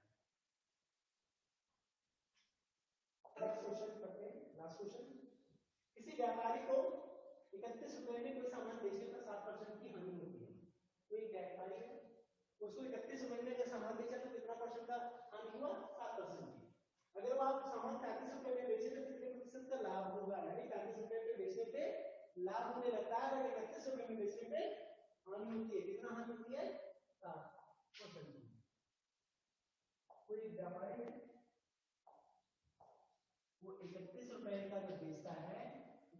नेक्स्ट क्वेश्चन करते हैं, लास्ट क्वेश्चन। किसी व्यापारी को 31 रुपए में कोई सामान बेचने पर 7% की हानि होती है। तो एक व्यापारी है, उसको 31 रुपए में अगर सामान बेचा तो कितना परसेंट का हानि हुआ? 7% की। अगर वो आप सामान 35 रुपए में बेचे तो कितने प्रतिशत का लाभ होगा? यानी 35 रुपए पे बेचने पे लाभ होने लगता है, अगर 31 रुपए में बेचने पे
हानि होती है, कितना हानि होती है 7%। कोई व्यापारी है वो 31 रुपए का जो बेचता है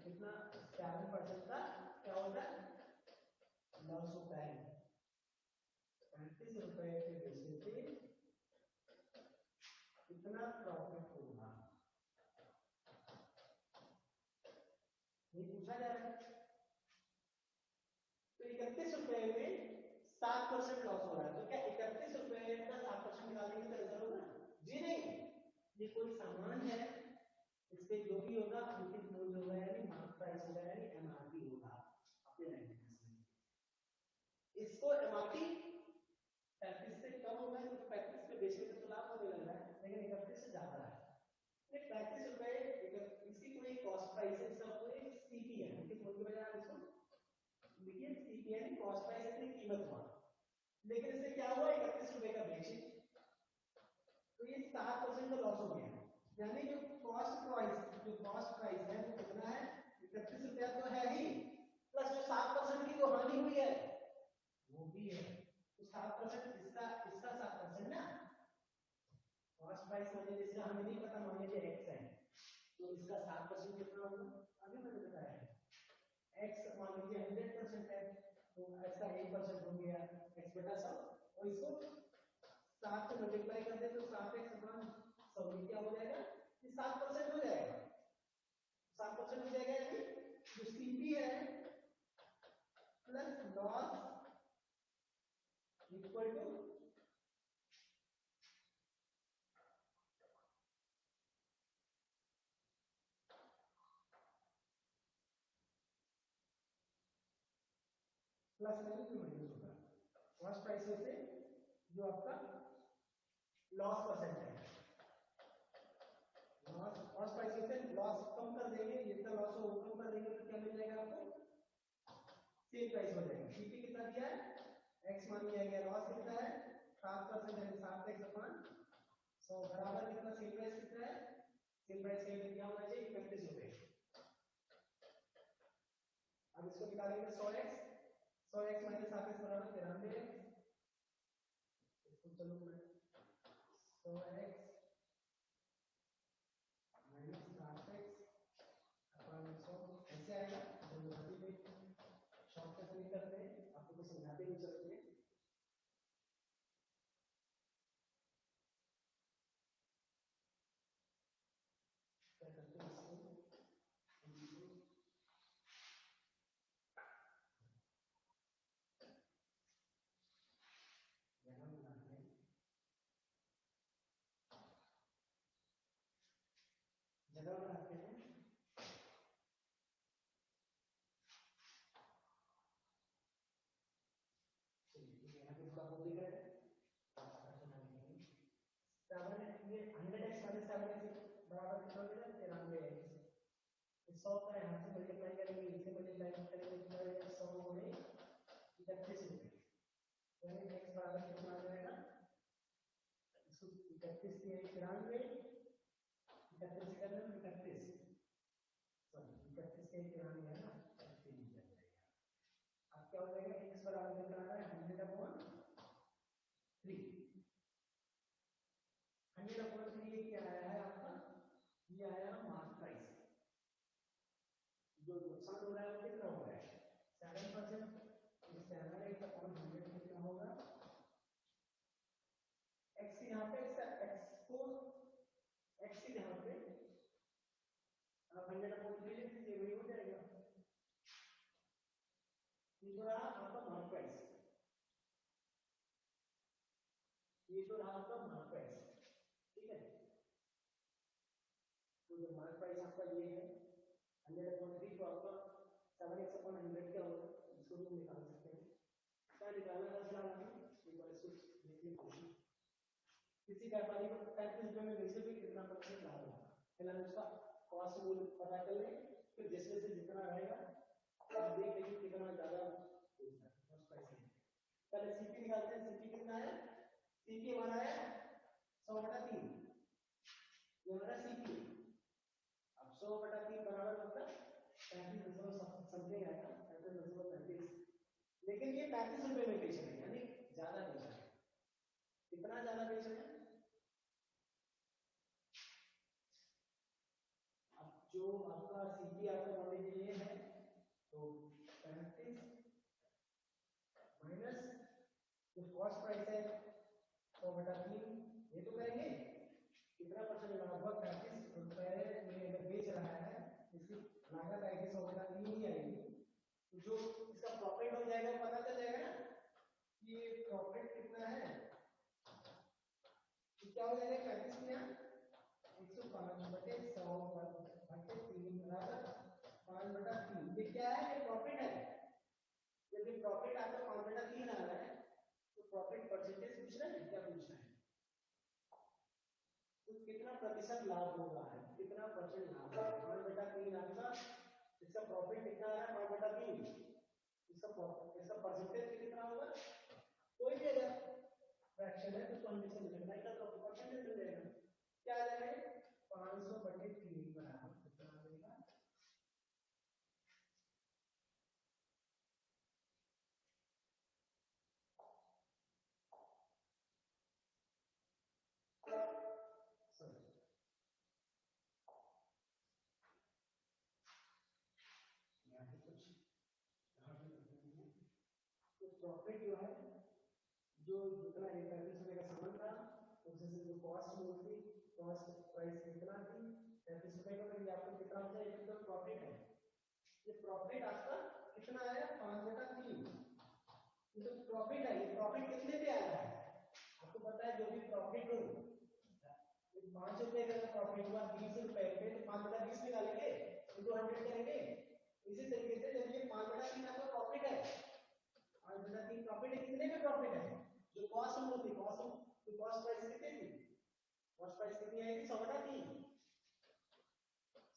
कितना 7% का क्या होता है लॉस होता है। 35 रुपए के बेचने से कितना प्रॉफिट होगा ये पूछा जा रहा है। तो 31 रुपए में 7% लॉस हो रहा है, तो क्या 31 रुपए का 7% निकालेंगे तो रिजल्ट होगा जी नहीं। ये कोई सामान है इस पे जो भी होगा अंतिम मूल्य होगा यानी मार्केट प्राइस होगा यानी एमआरपी होगा अपने लैंग्वेज में। इसको एमआरपी 35 से कम होगा तो 35 पे बेचने का तो लाभ होने लग रहा है, लेकिन 31 से ज्यादा है। 35 रुपए इसकी कोई कॉस्ट प्राइस है, इसका कोई सीपी है, लेकिन बोल के बजाय आप इसको लिखिए सीपी यानी कॉस्ट प्राइस यानी कीमत हुआ। लेकिन इससे क्या हुआ 31 रुपए का बेचे तो ये 7% का लॉस हो गया, यानी जो कॉस्ट प्राइस है वो कितना है 31 रुपया तो है ही, प्लस जो 7% की जो हानि हुई है वो भी है। तो 7% इसका 7% ना कॉस्ट प्राइस माने जिसका हमें नहीं पता मान लीजिए x है तो इसका 7% कितना होगा अभी मैंने बताया है x मान लीजिए 100% है तो x का 1% हो गया x बटा 100 और इसको 7 से मल्टीप्लाई कर दे तो 7x अपॉन 100 क्या हो जाएगा ये 7% हो जाएगा। 7% हो जाएगा यानी जो सीपी है plus loss equal two plus नहीं माइनस होगा कॉस्ट प्राइस में से जो आपका लॉस परसेंट है लॉस कॉस्ट प्राइस में से लॉस कम कर देंगे जितना लॉस हो वो कम कर देंगे तो क्या मिल जाएगा आपको सेम प्राइस हो जाएगा। सीपी कितना दिया है x मान लिया गया, लॉस कितना है 7% है 7x अपॉन 100 बराबर कितना सेल प्राइस कितना है सेल प्राइस के लिए क्या होना चाहिए 31 रुपए। अब इसको निकालेंगे 100x 100x माइनस 7x बराबर 93x। इसको चलो मैं 100x माइनस 7x अपॉन 100 ऐसे आएगा तो जल्दी में शॉर्टकट नहीं करते आपको तो समझाते नहीं चलते। क्या करते हैं इसको जगह बनाते हैं जगह बनाते हैं चलिए यहाँ पे थोड़ा बहुत दिख रहा है 7 ये 100x माइनस 7x बराबर कितना हो जाएगा 93x। 100 का यहाँ से मल्टीप्लाई करेंगे इसे मल्टीप्लाई करेंगे कितना हो जाएगा 100 गुणे 31 रुपए यानी x बराबर कितना आ जाएगा 31 से 93 31 से करना 31 सॉरी 31 से 93 है ना 3 निकल जाएगा। अब क्या हो जाएगा x बराबर कितना आ रहा है 100 अपॉन 3 100 अपॉन 3 ये क्या आया है आपका ये आया मार्क प्राइस जो नुकसान हो रहा है वो कितना हो रहा है 7%। इस 7x अपॉन 100 कितना होगा x यहाँ पे x को x की जगह पे 100 अपॉन 3 लिख दीजिए वही हो जाएगा। ये तो रहा आपका मार्क प्राइस ये तो रहा आपका मार्क प्राइस ठीक है। तो जो मार्क प्राइस आपका ये है 100 अपॉन 3 तो आपका 7x अपॉन 100 क्या होगा इसको भी निकाल सकते हैं। क्या निकालना है फिलहाल एक बार इसको देखिए कोशिश किसी व्यापारी को 35 रुपए में बेचे भी कितना परसेंट लाभ होगा फिलहाल उसका कॉस्ट मूल्य पता कर लें फिर जिसमें से जितना रहेगा आप देख लेंगे कितना ज्यादा कॉस्ट प्राइस है। पहले सीपी निकालते हैं सीपी कितना है सीपी हमारा है 100/3 ये हमारा सीपी अब 100/3 बराबर मतलब 35 समथिंग आएगा 35.35 लेकिन ये 35 रुपए में बेच रहे हैं, यानी ज्यादा बेच रहे हैं। कितना ज्यादा बेच रहे हैं? अब जो आपका सीपी आपको मान लीजिए ये है, तो 35 माइनस जो कॉस्ट प्राइस है 100/3, ये तो करेंगे कितना परसेंट, लगभग 35 रुपए में अगर बेच रहा है, इसकी लागत आएगी 100/3 ही आएगी। तो जो इसका प्रॉफिट हो जाएगा पता चल जाएगा ना कि ये प्रॉफिट कितना है। तो क्या हो जाएगा 35 में 105/100/3 बराबर 5/3। ये क्या है? ये प्रॉफिट है। जब ये प्रॉफिट आपका 5/3 आ रहा है तो प्रॉफिट परसेंटेज पूछ रहा है, क्या पूछ रहा है? तो कितना प्रतिशत लाभ होगा, कितना परसेंट लाभ है? 5/3 आपका, इसका प्रॉफिट कितना आ रहा है? 5/3। इसका परसेंटेज कितना होगा? कोई भी अगर फ्रैक्शन है तो उसको हम इससे मल्टीप्लाई कर दो, परसेंटेज मिल जाएगा। क्या आ जाएगा? 500/3 बराबर कितना आ जाएगा? तो प्रॉफिट जो है, जो जितना 35 रुपए का सामान था उससे से जो कॉस्ट मिलती, कॉस्ट प्राइस कितना थी 35 रुपए का, तो ये आपको कितना हो जाएगा? तो प्रॉफिट है। ये प्रॉफिट आपका कितना आया? 5/3। ये तो प्रॉफिट है। ये प्रॉफिट कितने पे आया है आपको पता है? जो भी प्रॉफिट हो, 5 रुपए का प्रॉफिट हुआ 20 रुपए पे, तो 5/20 निकालेंगे, इंटू 100 करेंगे। इसी तरीके से जब ये 5/3 आपका प्रॉफिट है, 5/3 प्रॉफिट है, कितने में प्रॉफिट है? जो कॉस्ट हम लोग थी, कॉस्ट प्राइस कितनी थी? कॉस्ट प्राइस कितनी आएगी? 100/3।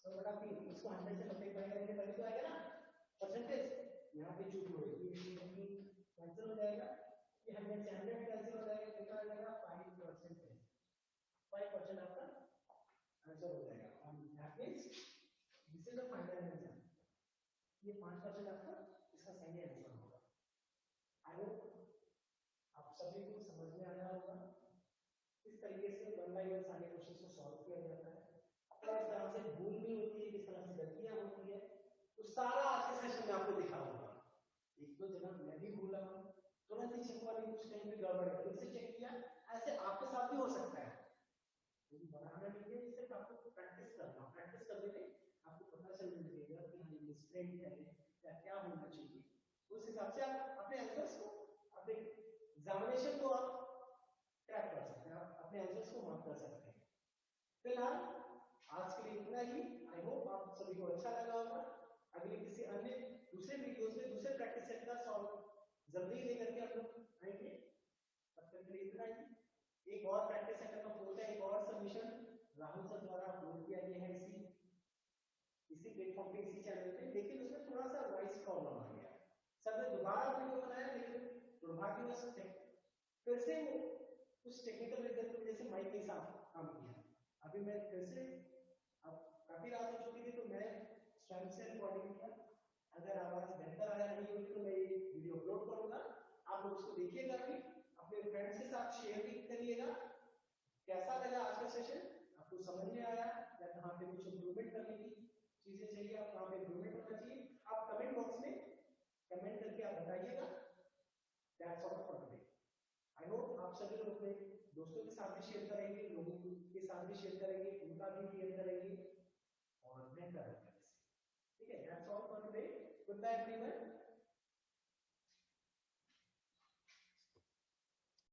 100/3 इसको 100 से मल्टीप्लाई करेंगे तभी तो आएगा ना परसेंटेज। यहाँ पे चूक हो गई, ये कैंसिल हो जाएगा, ये 100 से 100 कैंसिल हो जाएगा, कितना आ जाएगा? 5%। 5% आपका आंसर हो जाएगा। That means this is the final answer. ये 5% आपका इसका सही आंसर होगा। आई होप आप सभी को समझ में आया होगा। इस तरीके से 1 बाय 1 सारे क्वेश्चंस को सॉल्व किया जाता है। किस तरह से भूल भी होती है, किस तरह से गलतियां होती है, तो सारा आज के सेशन में आपको दिखा होगा। एक दो जगह मैं भी भूला हूं, तुरंत ही चेक वाली कुछ कहीं पे गड़बड़ है, फिर से चेक किया। ऐसे आपके साथ भी हो सकता है। बनाना नहीं है, सिर्फ आपको प्रैक्टिस करना। प्रैक्टिस करने में आपको पता चल जाएगा कि हाँ ये मिस्टेक है या क्या होना चाहिए। उस हिसाब से आप अपने आंसर्स को, अपने एग्जामिनेशन को आप क्रैक कर सकते हैं, आप अपने आंसर्स को मार्क कर सकते हैं। फिलहाल आज के लिए इतना ही। आई होप आप सभी को अच्छा लगा होगा। अगले किसी अन्य दूसरे वीडियोस में दूसरे प्रैक्टिस सेट का सॉल्व जल्दी लेकर के आप लोग आएंगे। तब तक के लिए इतना ही। एक और प्रैक्टिस सेट का फोटो, एक और सबमिशन राहुल सर द्वारा अपलोड किया गया है इसी प्लेटफॉर्म पे, इसी चैनल पे, लेकिन उसमें थोड़ा सा वॉइस प्रॉब्लम आ गया। सर ने दोबारा वीडियो बनाया, लेकिन दुर्भाग्यवश फिर से वो कुछ टेक्निकल रीजन की वजह से माइक नहीं साफ काम किया। अभी मैं फिर से, अब काफी रात हो चुकी थी तो मैं स्वयं से रिकॉर्डिंग किया। अगर आवाज बेहतर आया नहीं होगी तो मैं ये वीडियो अपलोड करूंगा, आप लोग उसको देखिएगा, भी अपने फ्रेंड्स के साथ शेयर भी करिएगा। कैसा लगा आज का सेशन, आपको समझ में आया या कहाँ पे कुछ इंप्रूवमेंट करने की चीजें चाहिए, आप कहाँ पे इंप्रूवमेंट करना चाहिए, आप कमेंट बॉक्स में कमेंट करके आप बताइएगा। That's all for today. I hope आप सभी लोग अपने दोस्तों के साथ भी शेयर करेंगे, लोगों के साथ भी शेयर करेंगे, उनका भी शेयर करेंगे और बेहतर होगा। ठीक है, that's all for today. Goodbye everyone.